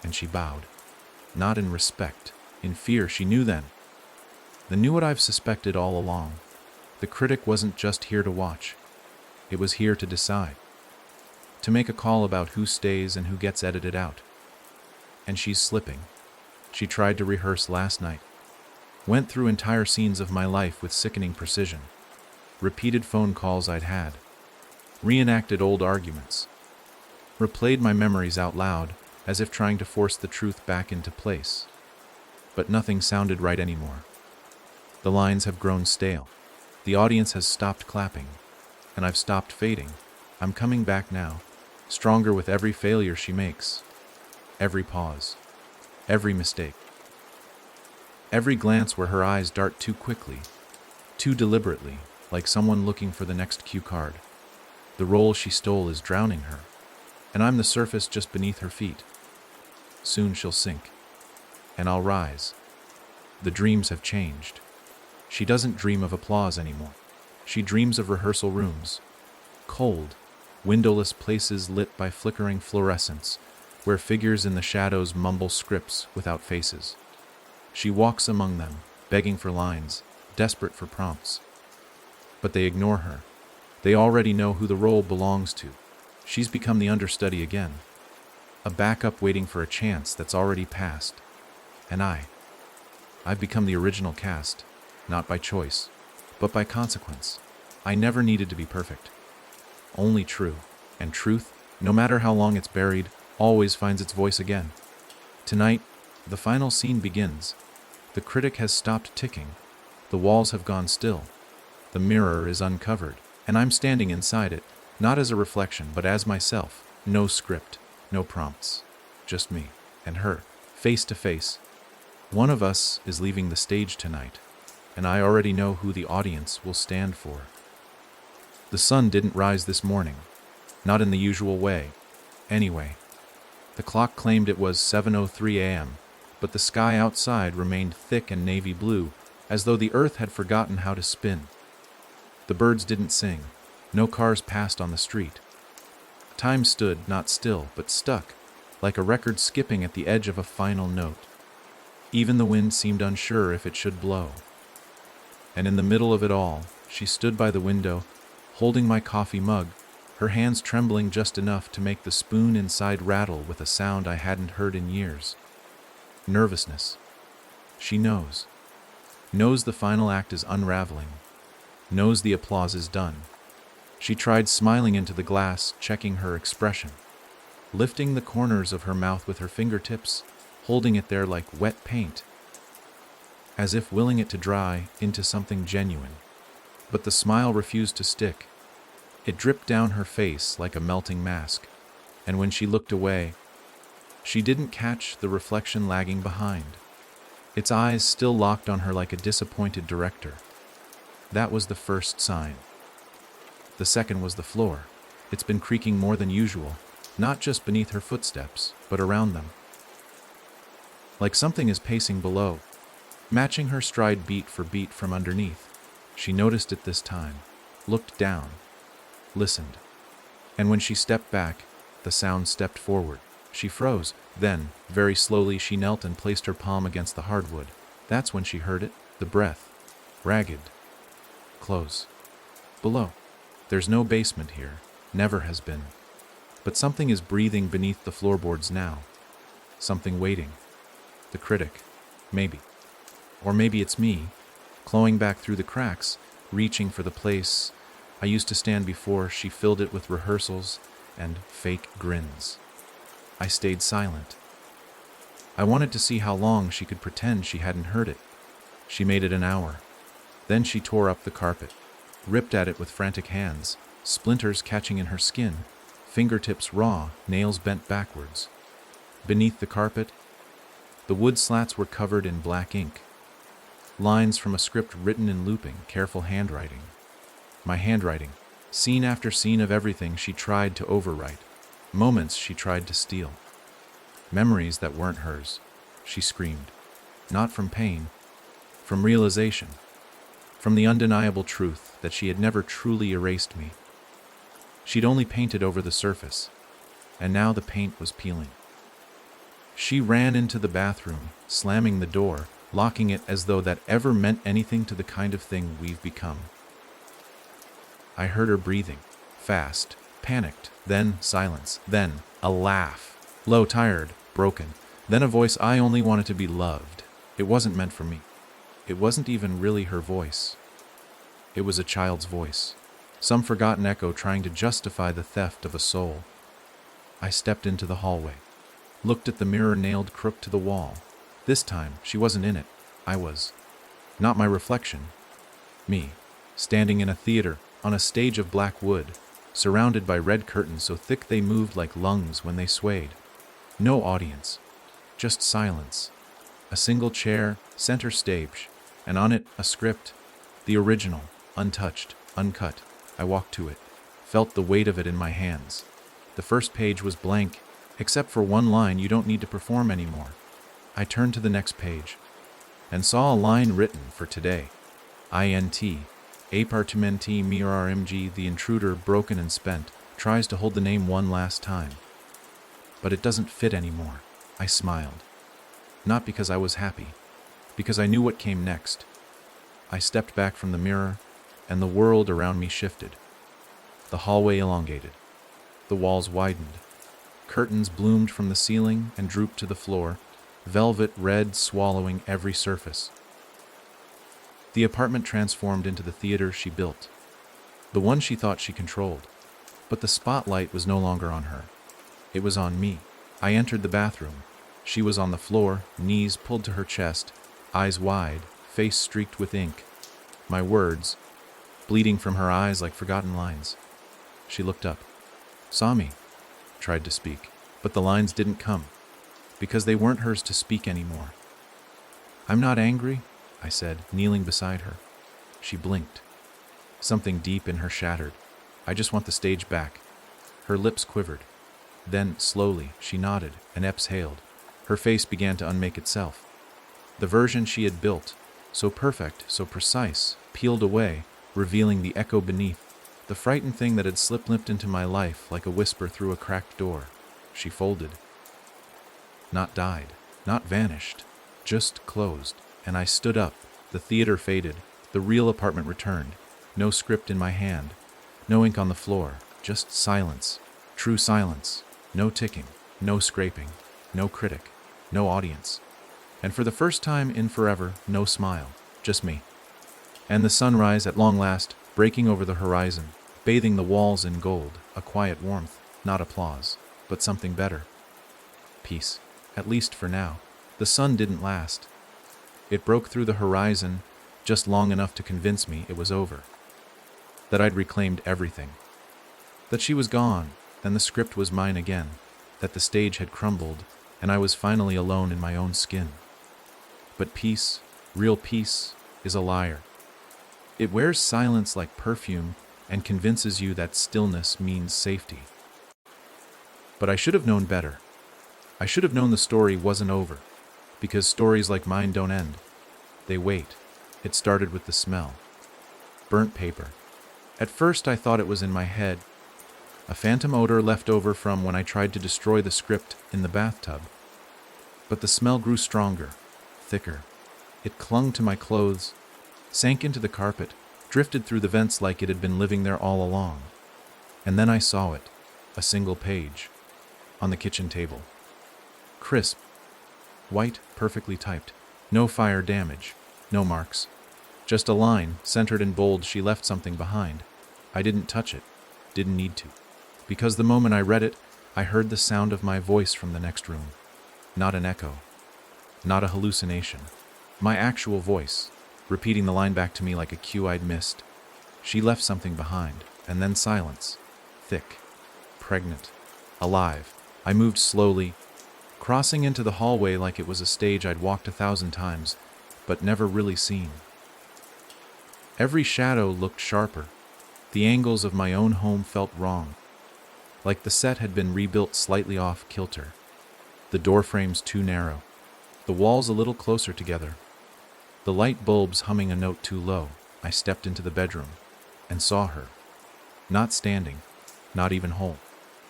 And she bowed. Not in respect, in fear. She knew then. They knew what I've suspected all along. The critic wasn't just here to watch. It was here to decide. To make a call about who stays and who gets edited out. And she's slipping. She tried to rehearse last night. Went through entire scenes of my life with sickening precision. Repeated phone calls I'd had. Reenacted old arguments. Replayed my memories out loud, as if trying to force the truth back into place. But nothing sounded right anymore. The lines have grown stale. The audience has stopped clapping. And I've stopped fading. I'm coming back now, stronger with every failure she makes. Every pause. Every mistake. Every glance where her eyes dart too quickly, too deliberately, like someone looking for the next cue card. The role she stole is drowning her, and I'm the surface just beneath her feet. Soon she'll sink, and I'll rise. The dreams have changed. She doesn't dream of applause anymore. She dreams of rehearsal rooms, cold, windowless places lit by flickering fluorescence, where figures in the shadows mumble scripts without faces. She walks among them, begging for lines, desperate for prompts. But they ignore her. They already know who the role belongs to. She's become the understudy again. A backup waiting for a chance that's already passed. And I've become the original cast, not by choice, but by consequence. I never needed to be perfect. Only true. And truth, no matter how long it's buried, always finds its voice again. Tonight, the final scene begins. The critic has stopped ticking. The walls have gone still. The mirror is uncovered, and I'm standing inside it, not as a reflection, but as myself. No script, no prompts. Just me and her, face to face. One of us is leaving the stage tonight, and I already know who the audience will stand for. The sun didn't rise this morning, not in the usual way. Anyway, the clock claimed it was 7:03 a.m., but the sky outside remained thick and navy blue, as though the earth had forgotten how to spin. The birds didn't sing. No cars passed on the street. Time stood, not still, but stuck, like a record skipping at the edge of a final note. Even the wind seemed unsure if it should blow. And in the middle of it all, she stood by the window, holding my coffee mug, her hands trembling just enough to make the spoon inside rattle with a sound I hadn't heard in years. Nervousness. She knows. Knows the final act is unraveling. Knows the applause is done. She tried smiling into the glass, checking her expression. Lifting the corners of her mouth with her fingertips, holding it there like wet paint, as if willing it to dry into something genuine. But the smile refused to stick. It dripped down her face like a melting mask, and when she looked away, she didn't catch the reflection lagging behind. Its eyes still locked on her like a disappointed director. That was the first sign. The second was the floor. It's been creaking more than usual, not just beneath her footsteps, but around them. Like something is pacing below, matching her stride beat for beat from underneath. She noticed it this time, looked down, listened. And when she stepped back, the sound stepped forward. She froze. Then, very slowly, she knelt and placed her palm against the hardwood. That's when she heard it, the breath. Ragged. Close. Below. There's no basement here. Never has been. But something is breathing beneath the floorboards now. Something waiting. The critic. Maybe. Or maybe it's me, clawing back through the cracks, reaching for the place I used to stand before. She filled it with rehearsals and fake grins. I stayed silent. I wanted to see how long she could pretend she hadn't heard it. She made it an hour. Then she tore up the carpet, ripped at it with frantic hands, splinters catching in her skin, fingertips raw, nails bent backwards. Beneath the carpet, the wood slats were covered in black ink. Lines from a script written in looping, careful handwriting. My handwriting, scene after scene of everything she tried to overwrite, moments she tried to steal. Memories that weren't hers, she screamed. Not from pain, from realization, from the undeniable truth that she had never truly erased me. She'd only painted over the surface, and now the paint was peeling. She ran into the bathroom, slamming the door, locking it as though that ever meant anything to the kind of thing we've become. I heard her breathing, fast, panicked, then silence, then a laugh, low, tired, broken, then a voice. I only wanted to be loved. It wasn't meant for me. It wasn't even really her voice. It was a child's voice, some forgotten echo trying to justify the theft of a soul. I stepped into the hallway, looked at the mirror nailed crook to the wall. This time, she wasn't in it. I was. Not my reflection. Me, standing in a theater, on a stage of black wood, surrounded by red curtains so thick they moved like lungs when they swayed. No audience, just silence. A single chair, center stage, and on it a script, the original, untouched, uncut. I walked to it, felt the weight of it in my hands. The first page was blank, except for one line: "You don't need to perform anymore." I turned to the next page, and saw a line written for today. INT, Apartimenti MRMG. The intruder, broken and spent, tries to hold the name one last time. But it doesn't fit anymore. I smiled. Not because I was happy, because I knew what came next. I stepped back from the mirror, and the world around me shifted. The hallway elongated. The walls widened. Curtains bloomed from the ceiling and drooped to the floor, velvet red swallowing every surface. The apartment transformed into the theater she built, the one she thought she controlled. But the spotlight was no longer on her. It was on me. I entered the bathroom. She was on the floor, knees pulled to her chest, eyes wide, face streaked with ink. My words, bleeding from her eyes like forgotten lines. She looked up, saw me, tried to speak, but the lines didn't come, because they weren't hers to speak anymore. "I'm not angry," I said, kneeling beside her. She blinked. Something deep in her shattered. "I just want the stage back." Her lips quivered. Then, slowly, she nodded and exhaled. Her face began to unmake itself. The version she had built, so perfect, so precise, peeled away, revealing the echo beneath, the frightened thing that had slip-lipped into my life like a whisper through a cracked door. She folded. Not died, not vanished, just closed. And I stood up. The theater faded. The real apartment returned. No script in my hand. No ink on the floor. Just silence. True silence. No ticking. No scraping. No critic. No audience. And for the first time in forever, no smile. Just me. And the sunrise at long last, breaking over the horizon, bathing the walls in gold, a quiet warmth, not applause, but something better. Peace. At least for now. The sun didn't last. It broke through the horizon just long enough to convince me it was over. That I'd reclaimed everything. That she was gone, and the script was mine again. That the stage had crumbled, and I was finally alone in my own skin. But peace, real peace, is a liar. It wears silence like perfume and convinces you that stillness means safety. But I should have known better. I should have known the story wasn't over, because stories like mine don't end. They wait. It started with the smell. Burnt paper. At first I thought it was in my head, a phantom odor left over from when I tried to destroy the script in the bathtub. But the smell grew stronger, thicker. It clung to my clothes, sank into the carpet, drifted through the vents like it had been living there all along. And then I saw it, a single page, on the kitchen table. Crisp, white, perfectly typed, no fire damage, no marks. Just a line, centered in bold, she left something behind. I didn't touch it, didn't need to. Because the moment I read it, I heard the sound of my voice from the next room. Not an echo, not a hallucination. My actual voice, repeating the line back to me like a cue I'd missed. She left something behind, and then silence. Thick, pregnant, alive. I moved slowly, crossing into the hallway like it was a stage I'd walked 1,000 times, but never really seen. Every shadow looked sharper. The angles of my own home felt wrong, like the set had been rebuilt slightly off kilter. The door frames too narrow, the walls a little closer together, the light bulbs humming a note too low. I stepped into the bedroom and saw her. Not standing, not even whole,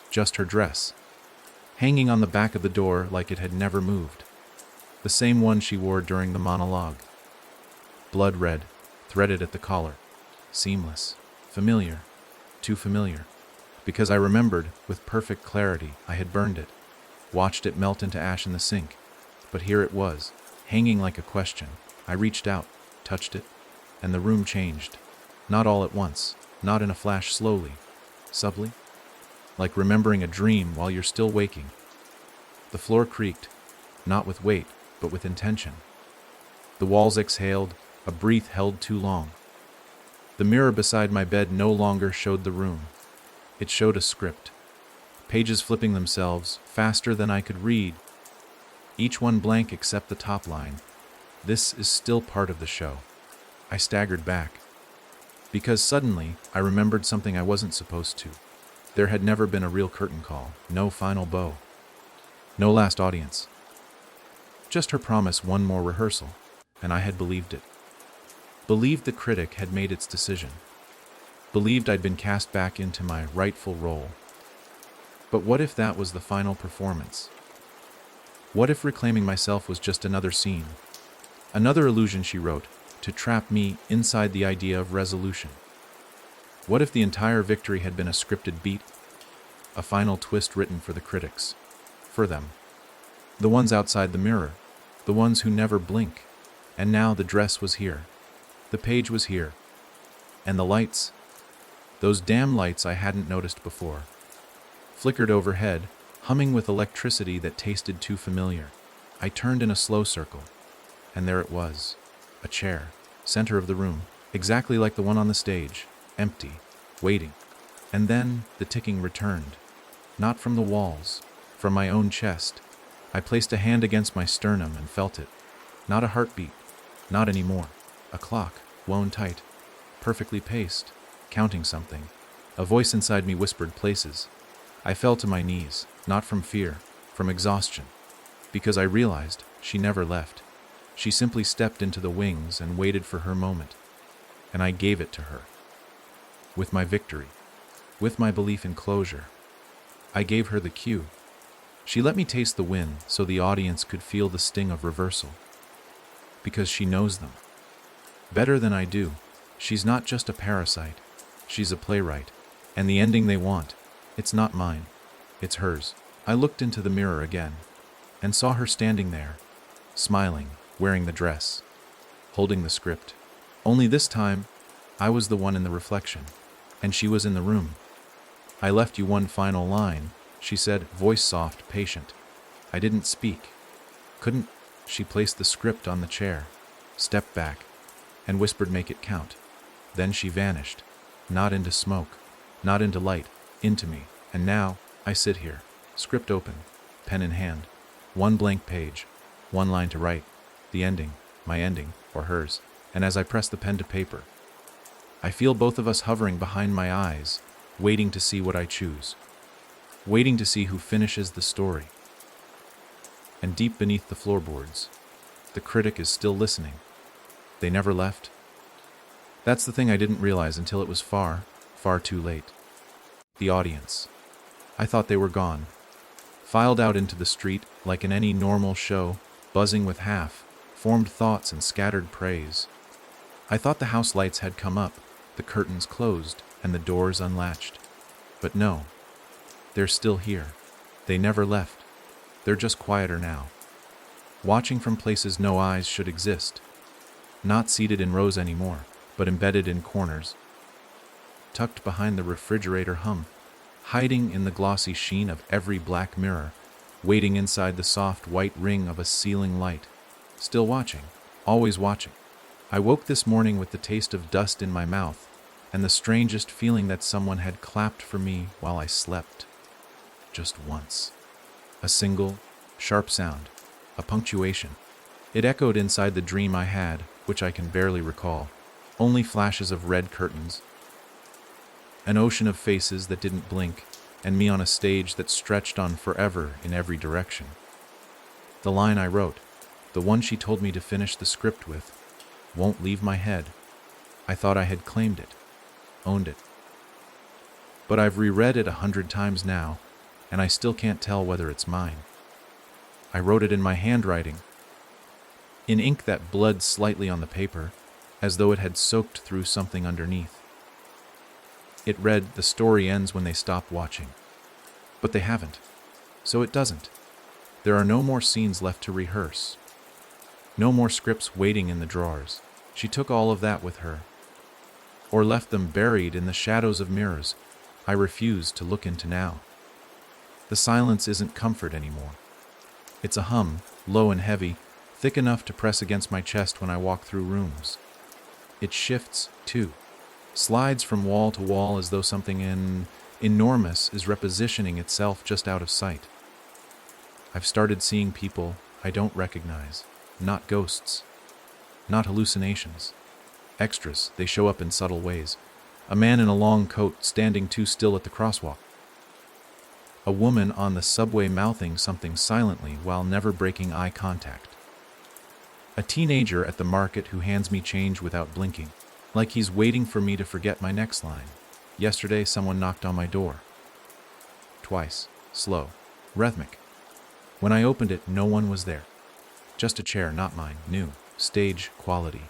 just her dress, hanging on the back of the door like it had never moved. The same one she wore during the monologue. Blood red, threaded at the collar, seamless, familiar, too familiar, because I remembered with perfect clarity I had burned it, watched it melt into ash in the sink, but here it was, hanging like a question. I reached out, touched it, and the room changed, not all at once, not in a flash, slowly, subtly, like remembering a dream while you're still waking. The floor creaked, not with weight, but with intention. The walls exhaled, a breath held too long. The mirror beside my bed no longer showed the room. It showed a script. Pages flipping themselves, faster than I could read. Each one blank except the top line. This is still part of the show. I staggered back. Because suddenly, I remembered something I wasn't supposed to. There had never been a real curtain call, no final bow. No last audience. Just her promise, one more rehearsal, and I had believed it. Believed the critic had made its decision. Believed I'd been cast back into my rightful role. But what if that was the final performance? What if reclaiming myself was just another scene? Another illusion she wrote, to trap me inside the idea of resolution. What if the entire victory had been a scripted beat? A final twist written for the critics. For them. The ones outside the mirror. The ones who never blink. And now the dress was here. The page was here. And the lights. Those damn lights I hadn't noticed before. Flickered overhead, humming with electricity that tasted too familiar. I turned in a slow circle. And there it was. A chair. Center of the room. Exactly like the one on the stage. Empty. Waiting. And then the ticking returned. Not from the walls. From my own chest. I placed a hand against my sternum and felt it. Not a heartbeat. Not anymore. A clock, wound tight. Perfectly paced. Counting something. A voice inside me whispered places. I fell to my knees, not from fear, from exhaustion. Because I realized she never left. She simply stepped into the wings and waited for her moment. And I gave it to her. With my victory. With my belief in closure. I gave her the cue. She let me taste the win so the audience could feel the sting of reversal. Because she knows them. Better than I do. She's not just a parasite. She's a playwright. And the ending they want, it's not mine, it's hers. I looked into the mirror again and saw her standing there, smiling, wearing the dress, holding the script. Only this time, I was the one in the reflection, and she was in the room. I left you one final line, she said, voice soft, patient. I didn't speak. Couldn't. She placed the script on the chair, stepped back, and whispered, make it count. Then she vanished, not into smoke, not into light, into me. And now, I sit here, script open, pen in hand, one blank page, one line to write, the ending, my ending, or hers. And as I press the pen to paper, I feel both of us hovering behind my eyes, waiting to see what I choose, waiting to see who finishes the story. And deep beneath the floorboards, the critic is still listening. They never left. That's the thing I didn't realize until it was far, far too late. The audience. I thought they were gone, filed out into the street like in any normal show, buzzing with half-formed thoughts and scattered praise. I thought the house lights had come up, the curtains closed, and the doors unlatched. But no, they're still here. They never left. They're just quieter now, watching from places no eyes should exist, not seated in rows anymore, but embedded in corners, tucked behind the refrigerator hum, hiding in the glossy sheen of every black mirror, waiting inside the soft white ring of a ceiling light, still watching, always watching. I woke this morning with the taste of dust in my mouth and the strangest feeling that someone had clapped for me while I slept. Just once. A single, sharp sound, a punctuation. It echoed inside the dream I had, which I can barely recall. Only flashes of red curtains, an ocean of faces that didn't blink, and me on a stage that stretched on forever in every direction. The line I wrote, the one she told me to finish the script with, won't leave my head. I thought I had claimed it, owned it. But I've reread it 100 times now, and I still can't tell whether it's mine. I wrote it in my handwriting, in ink that bled slightly on the paper, as though it had soaked through something underneath. It read, the story ends when they stop watching. But they haven't. So it doesn't. There are no more scenes left to rehearse. No more scripts waiting in the drawers. She took all of that with her, or left them buried in the shadows of mirrors I refuse to look into now. The silence isn't comfort anymore. It's a hum, low and heavy, thick enough to press against my chest when I walk through rooms. It shifts, too, slides from wall to wall as though something enormous is repositioning itself just out of sight. I've started seeing people I don't recognize, not ghosts, not hallucinations. Extras, they show up in subtle ways. A man in a long coat standing too still at the crosswalk. A woman on the subway mouthing something silently while never breaking eye contact. A teenager at the market who hands me change without blinking, like he's waiting for me to forget my next line. Yesterday, someone knocked on my door. Twice, slow, rhythmic. When I opened it, no one was there. Just a chair, not mine, new, stage quality.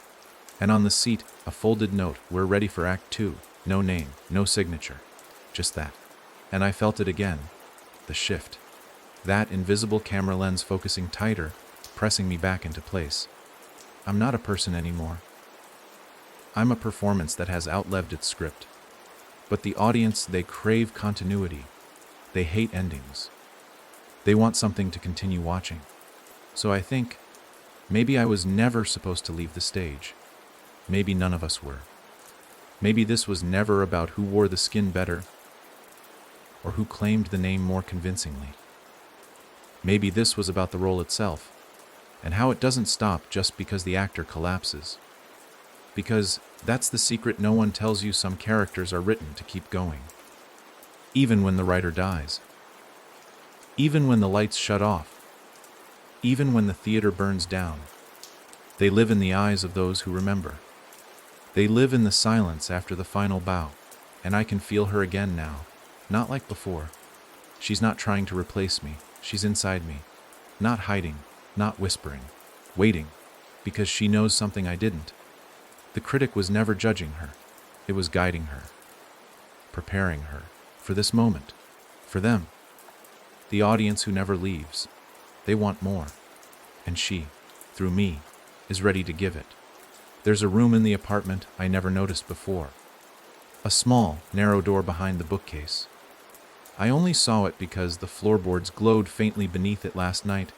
And on the seat, a folded note, we're ready for Act 2. No name, no signature, just that. And I felt it again, the shift. That invisible camera lens focusing tighter, pressing me back into place. I'm not a person anymore. I'm a performance that has outlived its script. But the audience, they crave continuity. They hate endings. They want something to continue watching. So I think, maybe I was never supposed to leave the stage. Maybe none of us were. Maybe this was never about who wore the skin better, or who claimed the name more convincingly. Maybe this was about the role itself, and how it doesn't stop just because the actor collapses. Because that's the secret no one tells you, some characters are written to keep going. Even when the writer dies. Even when the lights shut off. Even when the theater burns down. They live in the eyes of those who remember. They live in the silence after the final bow, and I can feel her again now, not like before. She's not trying to replace me, she's inside me, not hiding, not whispering, waiting, because she knows something I didn't. The critic was never judging her, it was guiding her. preparing her for this moment, for them, the audience who never leaves. They want more, and she, through me, is ready to give it. There's a room in the apartment I never noticed before. A small, narrow door behind the bookcase. I only saw it because the floorboards glowed faintly beneath it last night,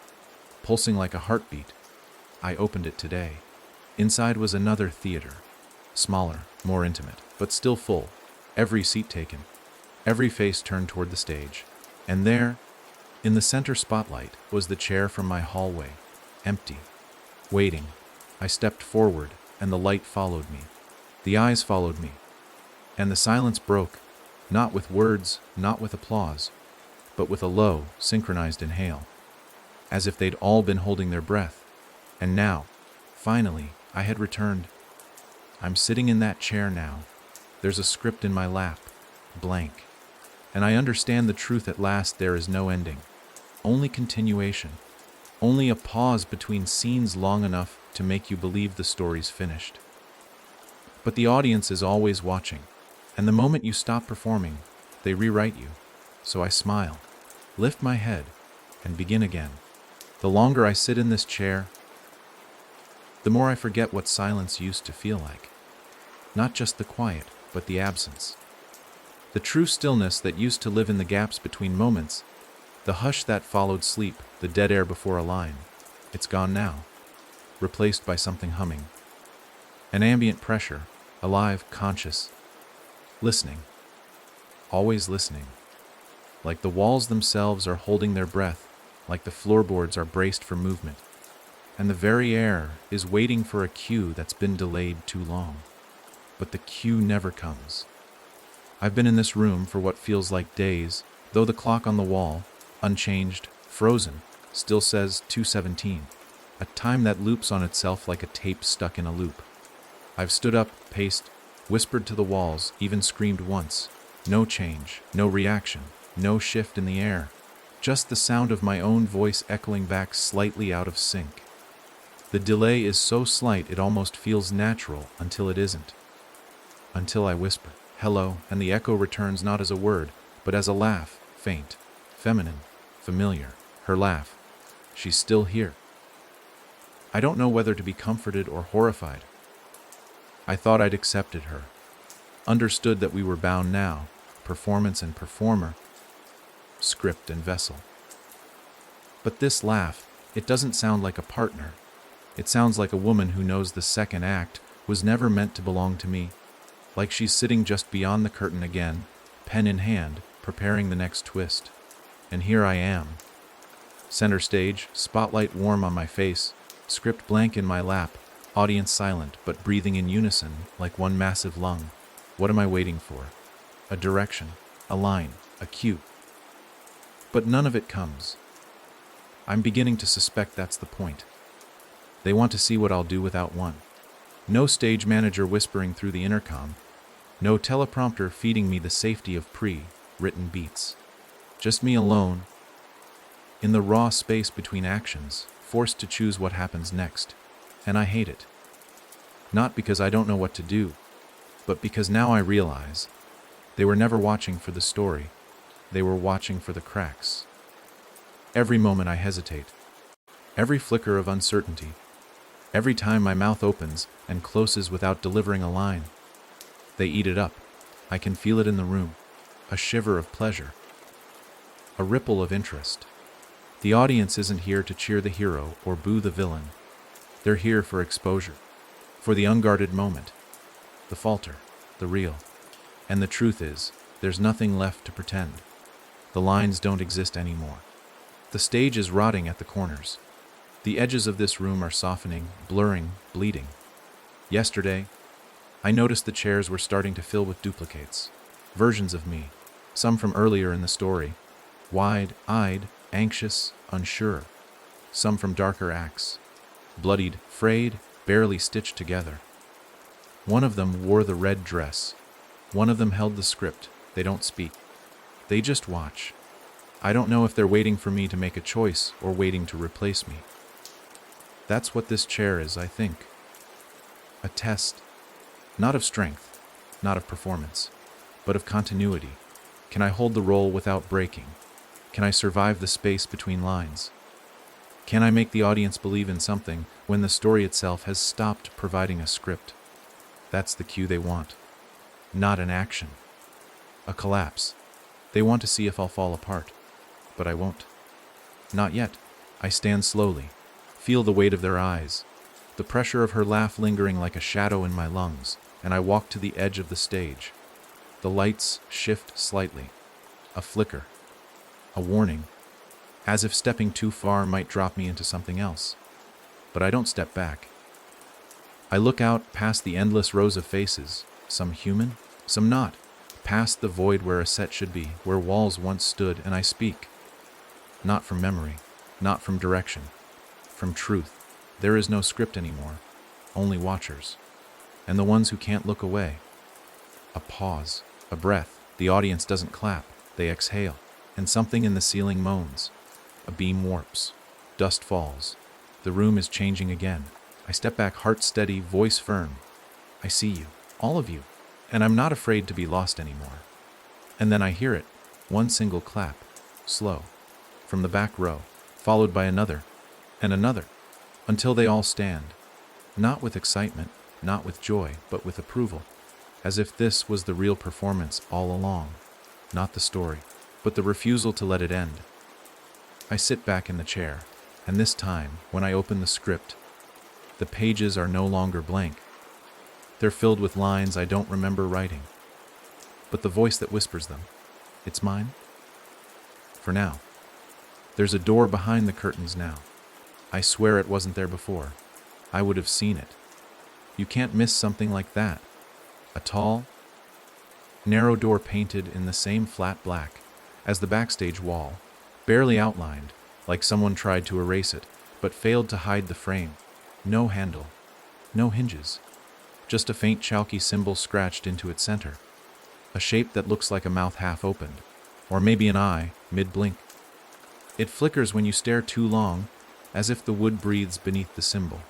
pulsing like a heartbeat. I opened it today. Inside was another theater, smaller, more intimate, but still full. Every seat taken, every face turned toward the stage. And there, in the center spotlight, was the chair from my hallway, empty, waiting. I stepped forward, and the light followed me. The eyes followed me. And the silence broke, not with words, not with applause, but with a low, synchronized inhale, as if they'd all been holding their breath. And now, finally, I had returned. I'm sitting in that chair now. There's a script in my lap, blank. And I understand the truth at last. There is no ending, only continuation, only a pause between scenes long enough to make you believe the story's finished. But the audience is always watching, and the moment you stop performing, they rewrite you. So I smile, lift my head, and begin again. The longer I sit in this chair, the more I forget what silence used to feel like. Not just the quiet, but the absence. The true stillness that used to live in the gaps between moments, the hush that followed sleep, the dead air before a line. It's gone now, replaced by something humming. An ambient pressure, alive, conscious, listening, always listening. Like the walls themselves are holding their breath, like the floorboards are braced for movement, and the very air is waiting for a cue that's been delayed too long. But the cue never comes. I've been in this room for what feels like days, though the clock on the wall, unchanged, frozen, still says 2:17, a time that loops on itself like a tape stuck in a loop. I've stood up, paced, whispered to the walls, even screamed once. No change, no reaction, no shift in the air, just the sound of my own voice echoing back slightly out of sync. The delay is so slight it almost feels natural until it isn't. Until I whisper, hello, and the echo returns not as a word, but as a laugh, faint, feminine, familiar. Her laugh. She's still here. I don't know whether to be comforted or horrified. I thought I'd accepted her, understood that we were bound now, performance and performer, script and vessel. But this laugh, it doesn't sound like a partner. It sounds like a woman who knows the second act was never meant to belong to me. Like she's sitting just beyond the curtain again, pen in hand, preparing the next twist. And here I am. Center stage, spotlight warm on my face, script blank in my lap, audience silent but breathing in unison like one massive lung. What am I waiting for? A direction, a line, a cue. But none of it comes. I'm beginning to suspect that's the point. They want to see what I'll do without one. No stage manager whispering through the intercom. No teleprompter feeding me the safety of pre-written beats. Just me alone, in the raw space between actions, forced to choose what happens next. And I hate it. Not because I don't know what to do, but because now I realize they were never watching for the story. They were watching for the cracks. Every moment I hesitate. Every flicker of uncertainty. Every time my mouth opens and closes without delivering a line. They eat it up. I can feel it in the room. A shiver of pleasure. A ripple of interest. The audience isn't here to cheer the hero or boo the villain. They're here for exposure. For the unguarded moment. The falter. The real. And the truth is, there's nothing left to pretend. The lines don't exist anymore. The stage is rotting at the corners. The edges of this room are softening, blurring, bleeding. Yesterday, I noticed the chairs were starting to fill with duplicates. Versions of me, some from earlier in the story. Wide-eyed, anxious, unsure. Some from darker acts. Bloodied, frayed, barely stitched together. One of them wore the red dress. One of them held the script. They don't speak. They just watch. I don't know if they're waiting for me to make a choice or waiting to replace me. That's what this chair is, I think. A test. Not of strength, not of performance, but of continuity. Can I hold the role without breaking? Can I survive the space between lines? Can I make the audience believe in something when the story itself has stopped providing a script? That's the cue they want. Not an action. A collapse. They want to see if I'll fall apart. But I won't. Not yet. I stand slowly. Feel the weight of their eyes. The pressure of her laugh lingering like a shadow in my lungs, and I walk to the edge of the stage. The lights shift slightly. A flicker. A warning. As if stepping too far might drop me into something else. But I don't step back. I look out past the endless rows of faces, some human, some not, past the void where a set should be, where walls once stood, and I speak. Not from memory, not from direction, from truth. There is no script anymore, only watchers, and the ones who can't look away. A pause, a breath. The audience doesn't clap, they exhale, and something in the ceiling moans. A beam warps. Dust falls. The room is changing again. I step back, heart steady, voice firm. I see you, all of you, and I'm not afraid to be lost anymore. And then I hear it, one single clap, slow, from the back row, followed by another, and another, until they all stand, not with excitement, not with joy, but with approval, as if this was the real performance all along, not the story, but the refusal to let it end. I sit back in the chair, and this time, when I open the script, the pages are no longer blank. They're filled with lines I don't remember writing. But the voice that whispers them, it's mine? For now. There's a door behind the curtains now. I swear it wasn't there before. I would have seen it. You can't miss something like that. A tall, narrow door painted in the same flat black as the backstage wall, barely outlined, like someone tried to erase it, but failed to hide the frame. No handle, no hinges, just a faint chalky symbol scratched into its center. A shape that looks like a mouth half opened, or maybe an eye, mid-blink. It flickers when you stare too long, as if the wood breathes beneath the symbol.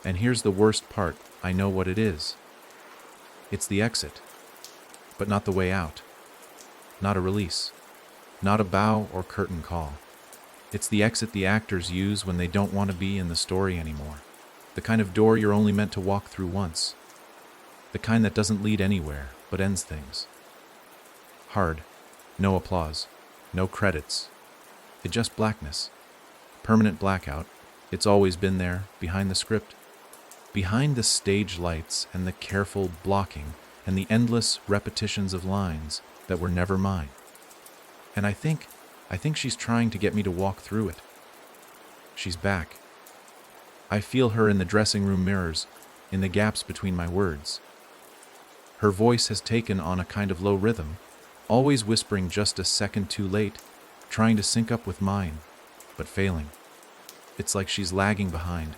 And here's the worst part, I know what it is. It's the exit, but not the way out. Not a release. Not a bow or curtain call. It's the exit the actors use when they don't want to be in the story anymore. The kind of door you're only meant to walk through once. The kind that doesn't lead anywhere, but ends things. Hard. No applause. No credits. It's just blackness. Permanent blackout. It's always been there, behind the script. Behind the stage lights and the careful blocking and the endless repetitions of lines that were never mine. And I think she's trying to get me to walk through it. She's back. I feel her in the dressing room mirrors, in the gaps between my words. Her voice has taken on a kind of low rhythm, always whispering just a second too late, trying to sync up with mine, but failing. It's like she's lagging behind,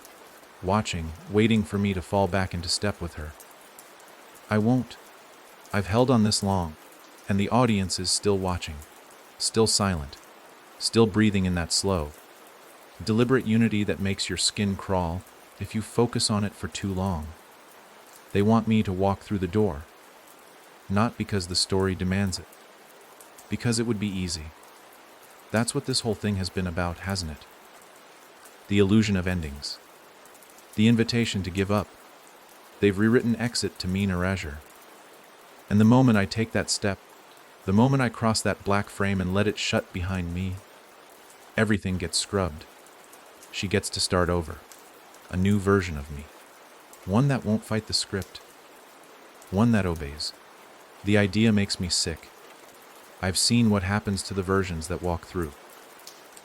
watching, waiting for me to fall back into step with her. I won't. I've held on this long, and the audience is still watching. Still silent, still breathing in that slow, deliberate unity that makes your skin crawl if you focus on it for too long. They want me to walk through the door, not because the story demands it, because it would be easy. That's what this whole thing has been about, hasn't it? The illusion of endings, the invitation to give up. They've rewritten exit to mean erasure. And the moment I take that step, the moment I cross that black frame and let it shut behind me, everything gets scrubbed. She gets to start over. A new version of me. One that won't fight the script. One that obeys. The idea makes me sick. I've seen what happens to the versions that walk through.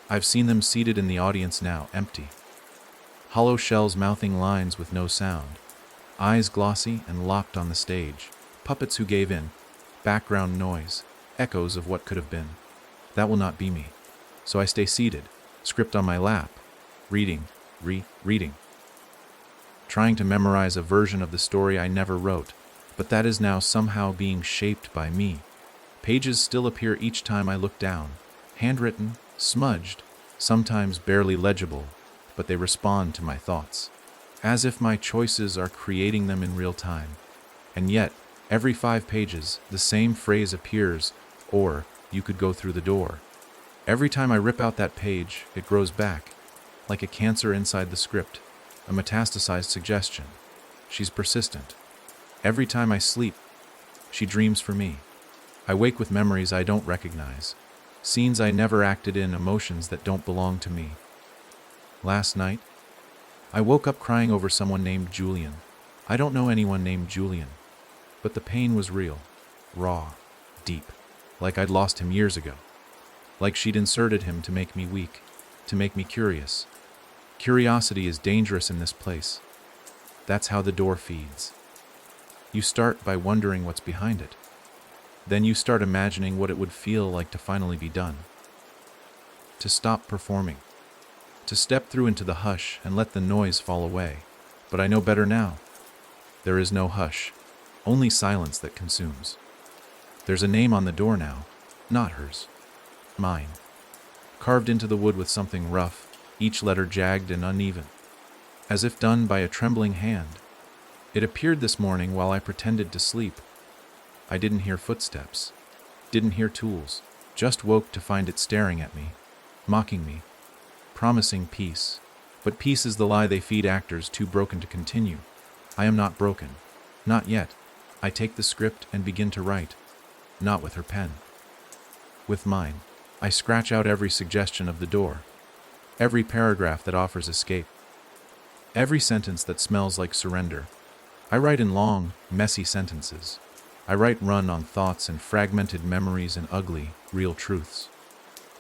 I've seen them seated in the audience now, empty. Hollow shells mouthing lines with no sound. Eyes glossy and locked on the stage. Puppets who gave in. Background noise. Echoes of what could have been. That will not be me. So I stay seated, script on my lap, reading, reading. Trying to memorize a version of the story I never wrote, but that is now somehow being shaped by me. Pages still appear each time I look down, handwritten, smudged, sometimes barely legible, but they respond to my thoughts, as if my choices are creating them in real time. And yet, Every 5 pages, the same phrase appears, or you could go through the door. Every time I rip out that page, it grows back, like a cancer inside the script, a metastasized suggestion. She's persistent. Every time I sleep, she dreams for me. I wake with memories I don't recognize, scenes I never acted in, emotions that don't belong to me. Last night, I woke up crying over someone named Julian. I don't know anyone named Julian, but the pain was real, raw, deep, like I'd lost him years ago. Like she'd inserted him to make me weak, to make me curious. Curiosity is dangerous in this place. That's how the door feeds. You start by wondering what's behind it. Then you start imagining what it would feel like to finally be done. To stop performing. To step through into the hush and let the noise fall away. But I know better now. There is no hush, only silence that consumes. There's a name on the door now, not hers. Mine. Carved into the wood with something rough, each letter jagged and uneven, as if done by a trembling hand. It appeared this morning while I pretended to sleep. I didn't hear footsteps, didn't hear tools, just woke to find it staring at me, mocking me, promising peace. But peace is the lie they feed actors too broken to continue. I am not broken. Not yet. I take the script and begin to write. Not with her pen. With mine. I scratch out every suggestion of the door. Every paragraph that offers escape. Every sentence that smells like surrender. I write in long, messy sentences. I write run on thoughts and fragmented memories and ugly, real truths.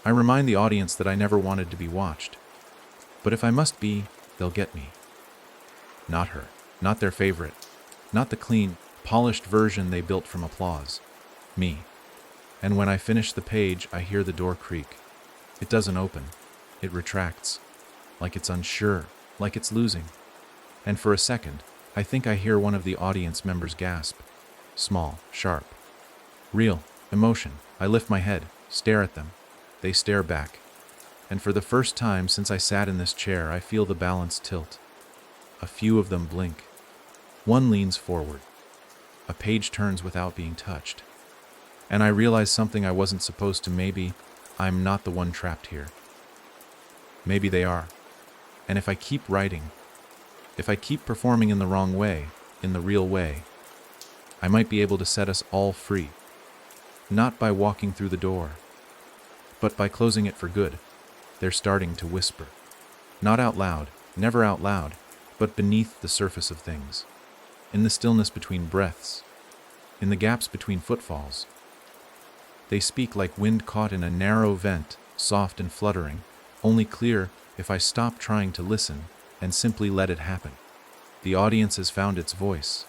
I remind the audience that I never wanted to be watched. But if I must be, they'll get me. Not her. Not their favorite. Not the clean, polished version they built from applause. Me. And when I finish the page, I hear the door creak. It doesn't open. It retracts. Like it's unsure. Like it's losing. And for a second, I think I hear one of the audience members gasp. Small, sharp. Real, emotion. I lift my head, stare at them. They stare back. And for the first time since I sat in this chair, I feel the balance tilt. A few of them blink. One leans forward. A page turns without being touched. And I realize something I wasn't supposed to. Maybe I'm not the one trapped here. Maybe they are. And if I keep writing, if I keep performing in the wrong way, in the real way, I might be able to set us all free. Not by walking through the door, but by closing it for good. They're starting to whisper. Not out loud, never out loud, but beneath the surface of things. In the stillness between breaths. In the gaps between footfalls. They speak like wind caught in a narrow vent, soft and fluttering, only clear if I stop trying to listen and simply let it happen. The audience has found its voice,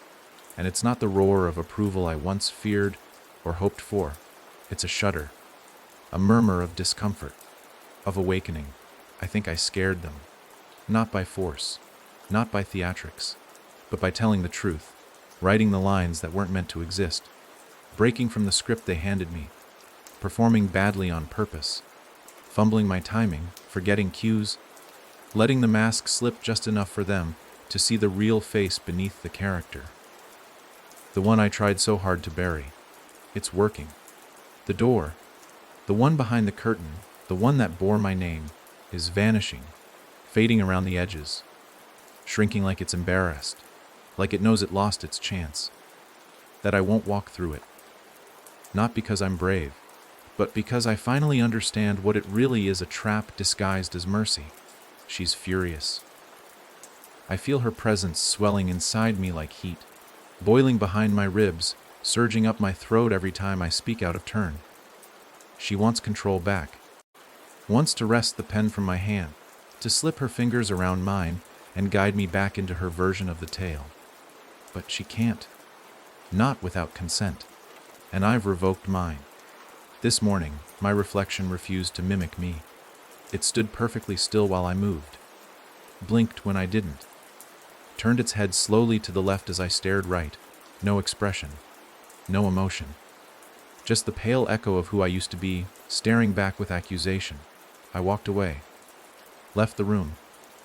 and it's not the roar of approval I once feared or hoped for. It's a shudder, a murmur of discomfort, of awakening. I think I scared them, not by force, not by theatrics, but by telling the truth, writing the lines that weren't meant to exist, breaking from the script they handed me, performing badly on purpose, fumbling my timing, forgetting cues, letting the mask slip just enough for them to see the real face beneath the character. The one I tried so hard to bury. It's working. The door, the one behind the curtain, the one that bore my name, is vanishing, fading around the edges, shrinking like it's embarrassed, like it knows it lost its chance, that I won't walk through it. Not because I'm brave, but because I finally understand what it really is, a trap disguised as mercy. She's furious. I feel her presence swelling inside me like heat, boiling behind my ribs, surging up my throat every time I speak out of turn. She wants control back, wants to wrest the pen from my hand, to slip her fingers around mine and guide me back into her version of the tale. But she can't. Not without consent. And I've revoked mine. This morning, my reflection refused to mimic me. It stood perfectly still while I moved, blinked when I didn't, turned its head slowly to the left as I stared right. No expression, no emotion. Just the pale echo of who I used to be, staring back with accusation. I walked away, left the room,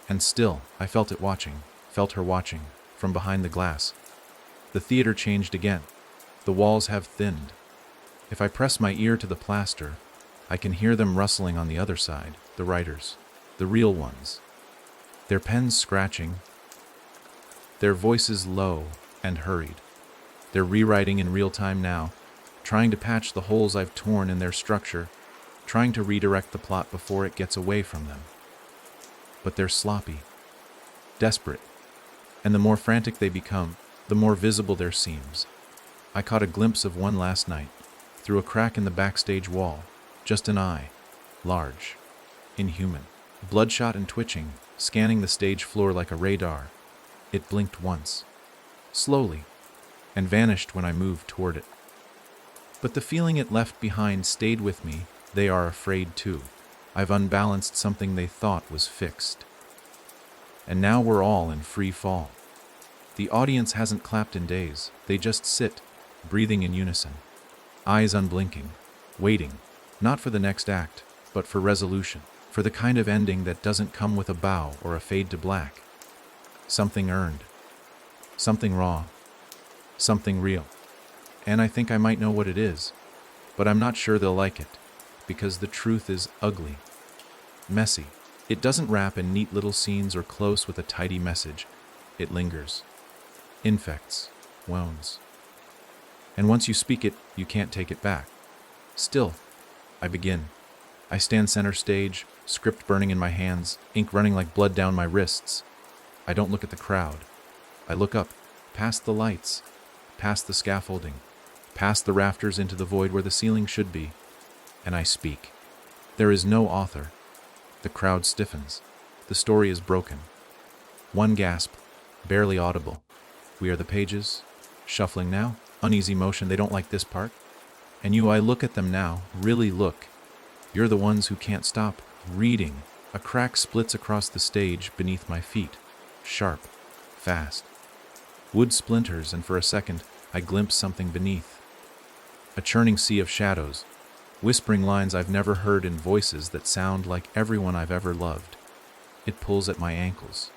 and still I felt it watching, felt her watching, from behind the glass. The theater changed again. The walls have thinned. If I press my ear to the plaster, I can hear them rustling on the other side, the writers, the real ones. Their pens scratching, their voices low and hurried. They're rewriting in real time now, trying to patch the holes I've torn in their structure, trying to redirect the plot before it gets away from them. But they're sloppy, desperate, and the more frantic they become, the more visible their seams. I caught a glimpse of one last night, through a crack in the backstage wall, just an eye, large, inhuman, bloodshot and twitching, scanning the stage floor like a radar. It blinked once, slowly, and vanished when I moved toward it. But the feeling it left behind stayed with me. They are afraid too. I've unbalanced something they thought was fixed. And now we're all in free fall. The audience hasn't clapped in days. They just sit, breathing in unison, eyes unblinking, waiting, not for the next act, but for resolution, for the kind of ending that doesn't come with a bow or a fade to black. Something earned, something raw, something real. And I think I might know what it is, but I'm not sure they'll like it, because the truth is ugly, messy. It doesn't wrap in neat little scenes or close with a tidy message. It lingers, infects, wounds. And once you speak it, you can't take it back. Still, I begin. I stand center stage, script burning in my hands, ink running like blood down my wrists. I don't look at the crowd. I look up, past the lights, past the scaffolding, past the rafters into the void where the ceiling should be, and I speak. There is no author. The crowd stiffens. The story is broken. One gasp, barely audible. We are the pages, shuffling now, uneasy motion. They don't like this part. And I look at them now, really look. You're the ones who can't stop reading. A crack splits across the stage beneath my feet, sharp, fast. Wood splinters, and for a second, I glimpse something beneath. A churning sea of shadows, whispering lines I've never heard in voices that sound like everyone I've ever loved. It pulls at my ankles,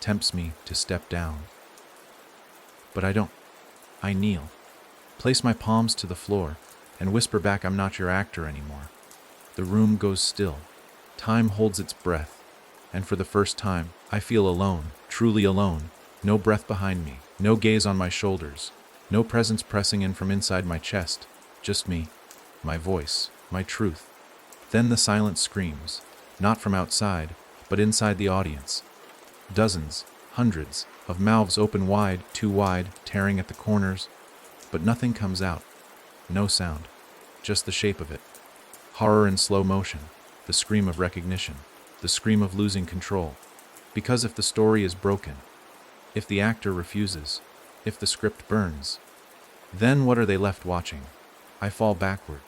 tempts me to step down. But I don't. I kneel, place my palms to the floor, and whisper back, I'm not your actor anymore. The room goes still. Time holds its breath, and for the first time, I feel alone, truly alone. No breath behind me, no gaze on my shoulders, no presence pressing in from inside my chest. Just me, my voice, my truth. Then the silence screams, not from outside, but inside the audience. Dozens, hundreds, of mouths open wide, too wide, tearing at the corners, but nothing comes out. No sound, just the shape of it. Horror in slow motion, the scream of recognition, the scream of losing control. Because if the story is broken, if the actor refuses, if the script burns, then what are they left watching? I fall backward.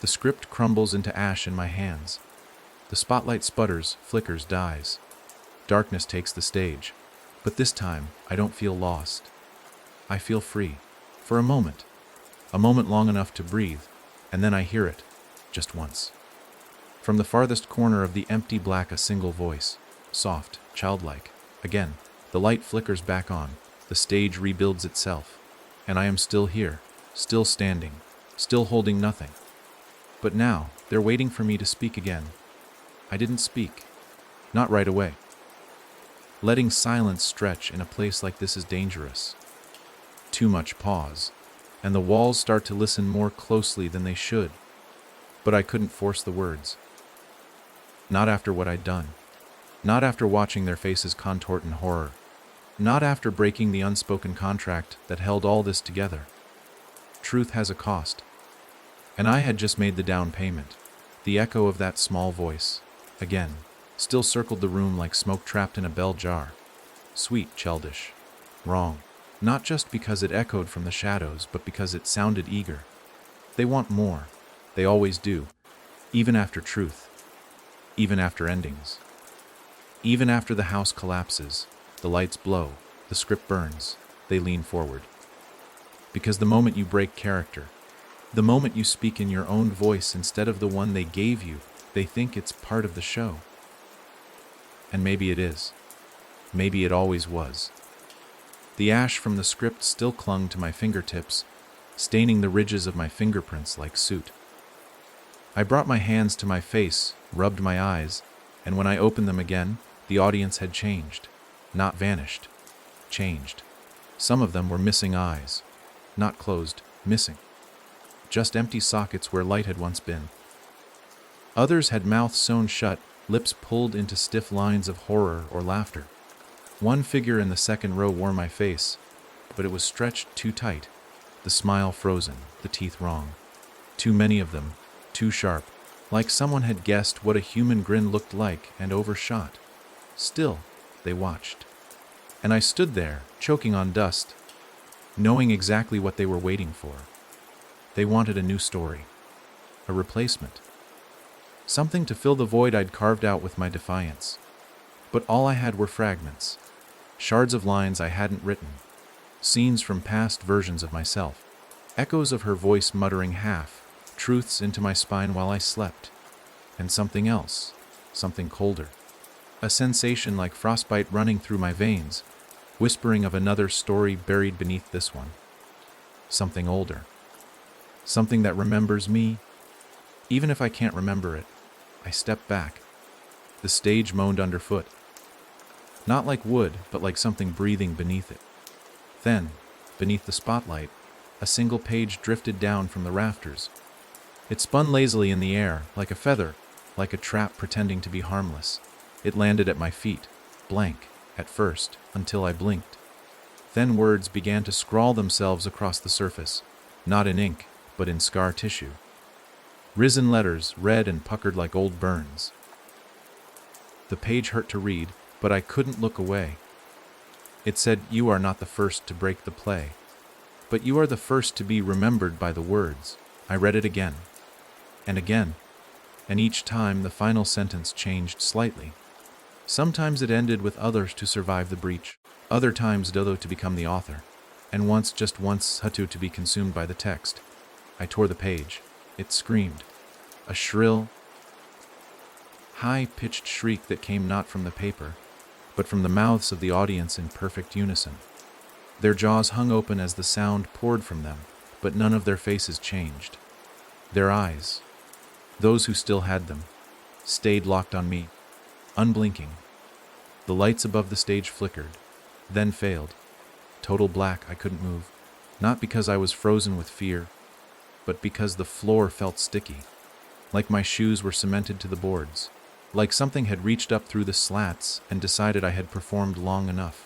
The script crumbles into ash in my hands. The spotlight sputters, flickers, dies. Darkness takes the stage. But this time, I don't feel lost. I feel free. For a moment long enough to breathe, and then I hear it, just once. From the farthest corner of the empty black, a single voice, soft, childlike. Again, the light flickers back on, the stage rebuilds itself, and I am still here, still standing, still holding nothing. But now, they're waiting for me to speak again. I didn't speak. Not right away. Letting silence stretch in a place like this is dangerous. Too much pause, and the walls start to listen more closely than they should. But I couldn't force the words. Not after what I'd done. Not after watching their faces contort in horror. Not after breaking the unspoken contract that held all this together. Truth has a cost. And I had just made the down payment. The echo of that small voice, again, still circled the room like smoke trapped in a bell jar. Sweet, childish. Wrong. Not just because it echoed from the shadows, but because it sounded eager. They want more. They always do. Even after truth. Even after endings. Even after the house collapses, the lights blow, the script burns, they lean forward. Because the moment you break character, the moment you speak in your own voice instead of the one they gave you, they think it's part of the show. And maybe it is. Maybe it always was. The ash from the script still clung to my fingertips, staining the ridges of my fingerprints like soot. I brought my hands to my face, rubbed my eyes, and when I opened them again, the audience had changed. Not vanished. Changed. Some of them were missing eyes. Not closed, missing. Just empty sockets where light had once been. Others had mouths sewn shut, lips pulled into stiff lines of horror or laughter. One figure in the second row wore my face, but it was stretched too tight, the smile frozen, the teeth wrong. Too many of them, too sharp, like someone had guessed what a human grin looked like and overshot. Still, they watched. And I stood there, choking on dust, knowing exactly what they were waiting for. They wanted a new story, a replacement. Something to fill the void I'd carved out with my defiance. But all I had were fragments, shards of lines I hadn't written, scenes from past versions of myself, echoes of her voice muttering half-truths into my spine while I slept, and something else, something colder. A sensation like frostbite running through my veins, whispering of another story buried beneath this one. Something older. Something that remembers me. Even if I can't remember it, I step back. The stage moaned underfoot. Not like wood, but like something breathing beneath it. Then, beneath the spotlight, a single page drifted down from the rafters. It spun lazily in the air, like a feather, like a trap pretending to be harmless. It landed at my feet, blank, at first, until I blinked. Then words began to scrawl themselves across the surface, not in ink, but in scar tissue. Risen letters, red and puckered like old burns. The page hurt to read, but I couldn't look away. It said, "You are not the first to break the play, but you are the first to be remembered by the words." I read it again, and each time the final sentence changed slightly. Sometimes it ended with others to survive the breach, other times Dodo to become the author, and once, just once, Hatu to be consumed by the text. I tore the page. It screamed. A shrill, high-pitched shriek that came not from the paper, but from the mouths of the audience in perfect unison. Their jaws hung open as the sound poured from them, but none of their faces changed. Their eyes, those who still had them, stayed locked on me, unblinking. The lights above the stage flickered, then failed. Total black, I couldn't move, not because I was frozen with fear, but because the floor felt sticky, like my shoes were cemented to the boards, like something had reached up through the slats and decided I had performed long enough.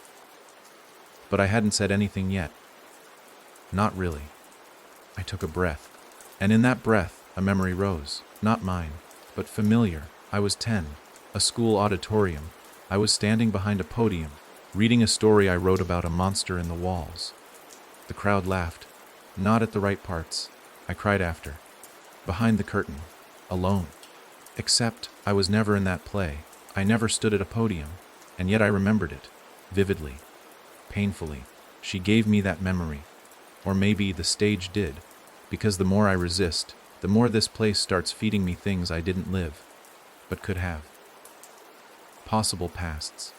But I hadn't said anything yet. Not really. I took a breath, and in that breath, a memory rose, not mine, but familiar. I was 10, a school auditorium. I was standing behind a podium, reading a story I wrote about a monster in the walls. The crowd laughed, not at the right parts. I cried after, behind the curtain, alone. Except I was never in that play. I never stood at a podium, and yet I remembered it, vividly, painfully. She gave me that memory. Or maybe the stage did, because the more I resist, the more this place starts feeding me things I didn't live, but could have. Possible pasts.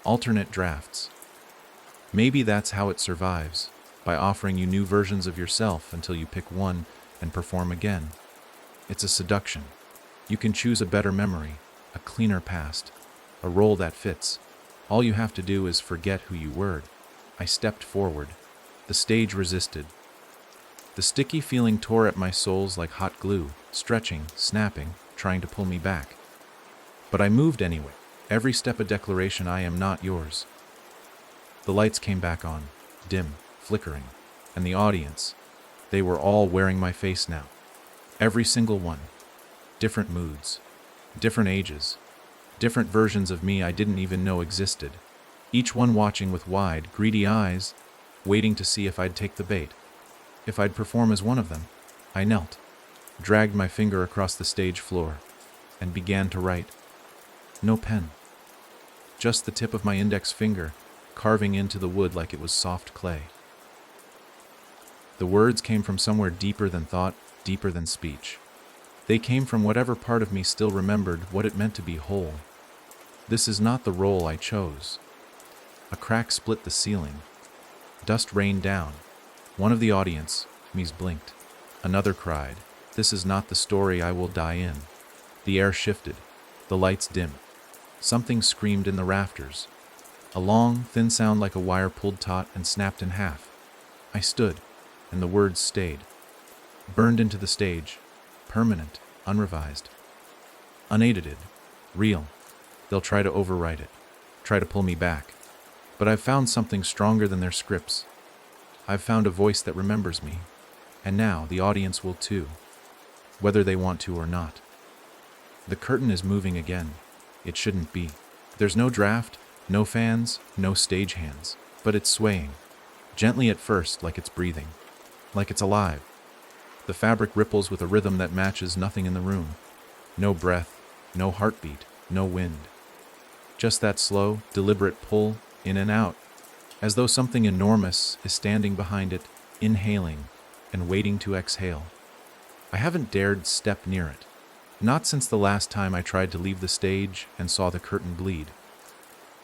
Alternate drafts. Maybe that's how it survives, by offering you new versions of yourself until you pick one and perform again. It's a seduction. You can choose a better memory, a cleaner past, a role that fits. All you have to do is forget who you were. I stepped forward. The stage resisted. The sticky feeling tore at my soles like hot glue, stretching, snapping, trying to pull me back. But I moved anyway. Every step a declaration, I am not yours. The lights came back on, dim, flickering, and the audience, they were all wearing my face now. Every single one. Different moods, different ages, different versions of me I didn't even know existed. Each one watching with wide, greedy eyes, waiting to see if I'd take the bait, if I'd perform as one of them. I knelt, dragged my finger across the stage floor, and began to write. No pen. Just the tip of my index finger, carving into the wood like it was soft clay. The words came from somewhere deeper than thought, deeper than speech. They came from whatever part of me still remembered what it meant to be whole. This is not the role I chose. A crack split the ceiling. Dust rained down. One of the audience, Mies blinked. Another cried, "This is not the story I will die in." The air shifted. The lights dimmed. Something screamed in the rafters. A long, thin sound like a wire pulled taut and snapped in half. I stood, and the words stayed. Burned into the stage. Permanent, unrevised. Unedited. Real. They'll try to overwrite it. Try to pull me back. But I've found something stronger than their scripts. I've found a voice that remembers me. And now the audience will too. Whether they want to or not. The curtain is moving again. It shouldn't be. There's no draft, no fans, no stagehands. But it's swaying. Gently at first, like it's breathing. Like it's alive. The fabric ripples with a rhythm that matches nothing in the room. No breath, no heartbeat, no wind. Just that slow, deliberate pull in and out, as though something enormous is standing behind it, inhaling and waiting to exhale. I haven't dared step near it. Not since the last time I tried to leave the stage and saw the curtain bleed.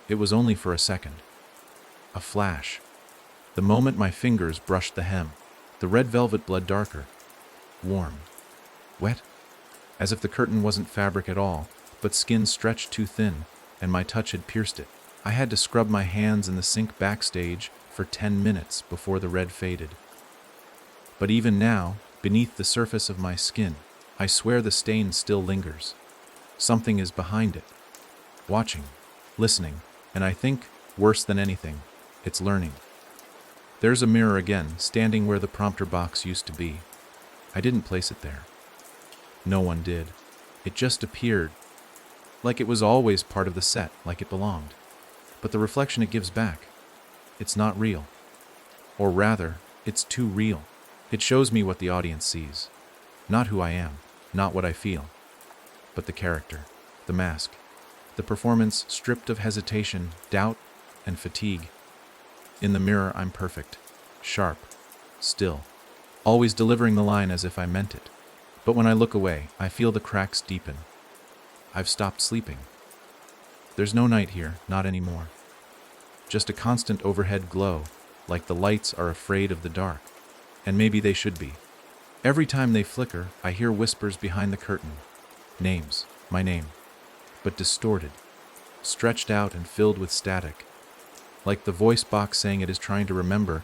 It was only for a second. A flash. The moment my fingers brushed the hem, the red velvet blood darker. Warm. Wet. As if the curtain wasn't fabric at all, but skin stretched too thin, and my touch had pierced it. I had to scrub my hands in the sink backstage for 10 minutes before the red faded. But even now, beneath the surface of my skin, I swear the stain still lingers. Something is behind it. Watching, listening, and I think, worse than anything, it's learning. There's a mirror again, standing where the prompter box used to be. I didn't place it there. No one did. It just appeared, like it was always part of the set, like it belonged. But the reflection it gives back, it's not real. Or rather, it's too real. It shows me what the audience sees. Not who I am, not what I feel, but the character, the mask, the performance stripped of hesitation, doubt, and fatigue. In the mirror, I'm perfect, sharp, still, always delivering the line as if I meant it. But when I look away, I feel the cracks deepen. I've stopped sleeping. There's no night here, not anymore. Just a constant overhead glow, like the lights are afraid of the dark. And maybe they should be. Every time they flicker, I hear whispers behind the curtain. Names, my name. But distorted, stretched out and filled with static. Like the voice box saying it is trying to remember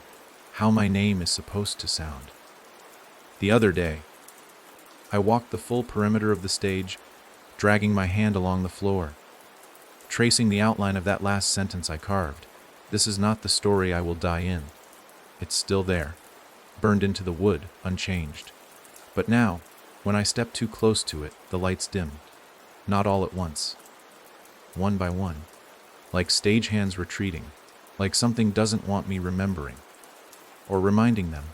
how my name is supposed to sound. The other day, I walked the full perimeter of the stage, dragging my hand along the floor, tracing the outline of that last sentence I carved. This is not the story I will die in. It's still there, burned into the wood, unchanged. But now, when I step too close to it, the lights dim. Not all at once. One by one. Like stagehands retreating. Like something doesn't want me remembering. Or reminding them.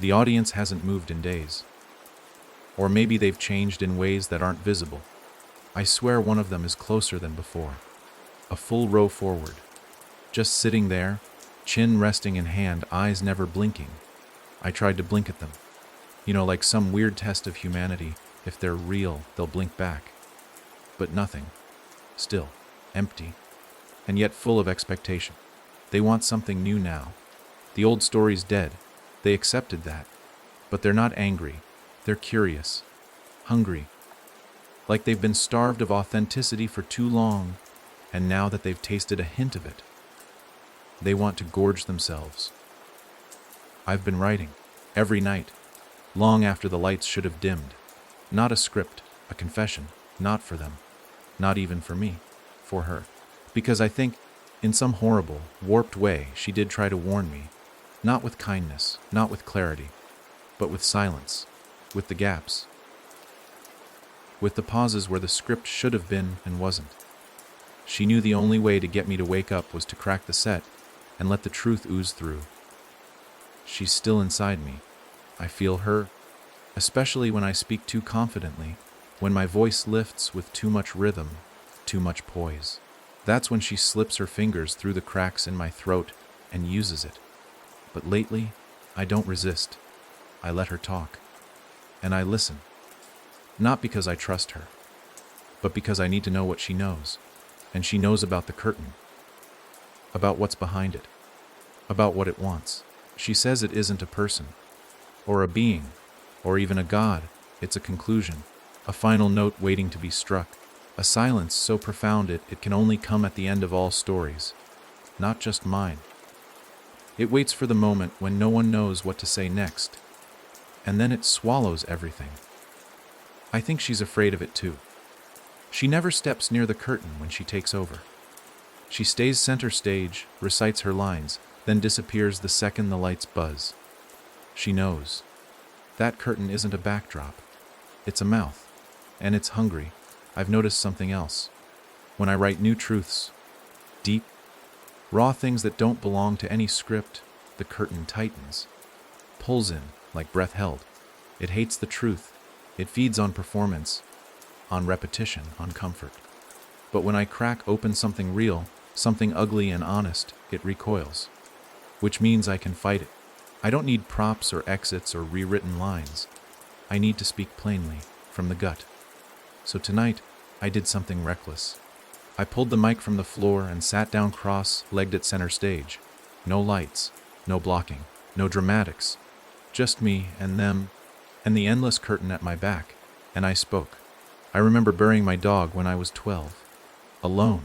The audience hasn't moved in days. Or maybe they've changed in ways that aren't visible. I swear one of them is closer than before. A full row forward. Just sitting there, chin resting in hand, eyes never blinking. I tried to blink at them. Like some weird test of humanity. If they're real, they'll blink back. But nothing. Still. Empty. And yet full of expectation. They want something new now. The old story's dead. They accepted that. But they're not angry. They're curious. Hungry. Like they've been starved of authenticity for too long, and now that they've tasted a hint of it, they want to gorge themselves. I've been writing. Every night. Long after the lights should have dimmed. Not a script, a confession. Not for them. Not even for me. For her. Because I think, in some horrible, warped way, she did try to warn me. Not with kindness, not with clarity, but with silence, with the gaps, with the pauses where the script should have been and wasn't. She knew the only way to get me to wake up was to crack the set and let the truth ooze through. She's still inside me. I feel her, especially when I speak too confidently, when my voice lifts with too much rhythm, too much poise. That's when she slips her fingers through the cracks in my throat and uses it. But lately, I don't resist. I let her talk. And I listen. Not because I trust her, but because I need to know what she knows. And she knows about the curtain. About what's behind it. About what it wants. She says it isn't a person. or a being, or even a god. It's a conclusion, a final note waiting to be struck, a silence so profound it can only come at the end of all stories, not just mine. It waits for the moment when no one knows what to say next, and then it swallows everything. I think she's afraid of it too. She never steps near the curtain when she takes over. She stays center stage, recites her lines, then disappears the second the lights buzz. She knows. That curtain isn't a backdrop. It's a mouth. And it's hungry. I've noticed something else. When I write new truths, deep, raw things that don't belong to any script, the curtain tightens, pulls in like breath held. It hates the truth. It feeds on performance, on repetition, on comfort. But when I crack open something real, something ugly and honest, it recoils. Which means I can fight it. I don't need props or exits or rewritten lines. I need to speak plainly, from the gut. So tonight, I did something reckless. I pulled the mic from the floor and sat down cross-legged at center stage. No lights, no blocking, no dramatics. Just me and them, and the endless curtain at my back. And I spoke. I remember burying my dog when I was 12. Alone.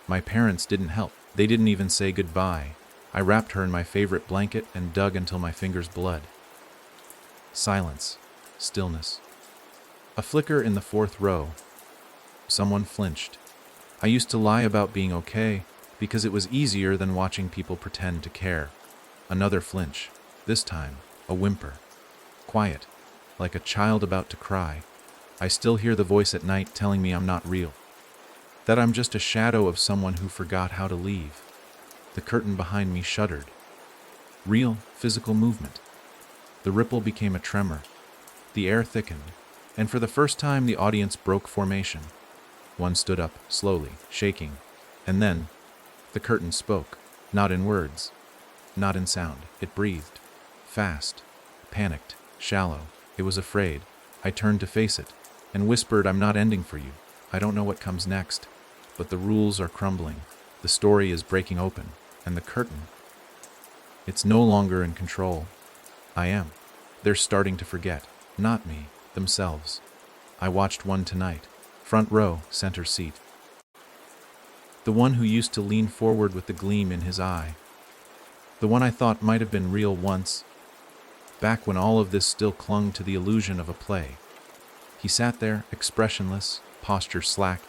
My parents didn't help. They didn't even say goodbye. I wrapped her in my favorite blanket and dug until my fingers bled. Silence. Stillness. A flicker in the fourth row. Someone flinched. I used to lie about being okay because it was easier than watching people pretend to care. Another flinch. This time, a whimper. Quiet, like a child about to cry. I still hear the voice at night telling me I'm not real. That I'm just a shadow of someone who forgot how to leave. The curtain behind me shuddered. Real, physical movement. The ripple became a tremor. The air thickened, and for the first time the audience broke formation. One stood up, slowly, shaking, and then the curtain spoke, not in words, not in sound. It breathed, fast, panicked, shallow. It was afraid. I turned to face it, and whispered, "I'm not ending for you. I don't know what comes next, but the rules are crumbling. The story is breaking open, and the curtain, it's no longer in control. I am. They're starting to forget, not me, themselves." I watched one tonight, front row, center seat. The one who used to lean forward with the gleam in his eye. The one I thought might have been real once, back when all of this still clung to the illusion of a play. He sat there, expressionless, posture slack,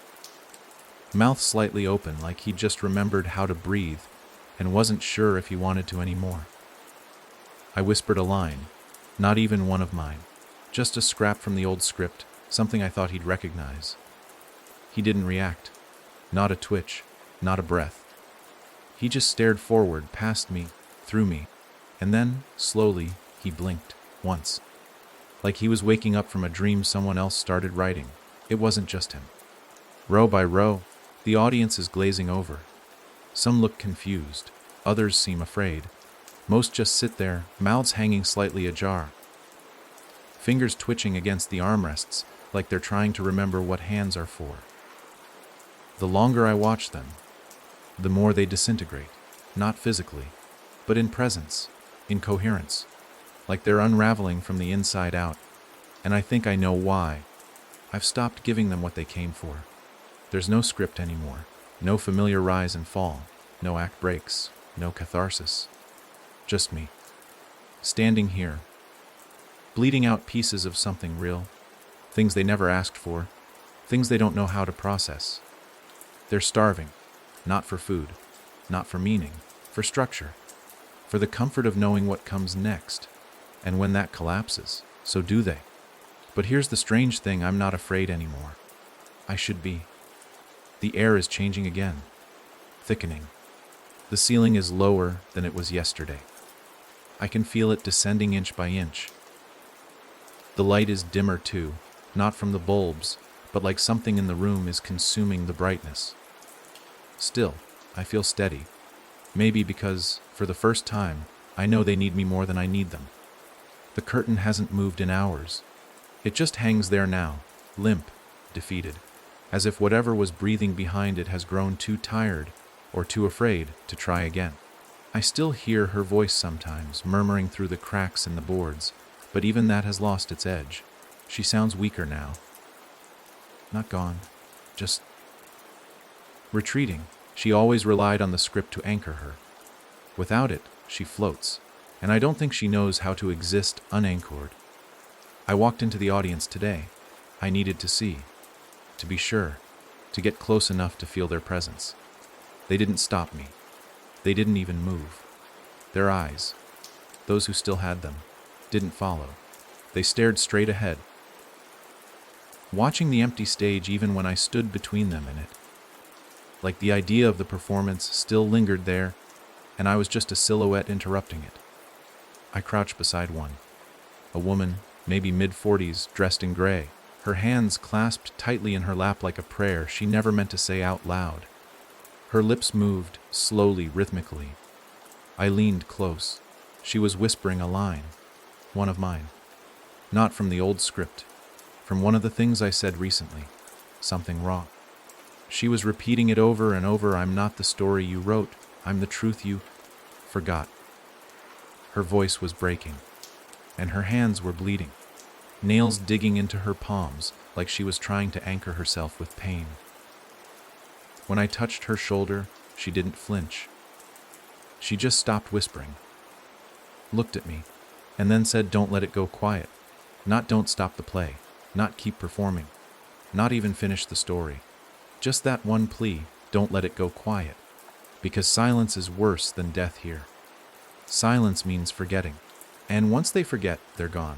mouth slightly open like he'd just remembered how to breathe and wasn't sure if he wanted to anymore. I whispered a line, not even one of mine, just a scrap from the old script, something I thought he'd recognize. He didn't react, not a twitch, not a breath. He just stared forward, past me, through me, and then, slowly, he blinked, once. Like he was waking up from a dream someone else started writing. It wasn't just him. Row by row, the audience is glazing over. Some look confused, others seem afraid. Most just sit there, mouths hanging slightly ajar. Fingers twitching against the armrests, like they're trying to remember what hands are for. The longer I watch them, the more they disintegrate, not physically, but in presence, in coherence, like they're unraveling from the inside out, and I think I know why. I've stopped giving them what they came for. There's no script anymore, no familiar rise and fall, no act breaks, no catharsis. Just me, standing here, bleeding out pieces of something real, things they never asked for, things they don't know how to process. They're starving, not for food, not for meaning, for structure, for the comfort of knowing what comes next. And when that collapses, so do they. But here's the strange thing, I'm not afraid anymore. I should be. The air is changing again, thickening. The ceiling is lower than it was yesterday. I can feel it descending inch by inch. The light is dimmer too, not from the bulbs, but like something in the room is consuming the brightness. Still, I feel steady. Maybe because, for the first time, I know they need me more than I need them. The curtain hasn't moved in hours. It just hangs there now, limp, defeated, as if whatever was breathing behind it has grown too tired or too afraid to try again. I still hear her voice sometimes, murmuring through the cracks in the boards, but even that has lost its edge. She sounds weaker now. Not gone, just retreating. She always relied on the script to anchor her. Without it, she floats, and I don't think she knows how to exist unanchored. I walked into the audience today. I needed to see, to be sure, to get close enough to feel their presence. They didn't stop me. They didn't even move. Their eyes, those who still had them, didn't follow. They stared straight ahead, watching the empty stage even when I stood between them and it. Like the idea of the performance still lingered there, and I was just a silhouette interrupting it. I crouched beside one, a woman, maybe mid-40s, dressed in gray, her hands clasped tightly in her lap like a prayer she never meant to say out loud. Her lips moved, slowly, rhythmically. I leaned close. She was whispering a line, one of mine. Not from the old script, from one of the things I said recently, something raw. She was repeating it over and over. I'm not the story you wrote. I'm the truth you forgot. Her voice was breaking, and her hands were bleeding, nails digging into her palms like she was trying to anchor herself with pain. When I touched her shoulder, she didn't flinch. She just stopped whispering, looked at me, and then said, "Don't let it go quiet. Not don't stop the play, not keep performing, not even finish the story. Just that one plea, don't let it go quiet. Because silence is worse than death here. Silence means forgetting. And once they forget, they're gone.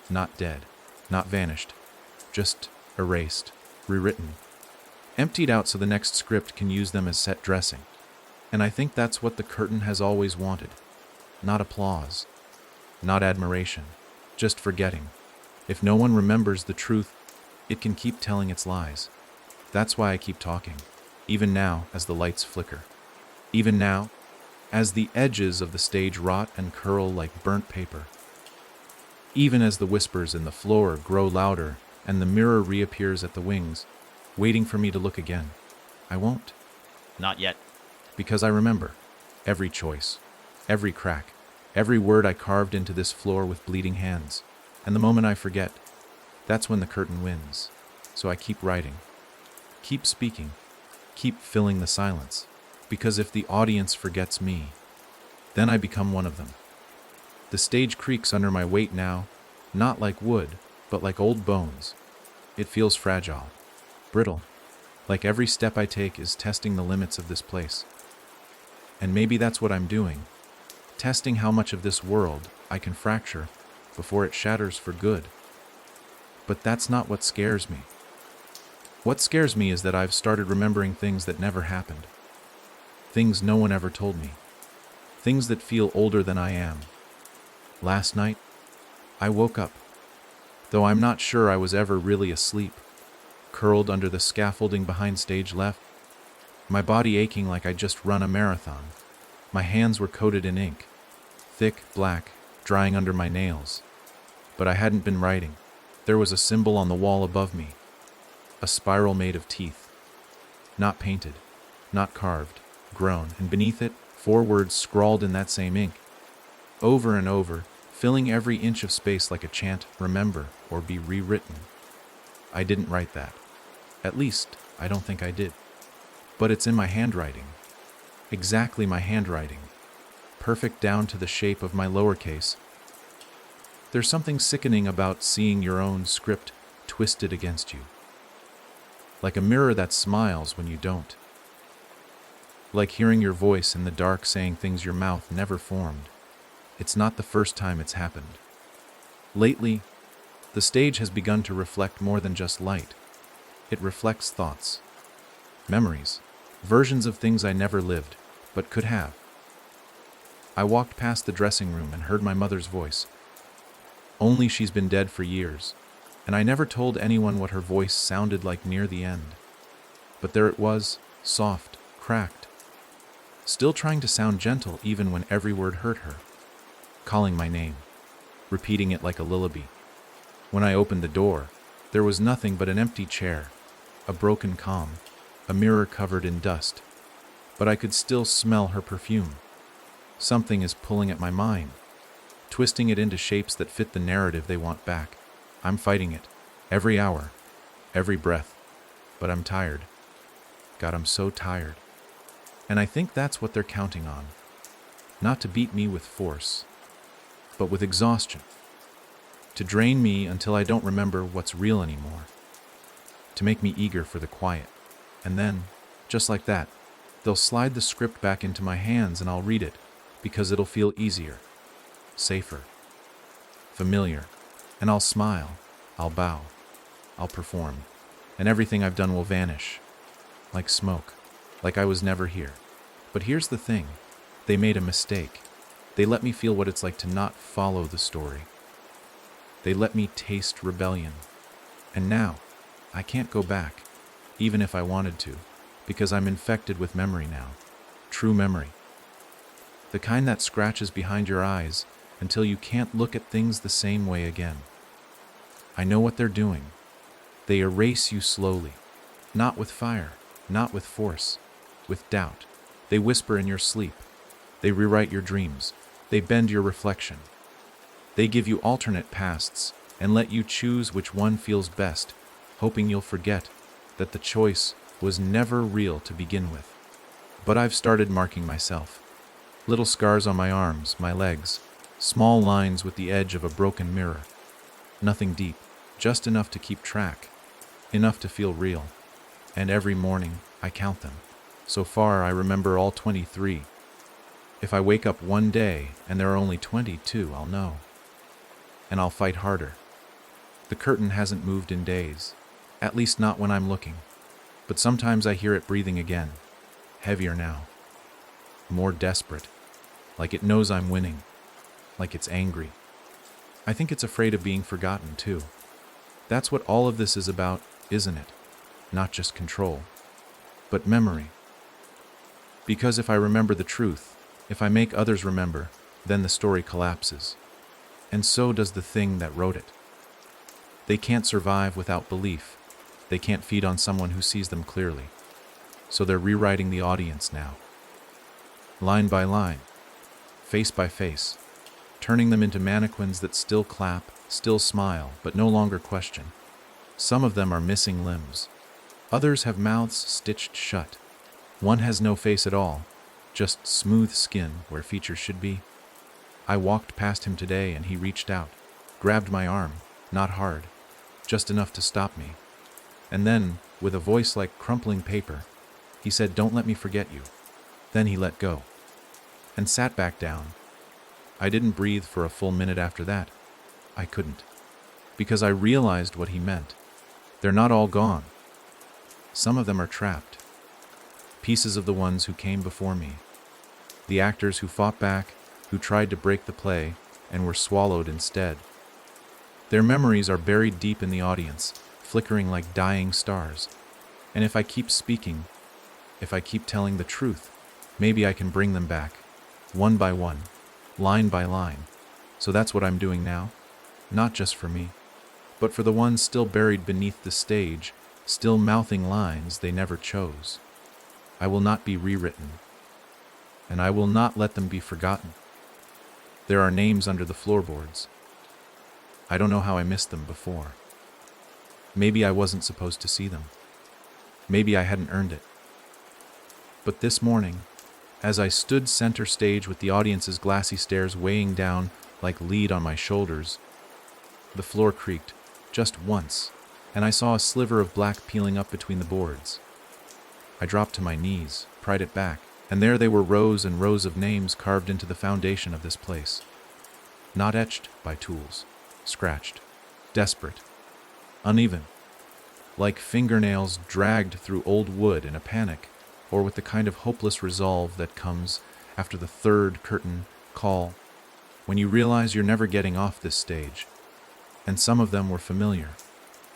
Not dead, not vanished, just erased, rewritten, emptied out so the next script can use them as set dressing. And I think that's what the curtain has always wanted. Not applause, not admiration, just forgetting. If no one remembers the truth, it can keep telling its lies. That's why I keep talking, even now as the lights flicker. Even now, as the edges of the stage rot and curl like burnt paper. Even as the whispers in the floor grow louder and the mirror reappears at the wings, waiting for me to look again. I won't. Not yet. Because I remember every choice, every crack, every word I carved into this floor with bleeding hands. And the moment I forget, that's when the curtain wins. So I keep writing, keep speaking, keep filling the silence. Because if the audience forgets me, then I become one of them. The stage creaks under my weight now, not like wood, but like old bones. It feels fragile, brittle, like every step I take is testing the limits of this place. And maybe that's what I'm doing, testing how much of this world I can fracture before it shatters for good. But that's not what scares me. What scares me is that I've started remembering things that never happened. Things no one ever told me. Things that feel older than I am. Last night, I woke up, though I'm not sure I was ever really asleep, curled under the scaffolding behind stage left, my body aching like I'd just run a marathon. My hands were coated in ink, thick, black, drying under my nails. But I hadn't been writing. There was a symbol on the wall above me, a spiral made of teeth, not painted, not carved, grown, and beneath it, 4 words scrawled in that same ink, over and over, filling every inch of space like a chant, remember or be rewritten. I didn't write that. At least, I don't think I did. But it's in my handwriting. Exactly my handwriting. Perfect down to the shape of my lowercase. There's something sickening about seeing your own script twisted against you. Like a mirror that smiles when you don't. Like hearing your voice in the dark saying things your mouth never formed. It's not the first time it's happened. Lately, the stage has begun to reflect more than just light. It reflects thoughts, memories, versions of things I never lived, but could have. I walked past the dressing room and heard my mother's voice. Only she's been dead for years, and I never told anyone what her voice sounded like near the end. But there it was, soft, cracked, still trying to sound gentle even when every word hurt her, calling my name, repeating it like a lullaby. When I opened the door, there was nothing but an empty chair, a broken calm, a mirror covered in dust. But I could still smell her perfume. Something is pulling at my mind, twisting it into shapes that fit the narrative they want back. I'm fighting it, every hour, every breath, but I'm tired. God, I'm so tired. And I think that's what they're counting on. Not to beat me with force, but with exhaustion. To drain me until I don't remember what's real anymore. To make me eager for the quiet. And then, just like that, they'll slide the script back into my hands and I'll read it, because it'll feel easier, safer, familiar. And I'll smile, I'll bow, I'll perform, and everything I've done will vanish, like smoke, like I was never here. But here's the thing, they made a mistake. They let me feel what it's like to not follow the story. They let me taste rebellion. And now, I can't go back, even if I wanted to, because I'm infected with memory now. True memory. The kind that scratches behind your eyes until you can't look at things the same way again. I know what they're doing. They erase you slowly. Not with fire, not with force, with doubt. They whisper in your sleep. They rewrite your dreams. They bend your reflection. They give you alternate pasts and let you choose which one feels best, hoping you'll forget that the choice was never real to begin with. But I've started marking myself. Little scars on my arms, my legs, small lines with the edge of a broken mirror. Nothing deep, just enough to keep track, enough to feel real. And every morning, I count them. So far, I remember all 23. If I wake up one day and there are only 22, I'll know. And I'll fight harder. The curtain hasn't moved in days, at least not when I'm looking. But sometimes I hear it breathing again, heavier now, more desperate, like it knows I'm winning, like it's angry. I think it's afraid of being forgotten, too. That's what all of this is about, isn't it? Not just control, but memory. Because if I remember the truth, if I make others remember, then the story collapses. And so does the thing that wrote it. They can't survive without belief. They can't feed on someone who sees them clearly. So they're rewriting the audience now. Line by line, face by face, turning them into mannequins that still clap, still smile, but no longer question. Some of them are missing limbs. Others have mouths stitched shut. One has no face at all, just smooth skin where features should be. I walked past him today and he reached out, grabbed my arm, not hard, just enough to stop me. And then, with a voice like crumpling paper, he said, "Don't let me forget you." Then he let go, and sat back down. I didn't breathe for a full minute after that. I couldn't, because I realized what he meant. They're not all gone. Some of them are trapped. Pieces of the ones who came before me. The actors who fought back, who tried to break the play, and were swallowed instead. Their memories are buried deep in the audience, flickering like dying stars. And if I keep speaking, if I keep telling the truth, maybe I can bring them back, one by one, line by line. So that's what I'm doing now, not just for me, but for the ones still buried beneath the stage, still mouthing lines they never chose. I will not be rewritten, and I will not let them be forgotten. There are names under the floorboards. I don't know how I missed them before. Maybe I wasn't supposed to see them. Maybe I hadn't earned it. But this morning, as I stood center stage with the audience's glassy stares weighing down like lead on my shoulders, the floor creaked just once, and I saw a sliver of black peeling up between the boards. I dropped to my knees, pried it back, and there they were, rows and rows of names carved into the foundation of this place. Not etched by tools, scratched, desperate, uneven, like fingernails dragged through old wood in a panic, or with the kind of hopeless resolve that comes after the third curtain call, when you realize you're never getting off this stage. And some of them were familiar,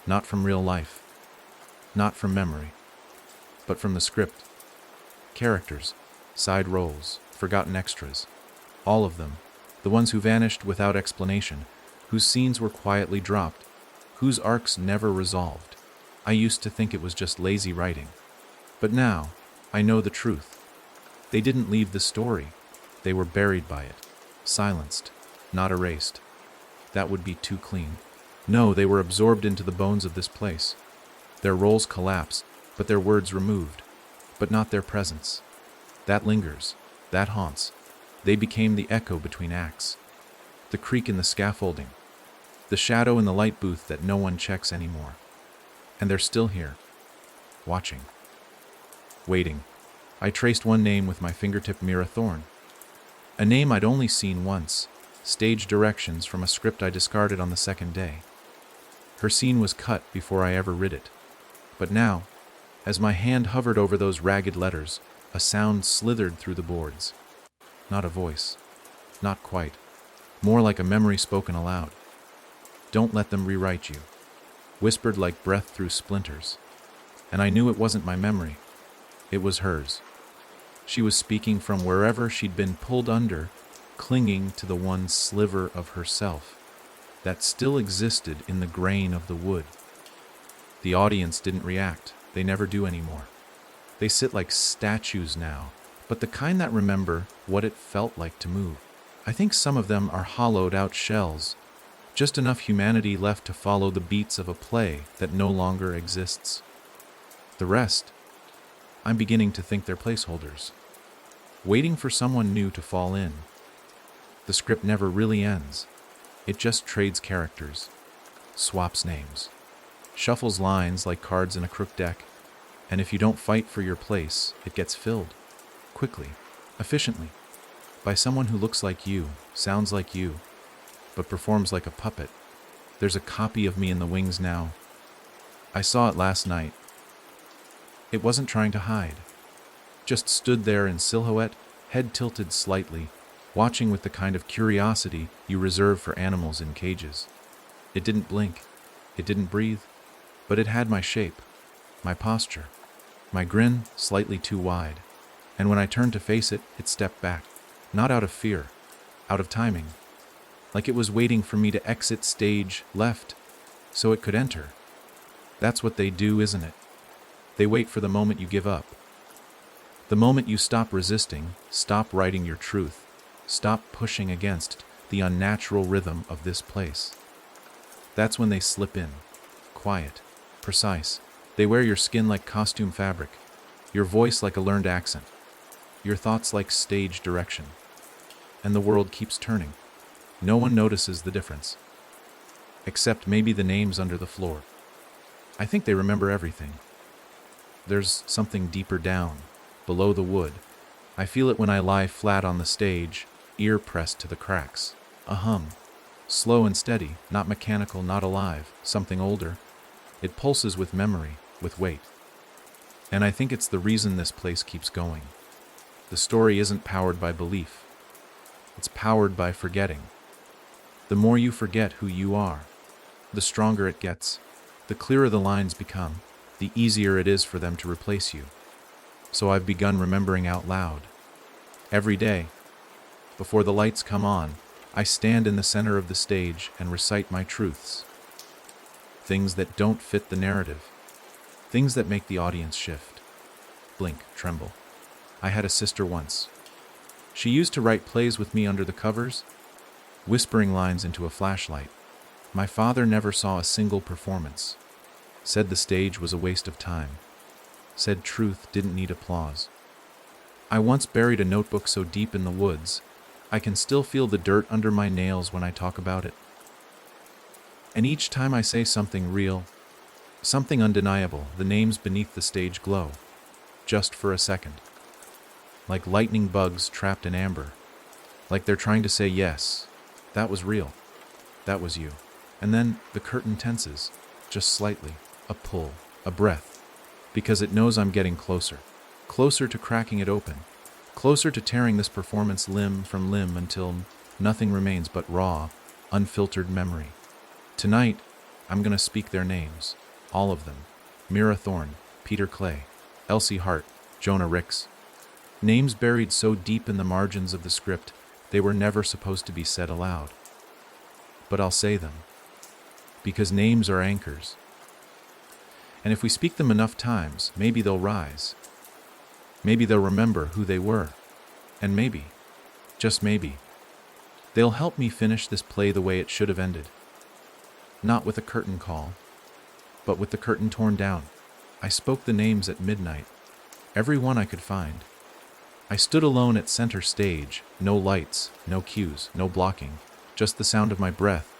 not from real life, not from memory, but from the script. Characters, side roles, forgotten extras, all of them, the ones who vanished without explanation, whose scenes were quietly dropped, whose arcs never resolved. I used to think it was just lazy writing. But now, I know the truth. They didn't leave the story. They were buried by it, silenced, not erased. That would be too clean. No, they were absorbed into the bones of this place. Their roles collapsed, but their words removed, but not their presence. That lingers, that haunts. They became the echo between acts, the creak in the scaffolding, the shadow in the light booth that no one checks anymore. And they're still here, watching, waiting. I traced one name with my fingertip, Mira Thorne. A name I'd only seen once, stage directions from a script I discarded on the second day. Her scene was cut before I ever read it. But now, as my hand hovered over those ragged letters, a sound slithered through the boards. Not a voice. Not quite. More like a memory spoken aloud. Don't let them rewrite you. Whispered like breath through splinters. And I knew it wasn't my memory. It was hers. She was speaking from wherever she'd been pulled under, clinging to the one sliver of herself that still existed in the grain of the wood. The audience didn't react. They never do anymore. They sit like statues now, but the kind that remember what it felt like to move. I think some of them are hollowed out shells, just enough humanity left to follow the beats of a play that no longer exists. The rest, I'm beginning to think they're placeholders, waiting for someone new to fall in. The script never really ends. It just trades characters, swaps names, shuffles lines like cards in a crook deck, and if you don't fight for your place, it gets filled, quickly, efficiently, by someone who looks like you, sounds like you, but performs like a puppet. There's a copy of me in the wings now. I saw it last night. It wasn't trying to hide. Just stood there in silhouette, head tilted slightly, watching with the kind of curiosity you reserve for animals in cages. It didn't blink. It didn't breathe. But it had my shape, my posture, my grin slightly too wide. And when I turned to face it, it stepped back. Not out of fear, out of timing. Like it was waiting for me to exit stage left so it could enter. That's what they do, isn't it? They wait for the moment you give up. The moment you stop resisting, stop writing your truth, stop pushing against the unnatural rhythm of this place. That's when they slip in, quiet, precise. They wear your skin like costume fabric, your voice like a learned accent, your thoughts like stage direction. And the world keeps turning. No one notices the difference. Except maybe the names under the floor. I think they remember everything. There's something deeper down, below the wood. I feel it when I lie flat on the stage, ear pressed to the cracks. A hum. Slow and steady, not mechanical, not alive, something older. It pulses with memory, with weight. And I think it's the reason this place keeps going. The story isn't powered by belief. It's powered by forgetting. The more you forget who you are, the stronger it gets, the clearer the lines become, the easier it is for them to replace you. So I've begun remembering out loud. Every day, before the lights come on, I stand in the center of the stage and recite my truths. Things that don't fit the narrative. Things that make the audience shift. Blink, tremble. I had a sister once. She used to write plays with me under the covers, whispering lines into a flashlight. My father never saw a single performance. Said the stage was a waste of time. Said truth didn't need applause. I once buried a notebook so deep in the woods, I can still feel the dirt under my nails when I talk about it. And each time I say something real, something undeniable, the names beneath the stage glow. Just for a second. Like lightning bugs trapped in amber. Like they're trying to say, yes, that was real. That was you. And then the curtain tenses, just slightly. A pull, a breath. Because it knows I'm getting closer. Closer to cracking it open. Closer to tearing this performance limb from limb until nothing remains but raw, unfiltered memory. Tonight, I'm going to speak their names. All of them. Mira Thorne, Peter Clay, Elsie Hart, Jonah Ricks. Names buried so deep in the margins of the script, they were never supposed to be said aloud. But I'll say them. Because names are anchors. And if we speak them enough times, maybe they'll rise. Maybe they'll remember who they were. And maybe, just maybe, They'll help me finish this play the way it should have ended. Not with a curtain call, but with the curtain torn down. I spoke the names at midnight, every one I could find. I stood alone at center stage, no lights, no cues, no blocking, just the sound of my breath,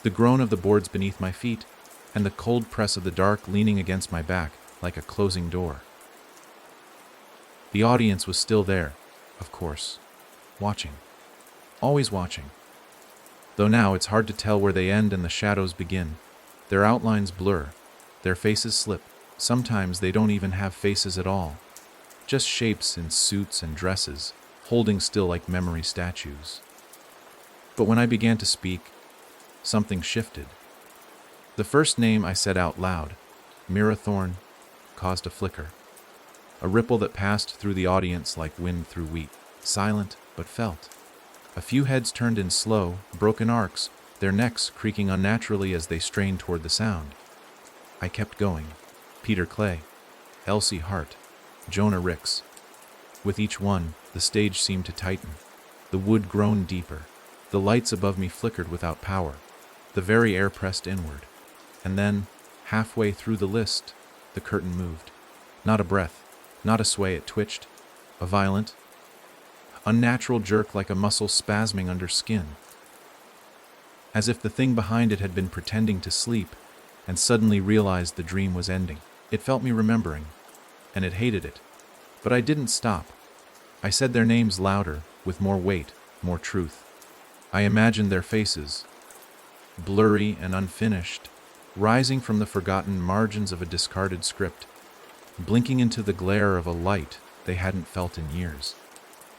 the groan of the boards beneath my feet, and the cold press of the dark leaning against my back like a closing door. The audience was still there, of course, watching, always watching. Though now it's hard to tell where they end and the shadows begin. Their outlines blur, their faces slip. Sometimes they don't even have faces at all, just shapes in suits and dresses, holding still like memory statues. But when I began to speak, something shifted. The first name I said out loud, Mirathorn, caused a flicker, a ripple that passed through the audience like wind through wheat, silent but felt. A few heads turned in slow, broken arcs, their necks creaking unnaturally as they strained toward the sound. I kept going. Peter Clay, Elsie Hart, Jonah Ricks. With each one, the stage seemed to tighten. The wood groaned deeper. The lights above me flickered without power. The very air pressed inward. And then, halfway through the list, the curtain moved. Not a breath, not a sway, it twitched. A violent, unnatural jerk like a muscle spasming under skin. As if the thing behind it had been pretending to sleep and suddenly realized the dream was ending. It felt me remembering, and it hated it. But I didn't stop. I said their names louder, with more weight, more truth. I imagined their faces, blurry and unfinished, rising from the forgotten margins of a discarded script, blinking into the glare of a light they hadn't felt in years.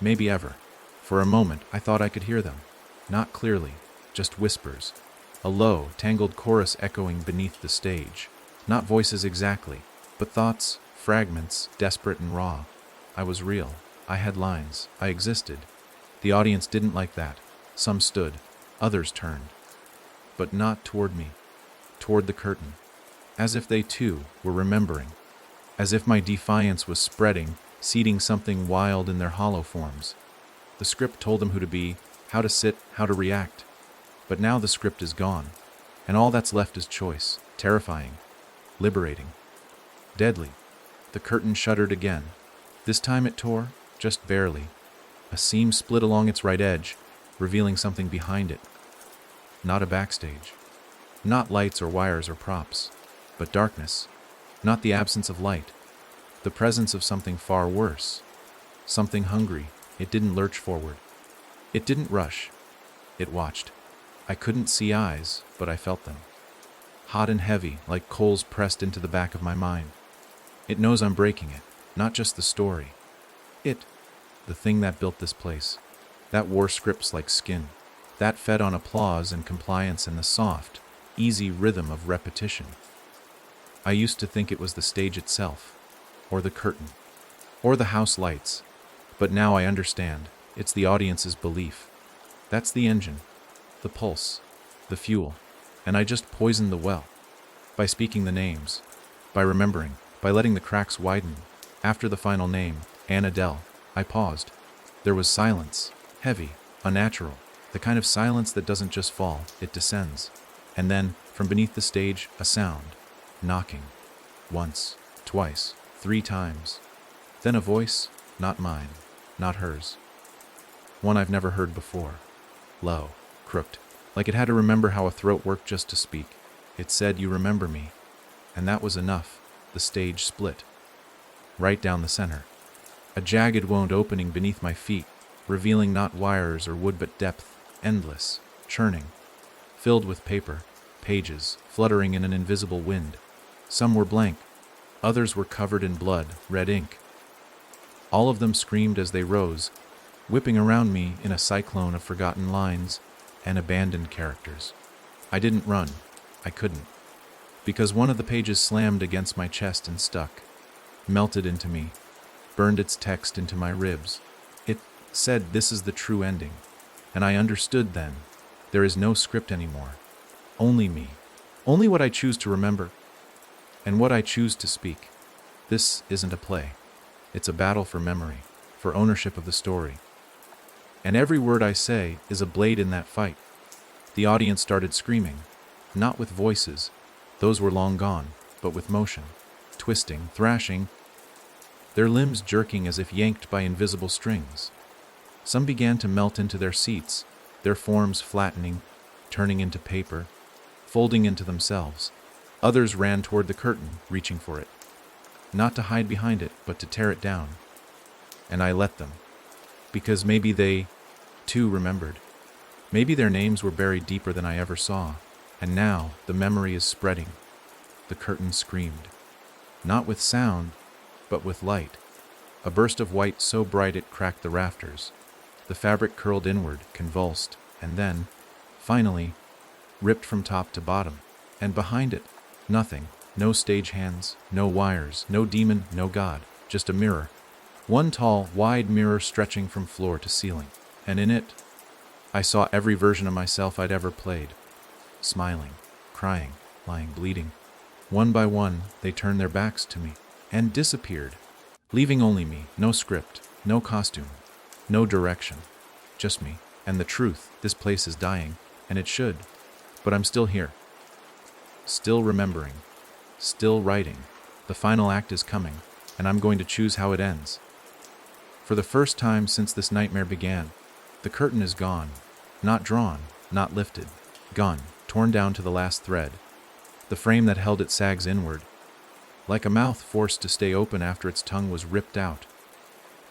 Maybe ever. For a moment, I thought I could hear them. Not clearly, just whispers. A low, tangled chorus echoing beneath the stage. Not voices exactly, but thoughts, fragments, desperate and raw. I was real. I had lines. I existed. The audience didn't like that. Some stood. Others turned. But not toward me. Toward the curtain. As if they too were remembering. As if my defiance was spreading, seeding something wild in their hollow forms. The script told them who to be, how to sit, how to react. But now the script is gone, and all that's left is choice. Terrifying. Liberating. Deadly. The curtain shuddered again. This time it tore, just barely. A seam split along its right edge, revealing something behind it. Not a backstage. Not lights or wires or props. But darkness. Not the absence of light. The presence of something far worse. Something hungry. It didn't lurch forward. It didn't rush. It watched. I couldn't see eyes, but I felt them. Hot and heavy, like coals pressed into the back of my mind. It knows I'm breaking it, not just the story. It, the thing that built this place, that wore scripts like skin, that fed on applause and compliance and the soft, easy rhythm of repetition. I used to think it was the stage itself, or the curtain, or the house lights, but now I understand, it's the audience's belief. That's the engine, the pulse, the fuel, and I just poisoned the well. By speaking the names, by remembering, by letting the cracks widen. After the final name, Annadelle, I paused. There was silence, heavy, unnatural, the kind of silence that doesn't just fall, it descends. And then, from beneath the stage, a sound, knocking. Once, twice, 3 times. Then a voice, not mine, not hers. One I've never heard before. Low, crooked, like it had to remember how a throat worked just to speak. It said, "You remember me." And that was enough. The stage split. Right down the center. A jagged wound opening beneath my feet, revealing not wires or wood but depth, endless, churning, filled with paper, pages, fluttering in an invisible wind. Some were blank. Others were covered in blood, red ink. All of them screamed as they rose, whipping around me in a cyclone of forgotten lines and abandoned characters. I didn't run. I couldn't. Because one of the pages slammed against my chest and stuck, melted into me, burned its text into my ribs. It said, "This is the true ending." And I understood then. There is no script anymore. Only me. Only what I choose to remember and what I choose to speak. This isn't a play. It's a battle for memory, for ownership of the story. And every word I say is a blade in that fight. The audience started screaming, not with voices, those were long gone, but with motion, twisting, thrashing, their limbs jerking as if yanked by invisible strings. Some began to melt into their seats, their forms flattening, turning into paper, folding into themselves. Others ran toward the curtain, reaching for it, not to hide behind it, but to tear it down. And I let them, because maybe they, too, remembered. Maybe their names were buried deeper than I ever saw, and now the memory is spreading. The curtain screamed, not with sound, but with light. A burst of white so bright it cracked the rafters. The fabric curled inward, convulsed, and then, finally, ripped from top to bottom. And behind it, nothing. No stage hands, no wires, no demon, no god, just a mirror. One tall, wide mirror stretching from floor to ceiling. And in it, I saw every version of myself I'd ever played. Smiling, crying, lying, bleeding. One by one, they turned their backs to me and disappeared, leaving only me, no script, no costume, no direction, just me. And the truth, this place is dying, and it should, but I'm still here. Still remembering, still writing. The final act is coming, and I'm going to choose how it ends. For the first time since this nightmare began, the curtain is gone, not drawn, not lifted, gone, torn down to the last thread. The frame that held it sags inward, like a mouth forced to stay open after its tongue was ripped out.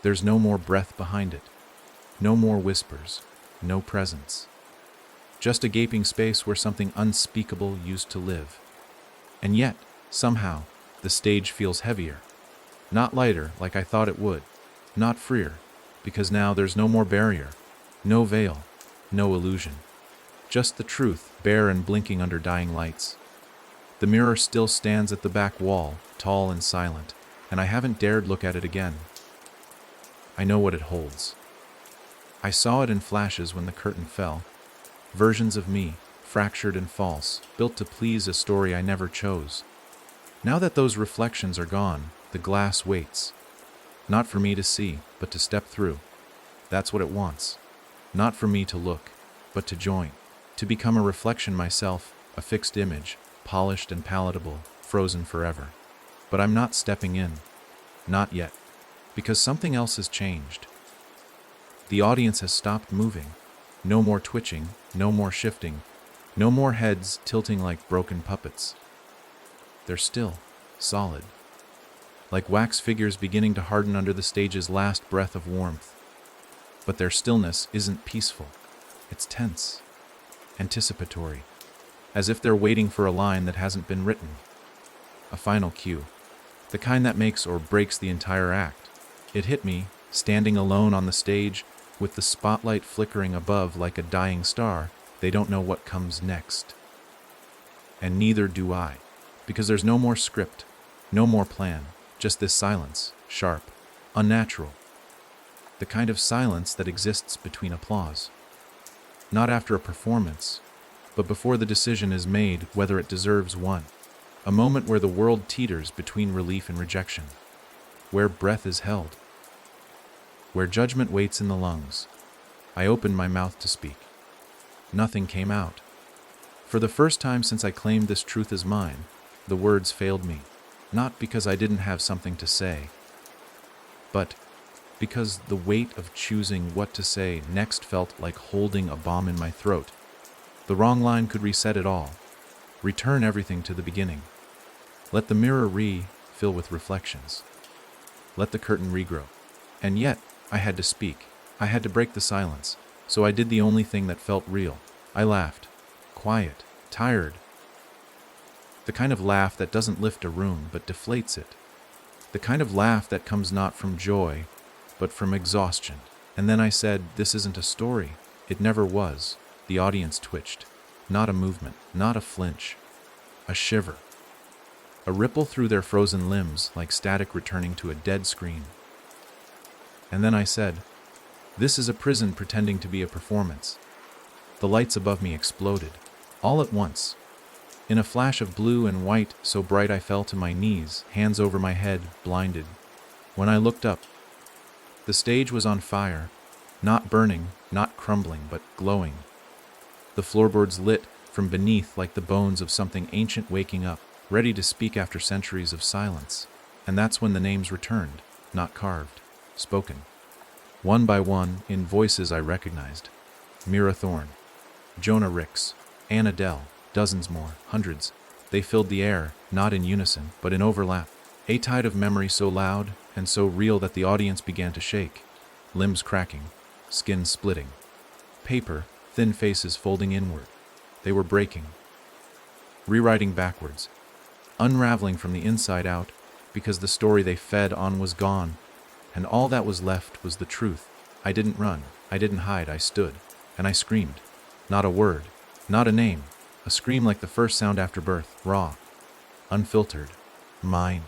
There's no more breath behind it, no more whispers, no presence. Just a gaping space where something unspeakable used to live. And yet, somehow, the stage feels heavier. Not lighter like I thought it would, not freer, because now there's no more barrier, no veil, no illusion. Just the truth, bare and blinking under dying lights. The mirror still stands at the back wall, tall and silent, and I haven't dared look at it again. I know what it holds. I saw it in flashes when the curtain fell. Versions of me, fractured and false, built to please a story I never chose. Now that those reflections are gone, the glass waits. Not for me to see, but to step through. That's what it wants. Not for me to look, but to join. To become a reflection myself, a fixed image, polished and palatable, frozen forever. But I'm not stepping in. Not yet. Because something else has changed. The audience has stopped moving. No more twitching, no more shifting, no more heads tilting like broken puppets. They're still, solid. Like wax figures beginning to harden under the stage's last breath of warmth. But their stillness isn't peaceful. It's tense, anticipatory, as if they're waiting for a line that hasn't been written. A final cue, the kind that makes or breaks the entire act. It hit me, standing alone on the stage, with the spotlight flickering above like a dying star. They don't know what comes next. And neither do I, because there's no more script, no more plan, just this silence, sharp, unnatural. The kind of silence that exists between applause. Not after a performance, but before the decision is made whether it deserves one. A moment where the world teeters between relief and rejection, where breath is held, where judgment waits in the lungs. I opened my mouth to speak. Nothing came out. For the first time since I claimed this truth as mine, the words failed me, not because I didn't have something to say, but because the weight of choosing what to say next felt like holding a bomb in my throat. The wrong line could reset it all, return everything to the beginning. Let the mirror fill with reflections. Let the curtain regrow. And yet, I had to speak. I had to break the silence. So I did the only thing that felt real. I laughed. Quiet. Tired. The kind of laugh that doesn't lift a room, but deflates it. The kind of laugh that comes not from joy, but from exhaustion. And then I said, this isn't a story. It never was. The audience twitched. Not a movement, not a flinch. A shiver. A ripple through their frozen limbs, like static returning to a dead screen. And then I said, this is a prison pretending to be a performance. The lights above me exploded, all at once. In a flash of blue and white, so bright I fell to my knees, hands over my head, blinded. When I looked up, the stage was on fire, Not burning, not crumbling, but glowing. The floorboards lit from beneath like the bones of something ancient waking up, ready to speak after centuries of silence. And that's when the names returned, not carved, spoken. One by one, in voices I recognized. Mira Thorne, Jonah Ricks, Anna Dell, dozens more, hundreds. They filled the air, not in unison, but in overlap. A tide of memory so loud and so real that the audience began to shake, limbs cracking, skin splitting. Paper, thin faces folding inward. They were breaking, rewriting backwards, unraveling from the inside out, because the story they fed on was gone, and all that was left was the truth. I didn't run, I didn't hide, I stood, and I screamed. Not a word, not a name, a scream like the first sound after birth, raw, unfiltered, mine.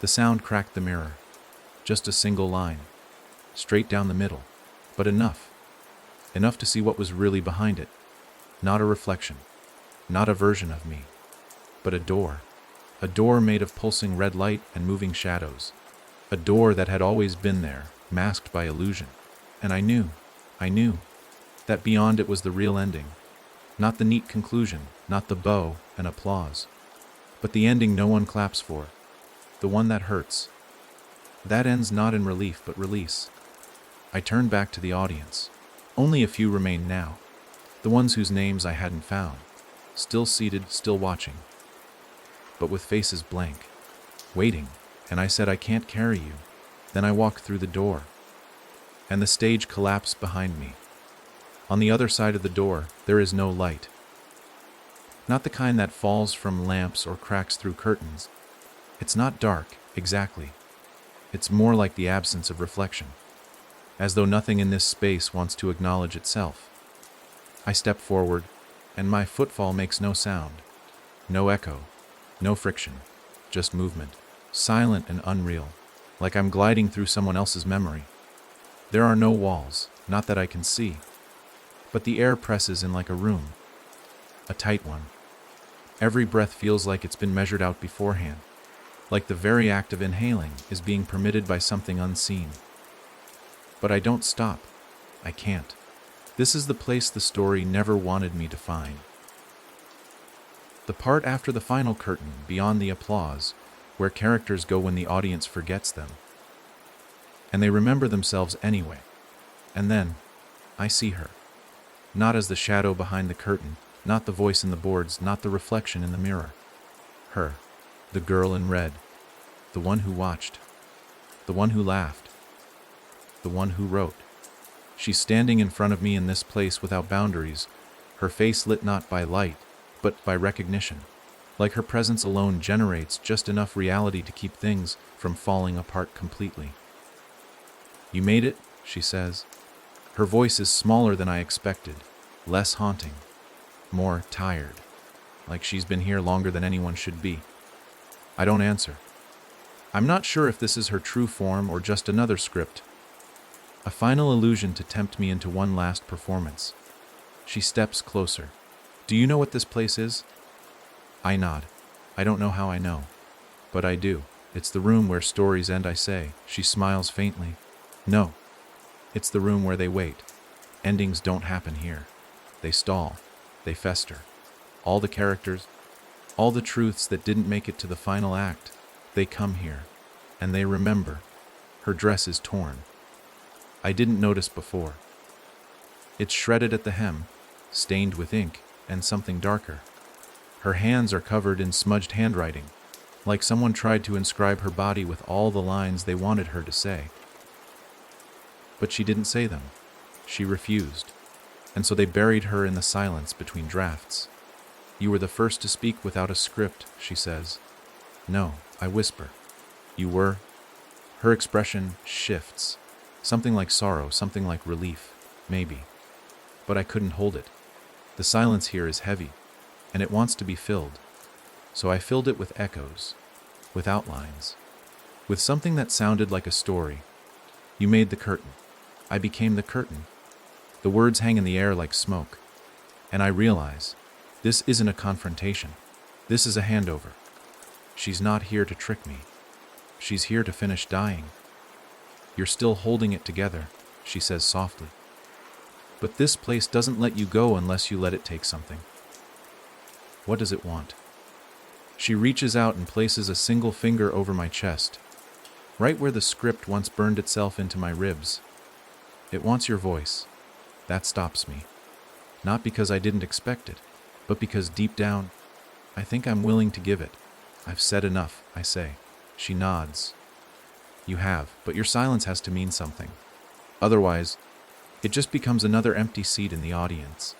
The sound cracked the mirror, just a single line, straight down the middle, but enough to see what was really behind it. Not a reflection, not a version of me, but a door made of pulsing red light and moving shadows, a door that had always been there, masked by illusion. And I knew that beyond it was the real ending, not the neat conclusion, not the bow and applause, but the ending no one claps for, the one that hurts. That ends not in relief but release. I turned back to the audience. Only a few remained now, the ones whose names I hadn't found, still seated, still watching, but with faces blank, waiting, and I said, "I can't carry you." Then I walked through the door, and the stage collapsed behind me. On the other side of the door, there is no light. Not the kind that falls from lamps or cracks through curtains. It's not dark, exactly. It's more like the absence of reflection, as though nothing in this space wants to acknowledge itself. I step forward, and my footfall makes no sound, no echo, no friction, just movement, silent and unreal, like I'm gliding through someone else's memory. There are no walls, not that I can see, but the air presses in like a room, a tight one. Every breath feels like it's been measured out beforehand, like the very act of inhaling is being permitted by something unseen. But I don't stop. I can't. This is the place the story never wanted me to find. The part after the final curtain, beyond the applause, where characters go when the audience forgets them. And they remember themselves anyway. And then, I see her. Not as the shadow behind the curtain, not the voice in the boards, not the reflection in the mirror. Her, the girl in red, the one who watched, the one who laughed, the one who wrote. She's standing in front of me in this place without boundaries, her face lit not by light, but by recognition. Like her presence alone generates just enough reality to keep things from falling apart completely. "You made it," she says. Her voice is smaller than I expected, less haunting, more tired, like she's been here longer than anyone should be. I don't answer. I'm not sure if this is her true form or just another script, a final illusion to tempt me into one last performance. She steps closer. "Do you know what this place is?" I nod. I don't know how I know, but I do. "It's the room where stories end," I say. She smiles faintly. "No, it's the room where they wait. Endings don't happen here. They stall. They fester. All the characters, all the truths that didn't make it to the final act, they come here, and they remember." Her dress is torn. I didn't notice before. It's shredded at the hem, stained with ink and something darker. Her hands are covered in smudged handwriting, like someone tried to inscribe her body with all the lines they wanted her to say. But she didn't say them. She refused. And so they buried her in the silence between drafts. "You were the first to speak without a script," she says. "No," I whisper. "You were?" Her expression shifts. Something like sorrow, something like relief, maybe. But I couldn't hold it. The silence here is heavy, and it wants to be filled. So I filled it with echoes, with outlines, with something that sounded like a story. "You made the curtain. I became the curtain." The words hang in the air like smoke, and I realize this isn't a confrontation. This is a handover. She's not here to trick me. She's here to finish dying. "You're still holding it together," she says softly. But this place doesn't let you go unless you let it take something. What does it want? She reaches out and places a single finger over my chest, right where the script once burned itself into my ribs. It wants your voice. That stops me. Not because I didn't expect it, but because deep down, I think I'm willing to give it. I've said enough, I say. She nods. You have, but your silence has to mean something. Otherwise, it just becomes another empty seat in the audience.